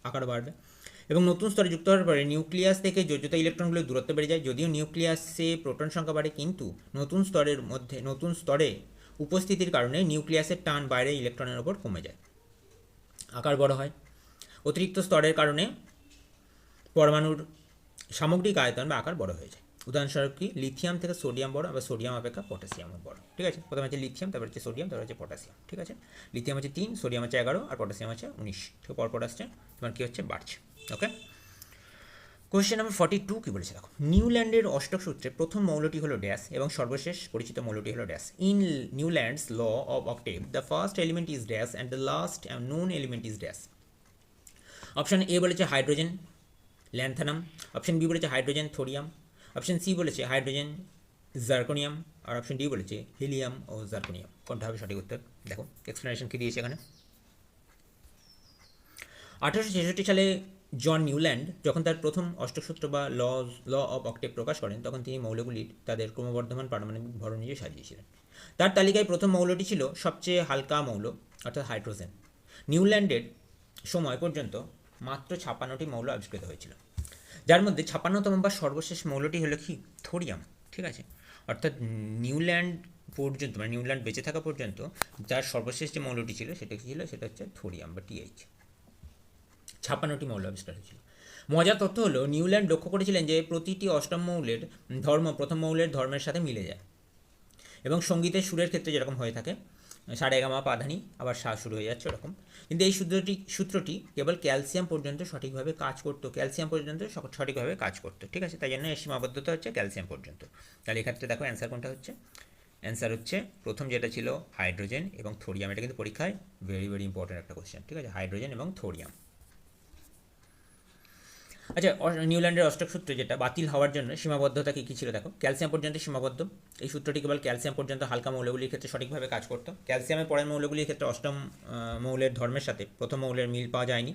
আকার বাড়বে। এবং নতুন স্তরে যুক্ত হওয়ার পরে নিউক্লিয়াস থেকে যোজ্যতা ইলেকট্রনগুলোর দূরত্ব বেড়ে যায়। যদিও নিউক্লিয়াসে প্রোটন সংখ্যা বাড়ে, কিন্তু নতুন স্তরে উপস্থিতির কারণে নিউক্লিয়াসের টান বাইরে ইলেকট্রনের ওপর কমে যায়, আকার বড় হয়। অতিরিক্ত স্তরের কারণে পরমাণুর সামগ্রিক আয়তন বা আকার বড় হয়ে যায়। উদাহরণস্বরূপ কি? লিথিয়াম থেকে সোডিয়াম বড়, আবার সোডিয়াম অপেক্ষা পটাশিয়ামও বড়। ঠিক আছে, প্রথমে হচ্ছে লিথিয়াম, তারপর হচ্ছে সোডিয়াম, তারপর হচ্ছে পটাশিয়াম। ঠিক আছে, লিথিয়াম হচ্ছে 3, সোডিয়াম হচ্ছে 11 আর পটাশিয়াম হচ্ছে 19। ঠিক পরপর আসছে, তোমার কী হচ্ছে? বাড়ছে। ওকে, কোয়েশ্চেন নাম্বার 42 কি বলেছে দেখো, নিউল্যান্ডের অষ্টক সূত্রে প্রথম মৌলটি হলো ড্যাশ এবং সর্বশেষ পরিচিত মৌলটি হলো dash. In Newlands law of octave the first element is dash and the last known element is dash. Option A বলেছে হাইড্রোজেন ল্যান্থানাম, অপশন বি বলেছে হাইড্রোজেন থোরিয়াম, অপশন সি বলেছে হাইড্রোজেন জার্কোনিয়াম, আর option D বলেছে helium ও zirconium. কোনটা হবে সঠিক উত্তর? দেখো এক্সপ্লেনেশন কি দিয়েছে এখানে। 1866 সালে জন নিউল্যান্ড যখন তার প্রথম অষ্টসূত্র বা ল অফ অক্টেভ প্রকাশ করেন, তখন তিনি মৌলগুলির তাদের ক্রমবর্ধমান পারমাণবিক ভর অনুযায়ী সাজিয়েছিলেন। তার তালিকায় প্রথম মৌলটি ছিল সবচেয়ে হালকা মৌল, অর্থাৎ হাইড্রোজেন। নিউল্যান্ডের সময় পর্যন্ত মাত্র 56টি মৌল আবিষ্কৃত হয়েছিল, যার মধ্যে 56তম বা সর্বশেষ মৌলটি হলো কি থোরিয়াম। ঠিক আছে, অর্থাৎ নিউল্যান্ড পর্যন্ত মানে নিউল্যান্ড বেঁচে থাকা পর্যন্ত যার সর্বশেষ যে মৌলটি ছিল সেটা কী ছিল, সেটা হচ্ছে থোরিয়াম বা টিএইচ। 56টি মৌল আবিষ্কার হয়েছিল। মজার তথ্য হলো নিউল্যান্ড লক্ষ্য করেছিলেন যে প্রতিটি অষ্টম মৌলের ধর্ম প্রথম মৌলের ধর্মের সাথে মিলে যায়, এবং সঙ্গীতের সুরের ক্ষেত্রে যেরকম হয়ে থাকে সারেগামা পাধানি আবার সা শুরু হয়ে যাচ্ছে ওরকম, কিন্তু এই সূত্রটি কেবল ক্যালসিয়াম পর্যন্ত সঠিকভাবে কাজ করতো, ক্যালসিয়াম পর্যন্ত সঠিকভাবে কাজ করতো। ঠিক আছে, তাই জন্য এর সীমাবদ্ধতা হচ্ছে ক্যালসিয়াম পর্যন্ত। তাহলে এক্ষেত্রে দেখো অ্যান্সার কোনটা হচ্ছে, অ্যান্সার হচ্ছে প্রথম যেটা ছিল হাইড্রোজেন এবং থোরিয়াম। এটা কিন্তু পরীক্ষায় ভেরি ভেরি ইম্পর্টেন্ট একটা কোশ্চেন। ঠিক আছে, হাইড্রোজেন এবং থোরিয়াম। আচ্ছা, নিউল্যান্ডের অষ্টক সূত্রে যেটা বাতিল হওয়ার জন্য সীমাবদ্ধতা কী ছিল দেখো, ক্যালসিয়াম পর্যন্ত সীমাবদ্ধ। এই সূত্রটি কেবল ক্যালসিয়াম পর্যন্ত হালকা মৌলগুলির ক্ষেত্রে সঠিকভাবে কাজ করতো। ক্যালসিয়ামের পরের মৌলগুলির ক্ষেত্রে অষ্টম মৌলের ধর্মের সাথে প্রথম মৌলের মিল পাওয়া যায়নি।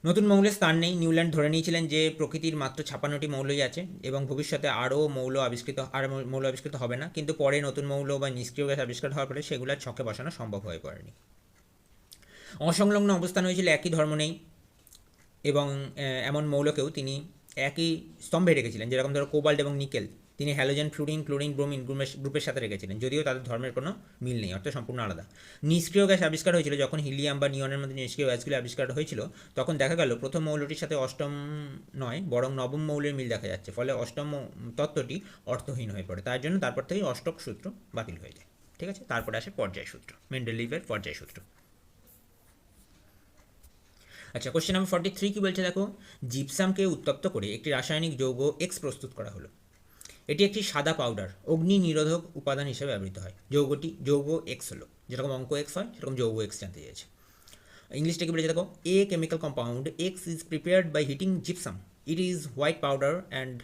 নতুন মৌলের স্থান নেই। নিউল্যান্ড ধরে নিয়েছিলেন যে প্রকৃতির মাত্র 56টি মৌলই আছে এবং ভবিষ্যতে আরও মৌল আবিষ্কৃত হবে না, কিন্তু পরে নতুন মৌল বা নিষ্ক্রিয় গ্যাস আবিষ্কার হওয়ার পরে সেগুলোর ছকে বসানো সম্ভব হয়ে পড়েনি। অসংলগ্ন অবস্থান হয়েছিল, একই ধর্ম নেই, এবং এমন মৌলকেও তিনি একই স্তম্ভে রেখেছিলেন, যেরকম ধরো কোবাল্ট এবং নিকেল তিনি হ্যালোজেন ফ্লুরিন ক্লোরিন ব্রোমিন গ্রুপের সাথে রেখেছিলেন, যদিও তাদের ধর্মের কোনো মিল নেই, অর্থাৎ সম্পূর্ণ আলাদা। নিষ্ক্রিয় গ্যাস আবিষ্কার হয়েছিল যখন হিলিয়াম বা নিয়নের মধ্যে নিষ্ক্রিয় গ্যাসগুলি আবিষ্কার হয়েছিল, তখন দেখা গেল প্রথম মৌলটির সাথে অষ্টম নয় বরং নবম মৌলের মিল দেখা যাচ্ছে, ফলে অষ্টম তত্ত্বটি অর্থহীন হয়ে পড়ে। তার জন্য তারপর থেকেই অষ্টক সূত্র বাতিল হয়ে যায়। ঠিক আছে, তারপরে আসে পর্যায় সূত্র, মেন্ডেলিভের পর্যায় সূত্র। আচ্ছা, কোশ্চেন নাম্বার 43 কি বলছে দেখো, জিপসামকে উত্তপ্ত করে একটি রাসায়নিক যৌগ এক্স প্রস্তুত করা হলো। এটি একটি সাদা পাউডার, অগ্নি নিরোধক উপাদান হিসেবে ব্যবহৃত হয়। যৌগ এক্স হলো, যেরকম অঙ্ক এক্স হয় সেরকম যৌগ এক্স জানতে চেয়েছে। ইংলিশটা কি বলেছে দেখো, a chemical compound X is prepared by heating gypsum, it is white powder and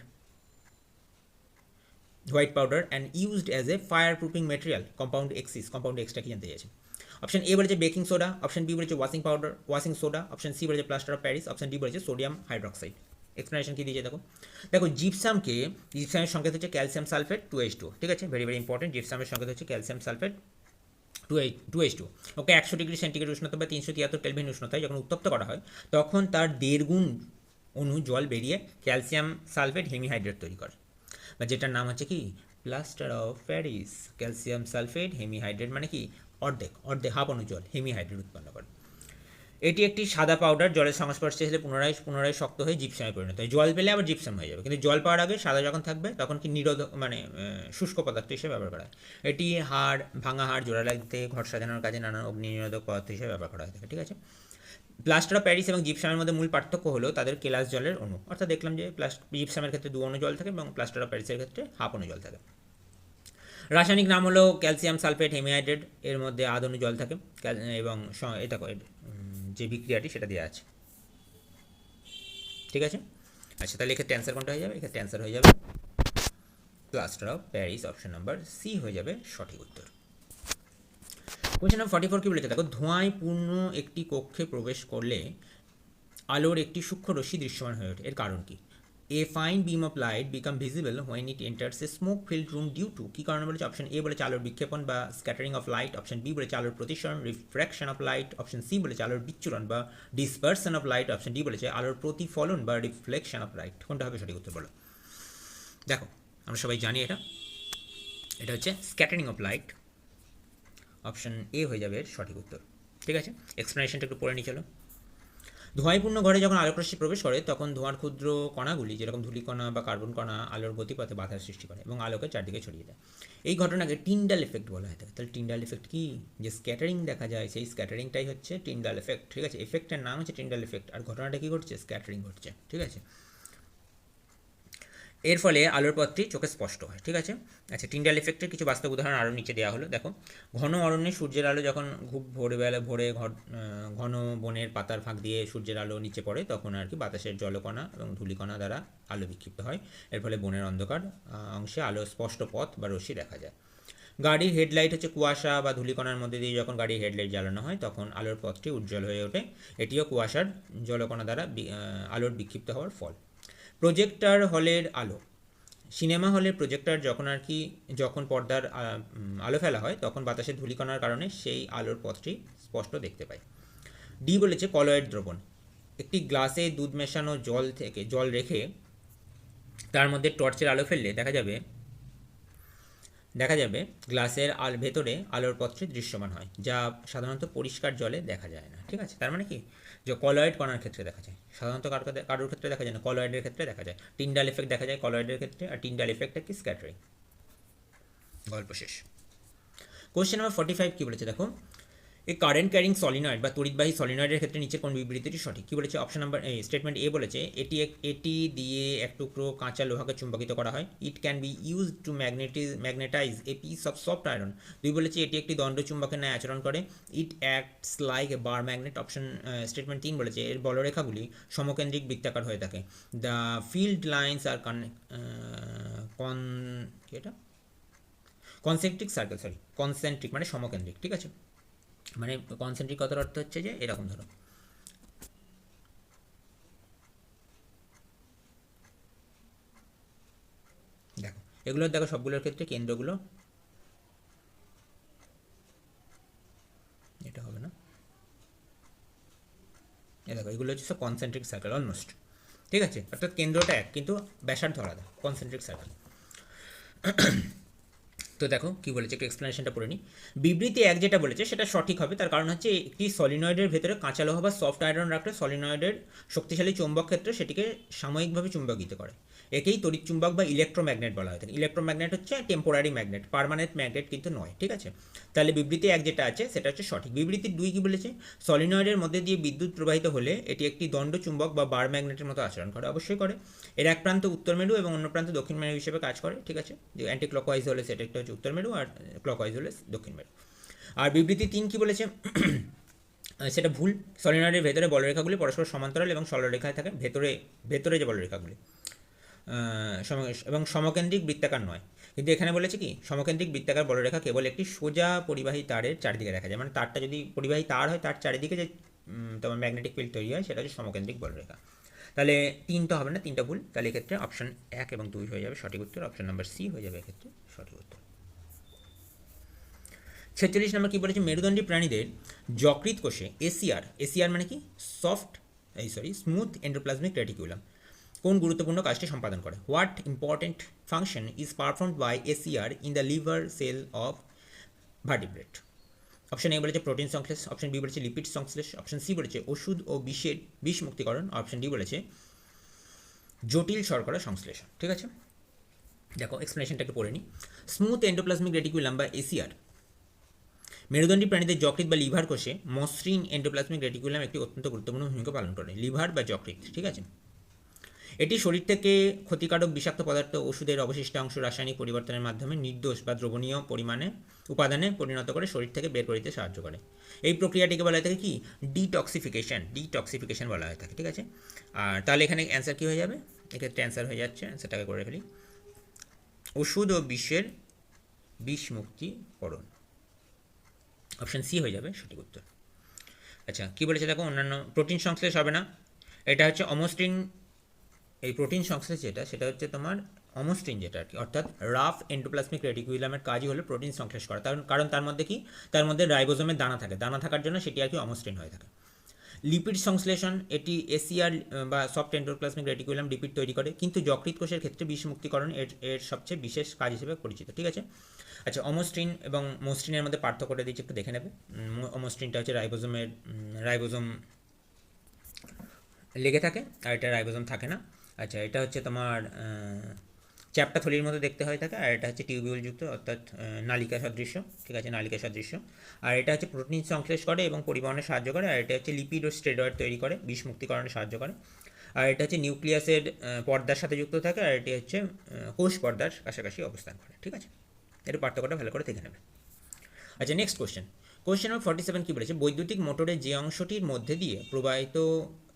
used as a fire proofing material. Compound এক্সটা কি জানতে চেয়েছে। অপশন এ বলেছে বেকিং সোডা, অপশন বি বলেছে ওয়াশিং সোডা, অপশন সি বলেছে plaster of Paris, option D বলেছে sodium hydroxide. Explanation কি দিয়েছে দেখো জিপসামের সংকেত হচ্ছে ক্যালসিয়াম সালফেট 2H2। ঠিক আছে, ভেরি ভেরি ইম্পর্টেন্ট। জিপসামের সংকেত হচ্ছে ক্যালসিয়াম সালফেট 2H2। ওকে 100 ডিগ্রি সেন্টিগ্রেড উষ্ণতা বা 373 কেলভিন উষ্ণতায় যখন উত্তপ্ত করা হয়, তখন তার 1.5 গুণ অণু জল বেরিয়ে ক্যালসিয়াম সালফেট হেমিহাইড্রেট তৈরি করে, বা যেটার নাম হচ্ছে কি plaster of Paris. Calcium sulphate hemihydrate মানে কি অর্ধেক হাফ অণু জল হেমিহাইড্রেট উৎপন্ন করে। এটি একটি সাদা পাউডার, জলের সংস্পর্শে এসে পুনরায় শক্ত হয়ে জিপসামে পরিণত হয়। জল পেলে আবার জিপসাম হয়ে যাবে, কিন্তু জল পাওয়ার আগে সাদা যখন থাকবে তখন কি শুষ্ক পদার্থ হিসেবে ব্যবহার করা হয়। এটি ভাঙা হাড় জোড়া লাগতে, ঘর সাজানোর কাজে নানান অগ্নি নিরোধক পদার্থ হিসেবে ব্যবহার করা হয়ে থাকে। ঠিক আছে, প্লাস্টার অফ প্যারিস এবং জিপসামের মধ্যে মূল পার্থক্য হলো তাদের কেলাস জলের অণু, অর্থাৎ দেখলাম যে জিপসামের ক্ষেত্রে 2 অণু জল থাকে এবং প্লাস্টার অফ প্যারিসের ক্ষেত্রে হাফ অণু জল থাকে। রাসায়নিক নাম হলো ক্যালসিয়াম সালফেট হেমিহাইড্রেট, এর মধ্যে আধ অণু জল থাকে এবং এটা যে বিক্রিয়াটি সেটা দেওয়া আছে। ঠিক আছে, আচ্ছা তাহলে এক্ষেত্রে অ্যান্সার কোনটা হয়ে যাবে, এক্ষেত্রে অ্যান্সার হয়ে যাবে plaster of Paris, option number C হয়ে যাবে সঠিক উত্তর। কোয়েশ্চেন নাম্বার 44 কি বলেছে দেখো, ধোঁয়ায় পূর্ণ একটি কক্ষে প্রবেশ করলে আলোর একটি সূক্ষ্ম রশ্মি দৃশ্যমান হয়ে ওঠে, এর কারণ কি? A fine beam of light become visible when it enters a smoke filled room due to কি কারণে বলেছে? অপশন এ বলেছে আলোর বিক্ষেপণ বা scattering of light, option B বলেছে আলোর প্রতিসরণ refraction of light, option C বলেছে আলোর বিচ্ছুরণ বা dispersion of light, option D বলেছে আলোর প্রতিফলন বা রিফ্লেকশন অফ লাইট। কোনটা হবে সঠিক উত্তর বলো? দেখো আমরা সবাই জানি এটা হচ্ছে scattering of light, option A হয়ে যাবে এর সঠিক উত্তর। ঠিক আছে, এক্সপ্লেনেশনটা একটু পড়ে নিয়ে চলো। ধোঁয়াপূর্ণ ঘরে যখন আলোকরশ্মি প্রবেশ করে তখন ধোঁয়ার ক্ষুদ্র কণাগুলি যেরকম ধূলিকণা বা কার্বন কণা আলোর গতিপথে বাধার সৃষ্টি করে এবং আলোকে চারদিকে ছড়িয়ে দেয়। এই ঘটনাকে টিন্ডাল এফেক্ট বলা হয় থাকে। তাহলে টিন্ডাল এফেক্ট কি? যে স্ক্যাটারিং দেখা যায় সেই স্ক্যাটারিংটাই হচ্ছে টিন্ডাল এফেক্ট। ঠিক আছে, এফেক্টের নাম হচ্ছে টিন্ডাল এফেক্ট, আর ঘটনাটা কী ঘটছে? স্ক্যাটারিং ঘটছে। ঠিক আছে, এর ফলে আলোর পথটি চোখে স্পষ্ট হয়, ঠিক আছে। আচ্ছা, টিন্ডাল এফেক্টের কিছু বাস্তব উদাহরণ আরও নিচে দেওয়া হলো, দেখো। ঘন অরণ্যে সূর্যের আলো যখন খুব ভোরে ঘন বনের পাতার ফাঁক দিয়ে সূর্যের আলো নিচে পড়ে, তখন আর কি বাতাসের জলকণা এবং ধূলিকণা দ্বারা আলো বিক্ষিপ্ত হয়। এর ফলে বনের অন্ধকার অংশে আলো স্পষ্ট পথ বা রশ্মি দেখা যায়। গাড়ির হেডলাইট হচ্ছে কুয়াশা বা ধূলিকণার মধ্যে দিয়ে যখন গাড়ির হেডলাইট জ্বালানো হয়, তখন আলোর পথটি উজ্জ্বল হয়ে ওঠে। এটিও কুয়াশার জলকণা দ্বারা আলোর বিক্ষিপ্ত হওয়ার ফল। প্রজেক্টর হলের আলো, সিনেমা হলের প্রজেক্টর যখন পর্দার আলো ফেলা হয়, তখন বাতাসের ধূলিকণার কারণে সেই আলোর পথটি স্পষ্ট দেখতে পাই। ডি বলেছে কলয়েড দ্রবণ। একটি গ্লাসে দুধ মেশানো জল রেখে তার মধ্যে টর্চের আলো ফেললে দেখা যাবে গ্লাসের ভেতরে আলোর পথটি দৃশ্যমান হয়, যা সাধারণত পরিষ্কার জলে দেখা যায় না, ঠিক আছে। তার মানে কি, যে কলয়েড কণার ক্ষেত্রে দেখা যায়, সাধারণত কারোর ক্ষেত্রে দেখা যায় না, কলয়েডের ক্ষেত্রে দেখা যায়। টিন্ডাল এফেক্ট দেখা যায় কলয়েডের ক্ষেত্রে, আর টিন্ডাল এফেক্টটা কি, স্ক্যাটারিং। গল্প শেষ। কোশ্চেন নাম্বার 45 কী বলেছে দেখো, এই কারেন্ট ক্যারিং সলিনয়েড বা তড়িৎবাহী সলিনয়েডের ক্ষেত্রে নিচে কোন বিবৃতিটি সঠিক? কী বলেছে? অপশন নাম্বার স্টেটমেন্ট এ বলেছে এটি দিয়ে এক টুকরো কাঁচা লোহাকে চুম্বকিত করা হয়। It can be use to magnetize a piece of soft iron. দুই বলেছে এটি একটি দণ্ডচুম্বকের ন্যায় আচরণ করে। It acts like a bar magnet. Option statement 3 বলেছে এর বলরেখাগুলি সমকেন্দ্রিক বৃত্তাকার হয়ে থাকে। The field lines are concentric circle, concentric মানে সমকেন্দ্রিক, ঠিক আছে। মানে কনসেন্ট্রিক কথার অর্থ হচ্ছে যে এরকম, ধরো দেখো, এগুলো দেখো সবগুলোর ক্ষেত্রে কেন্দ্রগুলো, এটা হবে না, দেখো এগুলো হচ্ছে সব কনসেন্ট্রিক সার্কেল অলমোস্ট, ঠিক আছে। অর্থাৎ কেন্দ্রটা এক কিন্তু ব্যাসার্ধ আলাদা, কনসেন্ট্রিক সার্কেল। তো দেখো কী বলেছে, একটু এক্সপ্লেনেশনটা পড়ে নিই। বিবৃতি এক যেটা বলেছে সেটা সঠিক হবে, তার কারণ হচ্ছে একটি সলিনয়েডের ভেতরে কাঁচা লোহা বা সফট আয়রন রাখলে সলিনয়েডের শক্তিশালী চৌম্বক ক্ষেত্র সেটিকে সাময়িকভাবে চুম্বকিত করে। একেই তড়িৎ চুম্বক বা ইলেকট্রোম্যাগনেট বলা হয়ে থাকে। ইলেকট্রোম্যাগনেট হচ্ছে টেম্পোরারি ম্যাগনেট, পার্মানেন্ট ম্যাগনেট কিন্তু নয়, ঠিক আছে। তাহলে বিবৃতি এক যেটা আছে সেটা হচ্ছে সঠিক। বিবৃতি দুই কী বলেছে, সলিনয়েডের মধ্যে দিয়ে বিদ্যুৎ প্রবাহিত হলে এটি একটি দণ্ড চুম্বক বা বার ম্যাগনেটের মতো আচরণ করে। অবশ্যই করে। এর এক প্রান্ত উত্তর মেরু এবং অন্য প্রান্ত দক্ষিণ মেরু হিসেবে কাজ করে, ঠিক আছে। যে অ্যান্টি ক্লকওয়াইজ হলে সেটা একটা হচ্ছে উত্তর মেরু, আর ক্লকওয়াইজ হলে দক্ষিণ মেরু। আর বিবৃতি 3 কী বলেছে, সেটা ভুল। সলিনয়েডের ভেতরে বলরেখাগুলি পরস্পর সমান্তরাল এবং সরলরেখায় থাকে। ভেতরে যে বলরেখাগুলি এবং সমকেন্দ্রিক বৃত্তাকার নয়। কিন্তু এখানে বলেছে কি, সমকেন্দ্রিক বৃত্তাকার বলরেখা কেবল একটি সোজা পরিবাহী তারের চারিদিকে দেখা যায়। মানে তারটা যদি পরিবাহী তার হয়, তার চারিদিকে যে তোমার ম্যাগনেটিক ফিল্ড তৈরি হয় সেটা হচ্ছে সমকেন্দ্রিক বলরেখা। তাহলে 3 তো হবে না, 3টা ভুল। তাহলে এক্ষেত্রে অপশন 1 এবং 2 হয়ে যাবে সঠিক উত্তর। অপশন নাম্বার সি হয়ে যাবে এক্ষেত্রে সঠিক উত্তর। 46 নম্বর কী বলেছে, মেরুদণ্ডী প্রাণীদের যকৃৎ কোষে এসিআর মানে কি, স্মুথ এন্ডোপ্লাজমিক রেটিকুলাম কোন গুরুত্বপূর্ণ কাজটি সম্পাদন করে? What important function is performed by SER in the liver cell of vertebrate? Option A বলেছে প্রোটিন সংশ্লেষ, অপশন বি বলেছে লিপিড সংশ্লেষ, অপশন সি বলেছে ওষুধ ও বিষ মুক্তিকরণ, অপশন ডি বলেছে জটিল শর্করা সংশ্লেষণ, ঠিক আছে। দেখো এক্সপ্লেনেশনটা একটু পড়ে নিই। স্মুথ এন্ডোপ্লাজমিক রেটিকুলাম বা এসিআর মেরুদণ্ডী প্রাণীদের যকৃৎ বা লিভার কোষে মসৃণ এন্ডোপ্লাজমিক রেটিকুলাম একটি অত্যন্ত গুরুত্বপূর্ণ ভূমিকা পালন করে। লিভার বা যকৃৎ, ঠিক আছে। এটি শরীর থেকে ক্ষতিকারক বিষাক্ত পদার্থ ওষুধের অবশিষ্টাংশ রাসায়নিক পরিবর্তনের মাধ্যমে নির্দোষ বা দ্রবণীয় উপাদানে পরিণত করে শরীর থেকে বের করতে সাহায্য করে। এই প্রক্রিয়াটিকে বলা হয়ে থাকে কি, ডিটক্সিফিকেশন বলা হয়ে থাকে, ঠিক আছে। আর তাহলে এখানে অ্যান্সার কী হয়ে যাবে? এক্ষেত্রে অ্যান্সার হয়ে যাচ্ছে, অ্যান্সারটাকে করে ফেলি, ওষুধ ও বিষ মুক্তিকরণ। অপশন সি হয়ে যাবে সঠিক উত্তর। আচ্ছা কী বলেছে দেখো, অন্যান্য প্রোটিন সংশ্লেষ হবে না, এটা হচ্ছে অমসৃণ। এই প্রোটিন সংশ্লেষ যেটা, সেটা হচ্ছে তোমার অমসৃণ যেটা আর কি, অর্থাৎ রাফ এন্ডোপ্লাজমিক রেটিকুলামের কাজই হলো প্রোটিন সংশ্লেষ করা। কারণ তার মধ্যে কি, তার মধ্যে রাইবোজোমের দানা থাকে, দানা থাকার জন্য সেটি আর কি অমসৃণ হয়ে থাকে। লিপিড সংশ্লেষণ, এটি এসিআর বা সফট এন্ডোপ্লাজমিক রেটিকুলাম লিপিড তৈরি করে, কিন্তু যকৃৎ কোষের ক্ষেত্রে বিষ মুক্তিকরণ এর সবচেয়ে বিশেষ কাজ হিসেবে পরিচিত, ঠিক আছে। আচ্ছা অমসৃণ এবং মসৃণের মধ্যে পার্থক্যটা দিচ্ছি, একটু দেখে নেবে। অমসৃণটা হচ্ছে রাইবোজোম লেগে থাকে, আর এটা রাইবোজোম থাকে না। আচ্ছা এটা হচ্ছে তোমার চ্যাপ্টা থলির মতো দেখতে হয়ে থাকে, আর এটা হচ্ছে টিউবিউল যুক্ত, অর্থাৎ নালিকা সদৃশ্য, ঠিক আছে, নালিকা সদৃশ্য। আর এটা হচ্ছে প্রোটিন সংশ্লেষ করে এবং পরিবহনে সাহায্য করে, আর এটা হচ্ছে লিপিড ও স্টেরয়েড তৈরি করে, বিষ মুক্তিকরণে সাহায্য করে। আর এটা হচ্ছে নিউক্লিয়াসের পর্দার সাথে যুক্ত থাকে, আর এটি হচ্ছে কোষ পর্দার কাছাকাছি অবস্থান করে। ঠিক আছে, এর পার্থক্যটা ভালো করে দেখে নেবে। আচ্ছা, নেক্সট কোয়েশ্চেন নম্বর 47 কী বলেছে, বৈদ্যুতিক মোটরের যে অংশটির মধ্যে দিয়ে প্রবাহিত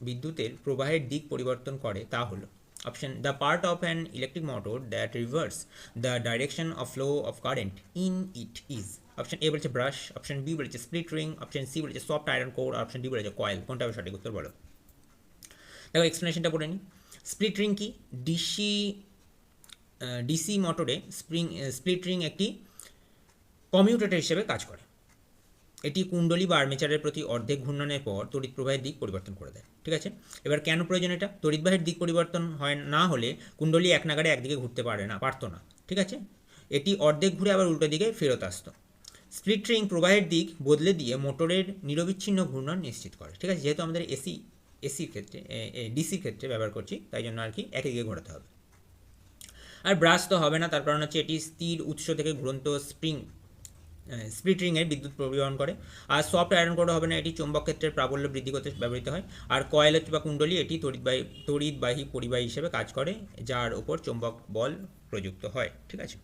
বিদ্যুতের প্রবাহের দিক পরিবর্তন করে তা হলো option the part of an electric motor that reverse the direction of flow of current in it is. Option A বলেছে ব্রাশ, অপশন বি বলেছে স্প্লিট রিং, অপশন সি বলেছে soft iron core, option D বলেছে coil. কোনটা হবে সঠিক উত্তর বলো? দেখো এক্সপ্লেনেশনটা পড়ে নিই। স্প্লিট রিং কি? ডিসি মোটরে স্প্লিট রিং একটি কমিউটেটর হিসেবে কাজ করে। এটি কুণ্ডলী বা আর্মেচারের প্রতি অর্ধেক ঘূর্ণনের পর তড়িৎ প্রবাহের দিক পরিবর্তন করে দেয়। ঠিক আছে, এবার কেন প্রয়োজন এটা? তড়িৎবাহের দিক পরিবর্তন হয় না হলে কুণ্ডলী এক নাগাড়ে একদিকে ঘুরতে পারতো না। ঠিক আছে, এটি অর্ধেক ঘুরে আবার উল্টো দিকে ফেরত আসতো। স্প্লিট রিং প্রবাহের দিক বদলে দিয়ে মোটরের নিরবিচ্ছিন্ন ঘূর্ণন নিশ্চিত করে। ঠিক আছে, যেহেতু আমাদের এসির ক্ষেত্রে ডিসির ক্ষেত্রে ব্যবহার করছি, তাই জন্য আর কি একই দিকে ঘোরাতে হবে। আর ব্রাশ তো হবে না, তার কারণ হচ্ছে এটি স্থির উৎস থেকে ঘুরন্ত স্প্লিট রিংয়ের বিদ্যুৎ পরিবহন করে। আর সফট আয়রন কোডও হবে না, এটি চৌম্বক ক্ষেত্রের প্রাবল্য বৃদ্ধি করতে ব্যবহৃত হয়। আর কয়েল বা কুণ্ডলী এটি তড়িৎবাহী পরিবাহী হিসেবে কাজ করে, যার উপর চৌম্বক বল প্রযুক্ত হয়। ঠিক আছে,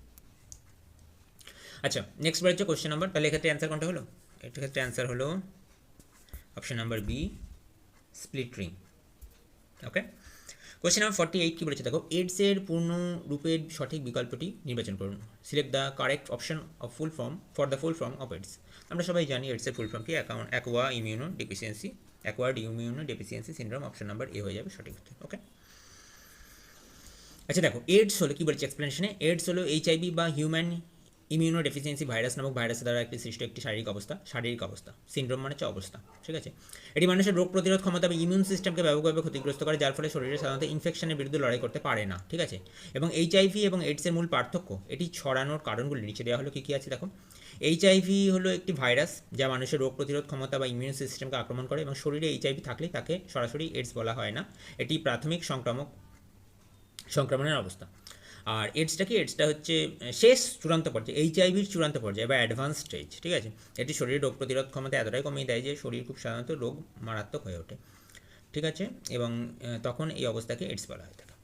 আচ্ছা নেক্সট বার হচ্ছে কোশ্চেন নাম্বার, তাহলে এক্ষেত্রে অ্যান্সার কোনটা হলো? এটার ক্ষেত্রে অ্যান্সার হলো option number B, split ring. Okay, question number 48 কী বলেছে দেখো, এইডসের পূর্ণ রূপের সঠিক বিকল্পটি নির্বাচন করুন। Select the correct option of full form for the full form of AIDS. আমরা সবাই জানি এইডসের ফুল ফর্ম কি, acquired immuno deficiency syndrome. Option number A হয়ে যাবে সঠিক উত্তর। ওকে, আচ্ছা দেখো, এইডস হলো কি বলছে এক্সপ্লেনেশনে, এইডস হলো এইচআইভি বা হিউম্যান ইমিউনো ডেফিসিয়েন্সি ভাইরাস নামক ভাইরাসের দ্বারা একটি সৃষ্ট একটি শারীরিক অবস্থা। সিনড্রোম মানে হচ্ছে অবস্থা। ঠিক আছে, এটি মানুষের রোগ প্রতিরোধ ক্ষমতা বা ইমিউন সিস্টেমকে ব্যাপকভাবে ক্ষতিগ্রস্ত করে, যার ফলে শরীরে সাধারণত ইনফেকশনের বিরুদ্ধে লড়াই করতে পারে না। ঠিক আছে, এবং এইচআইভি এবং এইডসের মূল পার্থক্য, এটি ছড়ানোর কারণগুলি নিচে দেওয়া হলো কী কী আছে দেখো। এইচআইভি হলো একটি ভাইরাস যা মানুষের রোগ প্রতিরোধ ক্ষমতা বা ইমিউন সিস্টেমকে আক্রমণ করে, এবং শরীরে এইচআইভি থাকলে তাকে সরাসরি এইডস বলা হয় না, এটি প্রাথমিক সংক্রমণের অবস্থা। আর এইডসটা হচ্ছে শেষ চূড়ান্ত পর্যায়ে, এইচআইভির চূড়ান্ত পর্যায়ে বা অ্যাডভান্স স্টেজ। ঠিক আছে, এটি শরীরের রোগ প্রতিরোধ ক্ষমতা এতটাই কমিয়ে দেয় যে শরীর খুব সাধারণত রোগ মারাত্মক হয়ে ওঠে। ঠিক আছে, এবং তখন এই অবস্থাকে এইডস বলা হয়ে থাকে।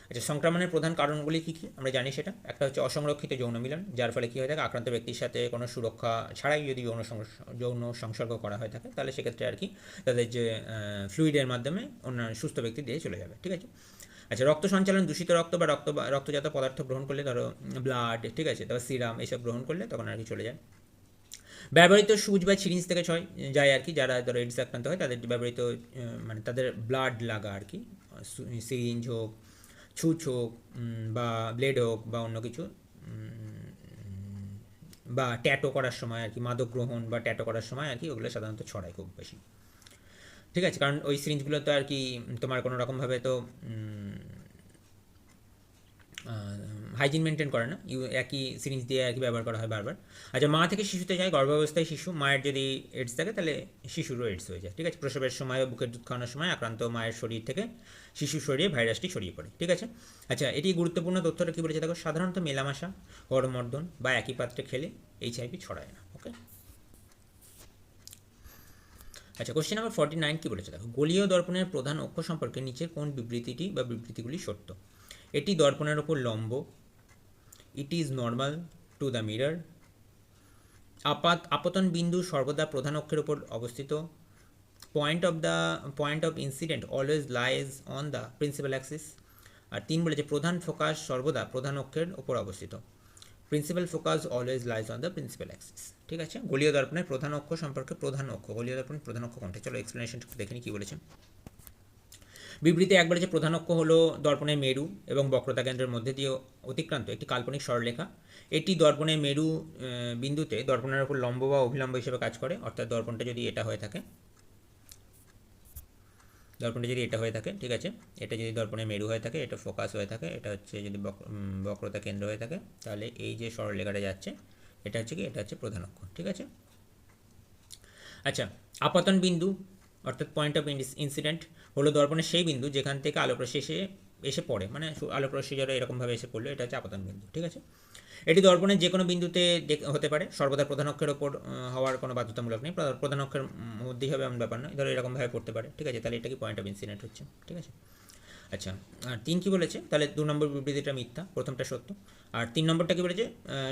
আচ্ছা, সংক্রমণের প্রধান কারণগুলি কী কী আমরা জানি সেটা। একটা হচ্ছে অসংরক্ষিত যৌন মিলন, যার ফলে কী হয়ে থাকে, আক্রান্ত ব্যক্তির সাথে কোনো সুরক্ষা ছাড়াই যদি যৌন সংসর্গ করা হয়ে থাকে, তাহলে সেক্ষেত্রে আর কি তাদের যে ফ্লুইডের মাধ্যমে অন্যান্য সুস্থ ব্যক্তি দিয়ে চলে যাবে। ঠিক আছে, আচ্ছা রক্ত সঞ্চালন, দূষিত রক্ত বা রক্তজাত পদার্থ গ্রহণ করলে, ধরো ব্লাড, ঠিক আছে, তারপর সিরাম, এসব গ্রহণ করলে তখন আর কি চলে যায়। ব্যবহৃত সুচ বা সিরিঞ্জ থেকে যায় আর কি, যারা ধরো এইডস আক্রান্ত হয় তাদের ব্যবহৃত মানে তাদের ব্লাড লাগা আর কি, সিরিঞ্জ হোক, ছুঁচ হোক, বা ব্লেড হোক, বা অন্য কিছু, বা ট্যাটো করার সময় আর কি, মাদক গ্রহণ বা ট্যাটো করার সময় আর কি ওগুলো সাধারণত ছড়ায় খুব বেশি। ঠিক আছে, কারণ ওই সিরিঞ্জগুলো তো আর কি তোমার কোনো রকমভাবে তো হাইজিন মেনটেন করে না, একই সিরিঞ্জ দিয়ে একই ব্যবহার করা হয় বারবার। আচ্ছা, মা থেকে শিশুতে যায়, গর্ভাবস্থায় শিশু, মায়ের যদি এইডস থাকে তাহলে শিশুরও এইডস হয়ে যায়। ঠিক আছে, প্রসবের সময় বা বুকের দুধ খাওয়ানোর সময় আক্রান্ত মায়ের শরীর থেকে শিশুর শরীরে ভাইরাসটি ছড়িয়ে পড়ে। ঠিক আছে, আচ্ছা এটি গুরুত্বপূর্ণ তথ্যটা কী বলেছে দেখো, সাধারণত মেলামেশা, করমর্দন বা একই পাত্রে খেলে এইচআইভি ছড়ায় না। ওকে, আচ্ছা কোশ্চেন নাম্বার 49 কী বলেছে দেখো, গোলীয় দর্পণের প্রধান অক্ষ সম্পর্কে নিচের কোন বিবৃতিটি বা বিবৃতিগুলি সত্য? এটি দর্পণের ওপর লম্ব, it is normal to the mirror, আপতন বিন্দু সর্বদা প্রধান অক্ষের উপর অবস্থিত, point of incident always lies on the principal axis. আর 3 বলেছে প্রধান ফোকাস সর্বদা প্রধান অক্ষের উপর অবস্থিত, principal focus always lies on the principal axis. ঠিক আছে, গোলীয় দর্পণের প্রধান অক্ষ সম্পর্কে গোলীয় দর্পণের প্রধান অক্ষ কোনটা, চলো এক্সপ্লেনেশনটা দেখে নিই কী বলেছে। বিবৃতি 1 বলেছে প্রধান অক্ষ হলো দর্পণের মেরু এবং বক্রতা কেন্দ্রের মধ্যে দিয়ে অতিক্রান্ত একটি কাল্পনিক সরলরেখা। এটি দর্পণের মেরু বিন্দুতে দর্পণের উপর লম্ব বা অভিলম্ব হিসেবে কাজ করে, অর্থাৎ দর্পণটা যদি এটা হয়ে থাকে, ঠিক আছে, এটা যদি দর্পণের মেরু হয়ে থাকে, এটা ফোকাস হয়ে থাকে, এটা হচ্ছে যদি বক্রতা কেন্দ্র হয়ে থাকে, তাহলে এই যে সরলরেখাটা যাচ্ছে এটা হচ্ছে কি, এটা হচ্ছে প্রধান অক্ষ। ঠিক আছে, আচ্ছা আপতন বিন্দু অর্থাৎ পয়েন্ট অফ ইনসিডেন্ট হলো দর্পণের সেই বিন্দু যেখান থেকে আলোকরশ্মি এসে পড়ে, মানে আলোকরশ্মি যারা এরকমভাবে এসে পড়লো, এটা হচ্ছে আপতন বিন্দু। ঠিক আছে, এটি দর্পণের যে কোনো বিন্দুতে হতে পারে, সর্বদা প্রধান অক্ষের ওপর হওয়ার কোনো বাধ্যতামূলক নেই, প্রধান অক্ষের মধ্যেই হবে এমন ব্যাপার নয়, ধরো এরকমভাবে পড়তে পারে। ঠিক আছে, তাহলে এটা কি পয়েন্ট অফ ইনসিডেন্ট হচ্ছে। ঠিক আছে, আচ্ছা, আর 3 কি বলেছে, তাহলে 2 নম্বর বিবৃতিটা মিথ্যা, প্রথমটা সত্য। আর 3 নম্বরটা কি বলেছে,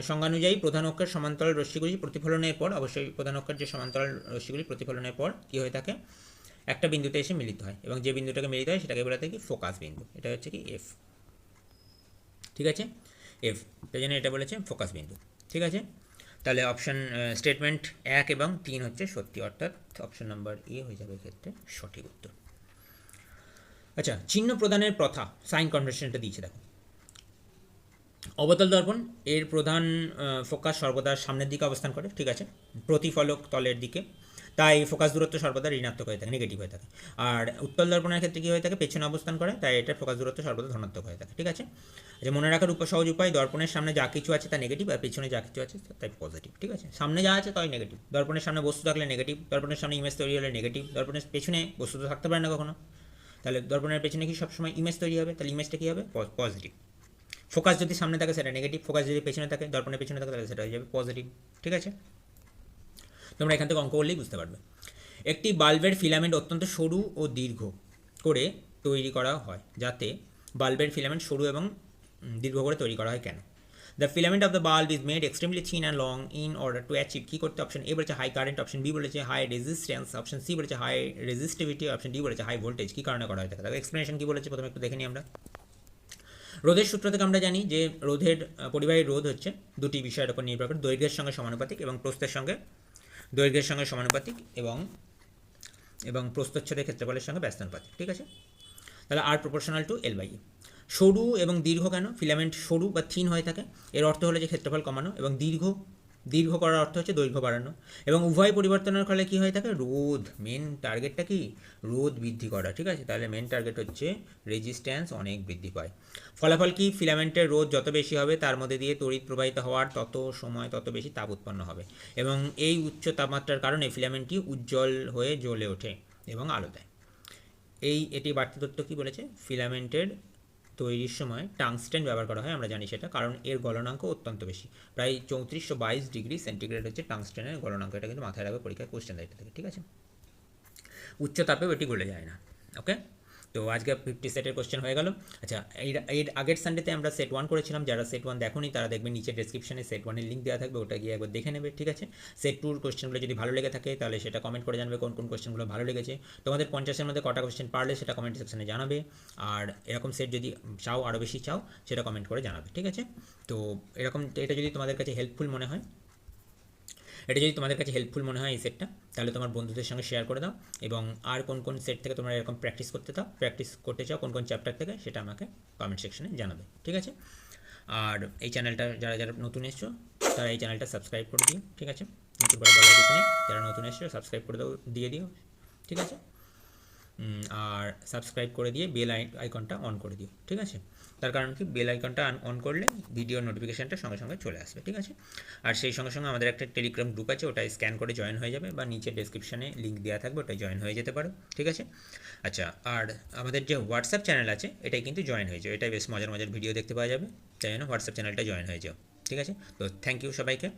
সংজ্ঞানুযায়ী প্রধান অক্ষের সমান্তরাল রশ্মিগুলি প্রতিফলনের পর, অবশ্যই প্রধান অক্ষের যে সমান্তরাল রশ্মিগুলি প্রতিফলনের পর কী হয়ে থাকে, একটা বিন্দুতে এসে মিলিত হয়, এবং যে বিন্দুটাকে মিলিত হয় সেটাকে বলা থাকে ফোকাস বিন্দু। এটা হচ্ছে কি এফ, ঠিক আছে, এফ, তাই জন্য এটা বলেছে ফোকাস বিন্দু, ঠিক আছে। তাহলে অপশান স্টেটমেন্ট 1 এবং 3 হচ্ছে সত্যি, অর্থাৎ অপশান নাম্বার এ হয়ে যাবে এক্ষেত্রে সঠিক উত্তর। আচ্ছা, চিহ্ন প্রদানের প্রথা, সাইন কনভেনশনটা দিয়েছে দেখো। অবতল দর্পণ এর প্রধান ফোকাস সর্বদা সামনের দিকে অবস্থান করে, ঠিক আছে, প্রতিফলক তলের দিকে, তাই ফোকাস দূরত্ব সর্বদা ঋণাত্মক হয়ে থাকে, নেগেটিভ হয়ে থাকে। আর উত্তল দর্পণের ক্ষেত্রে কী হয়ে থাকে, পেছনে অবস্থান করে, তাই এটার ফোকাস দূরত্ব সর্বদা ধনাত্মক হয়ে থাকে, ঠিক আছে। যে মনে রাখার সহজ উপায়, দর্পণের সামনে যা কিছু আছে তা নেগেটিভ, আর পেছনে যা কিছু আছে তাই পজিটিভ, ঠিক আছে। সামনে যা আছে তাই নেগেটিভ, দর্পণের সামনে বস্তু থাকলে নেগেটিভ, দর্পণের সামনে ইমেজ তৈরি হলে নেগেটিভ, দর্পণের পেছনে বস্তু তো থাকতে পারে না কখনো, তাহলে দর্পণের পেছনে কি সবসময় ইমেজ তৈরি হবে, তাহলে ইমেজটা কী হবে, পজিটিভ। ফোকাস যদি সামনে থাকে সেটা নেগেটিভ, ফোকাস যদি পেছনে থাকে, দর্পণের পেছনে থাকে, তাহলে সেটা হয়ে যাবে পজিটিভ, ঠিক আছে। তোমরা এখান থেকে অঙ্ক করলেই বুঝতে পারবে। একটি বাল্বের ফিলামেন্ট অত্যন্ত সরু ও দীর্ঘ করে তৈরি করা হয়, যাতে বাল্বের ফিলামেন্ট সরু এবং দীর্ঘ করে তৈরি করা হয় কেন? The filament of the bulb is made extremely thin and long in order to achieve, কী করতে, অপশন এ বলেছে হাই কারেন্ট, অপশন বি বলেছে হাই রেজিস্ট্যান্স, অপশন সি বলেছে হাই রেজিস্টিভিটি, অপশন ডি বলেছে হাই ভোল্টেজ। কী কারণে করা হয় থাকে, তাহলে এক্সপ্লেনেশন কী বলেছে প্রথমে একটু দেখে নিই আমরা। রোধের সূত্র থেকে আমরা জানি যে রোধের পরিবাহী রোধ হচ্ছে দুটি বিষয়ের উপর নির্ভর করে, দৈর্ঘ্যের সঙ্গে সমানুপাতিক এবং প্রস্থের সঙ্গে, দৈর্ঘ্যের সঙ্গে সমানুপাতিক এবং প্রস্থচ্ছেদের ক্ষেত্রফলের সঙ্গে ব্যস্তানুপাতিক, ঠিক আছে। তাহলে আর প্রপোর্শনাল টু এল বাই এ। সরু এবং দীর্ঘ কেন, ফিলামেন্ট সরু বা থিন হয়ে থাকে, এর অর্থ হলো যে ক্ষেত্রফল কমানো, এবং দীর্ঘ করার অর্থ হচ্ছে দৈর্ঘ্য বাড়ানো, এবং উভয় পরিবর্তনের ফলে কী হয়ে থাকে, রোধ, মেন টার্গেটটা কি, রোধ বৃদ্ধি করা, ঠিক আছে। তাহলে মেন টার্গেট হচ্ছে রেজিস্ট্যান্স অনেক বৃদ্ধি পায়। ফলাফল কি, ফিলামেন্টের রোধ যত বেশি হবে তার মধ্যে দিয়ে তড়িৎ প্রবাহিত হওয়ার তত বেশি তাপ উৎপন্ন হবে, এবং এই উচ্চ তাপমাত্রার কারণে ফিলামেন্টটি উজ্জ্বল হয়ে জ্বলে ওঠে এবং আলো দেয়। এটি বাড়তি তত্ত্ব কী বলেছে, ফিলামেন্টের তৈরির সময় টাংস্টেন ব্যবহার করা হয়, আমরা জানি সেটা, কারণ এর গলনাঙ্ক অত্যন্ত বেশি, প্রায় 3422 ডিগ্রি সেন্টিগ্রেড হচ্ছে টাংস্টেনের গলনাঙ্ক, এটা কিন্তু মাথায় রাখবে, পরীক্ষায় কোশ্চেন দেয় এটা থেকে, ঠিক আছে। উচ্চ তাপেও এটি গলে যায় না, ওকে। তো আজকে 50 সেটের কোশ্চেন হয়ে গেল। আচ্ছা, এর আগের সানডেতে আমরা সেট 1 করেছিলাম, যারা সেট 1 দেখোনি তারা দেখবে নিচে ডেসক্রিপশনে সেট 1 এর লিঙ্ক দেওয়া থাকবে, ওটা গিয়ে একবার দেখে নেবে, ঠিক আছে। সেট 2 কোশ্চেনগুলো যদি ভালো লেগে থাকে তাহলে সেটা কমেন্ট করে জানাবে কোন কোন কোশ্চেনগুলো ভালো লেগেছে, তোমাদের 50-এর মধ্যে কটা কোশ্চেন পারলে সেটা কমেন্ট সেকশনে জানাবে, আর এরকম সেট যদি চাও, আরও বেশি চাও, সেটা কমেন্ট করে জানাবে, ঠিক আছে। তো এটা যদি তোমাদের কাছে হেল্পফুল মনে হয়, এই সেটটা, তাহলে তোমার বন্ধুদের সঙ্গে শেয়ার করে দাও, এবং আর কোন কোন সেট থেকে তোমরা এরকম প্র্যাকটিস করতে চাও, কোন কোন চ্যাপ্টার থেকে, সেটা আমাকে কমেন্ট সেকশনে জানাবে, ঠিক আছে। আর এই চ্যানেলটা যারা নতুন এসছো তারা এই চ্যানেলটা সাবস্ক্রাইব করে দিও, ঠিক আছে। নতুন করে বলার কিছু নেই, যারা নতুন এসছো সাবস্ক্রাইব করে দিয়ে দিও, ঠিক আছে। আর সাবস্ক্রাইব করে দিয়ে বেল আইকনটা অন করে দিও, ঠিক আছে। তার কারণ কি, বেল আইকনটা অন করলে ভিডিও নোটিফিকেশানটা সঙ্গে সঙ্গে চলে আসবে, ঠিক আছে। আর সেই সঙ্গে সঙ্গে আমাদের একটা টেলিগ্রাম গ্রুপ আছে, ওটাই স্ক্যান করে জয়েন হয়ে যাবে, বা নিচে ডেসক্রিপশানে লিঙ্ক দেওয়া থাকবে, ওটাই জয়েন হয়ে যেতে পারো, ঠিক আছে। আচ্ছা, আর আমাদের যে হোয়াটসঅ্যাপ চ্যানেল আছে এটাই কিন্তু জয়েন হয়ে যাও, এটাই বেশ মজার ভিডিও দেখতে পাওয়া যাবে, তাই জন্য হোয়াটসঅ্যাপ চ্যানেলটা জয়েন হয়ে যাও, ঠিক আছে। তো থ্যাংক ইউ সবাইকে।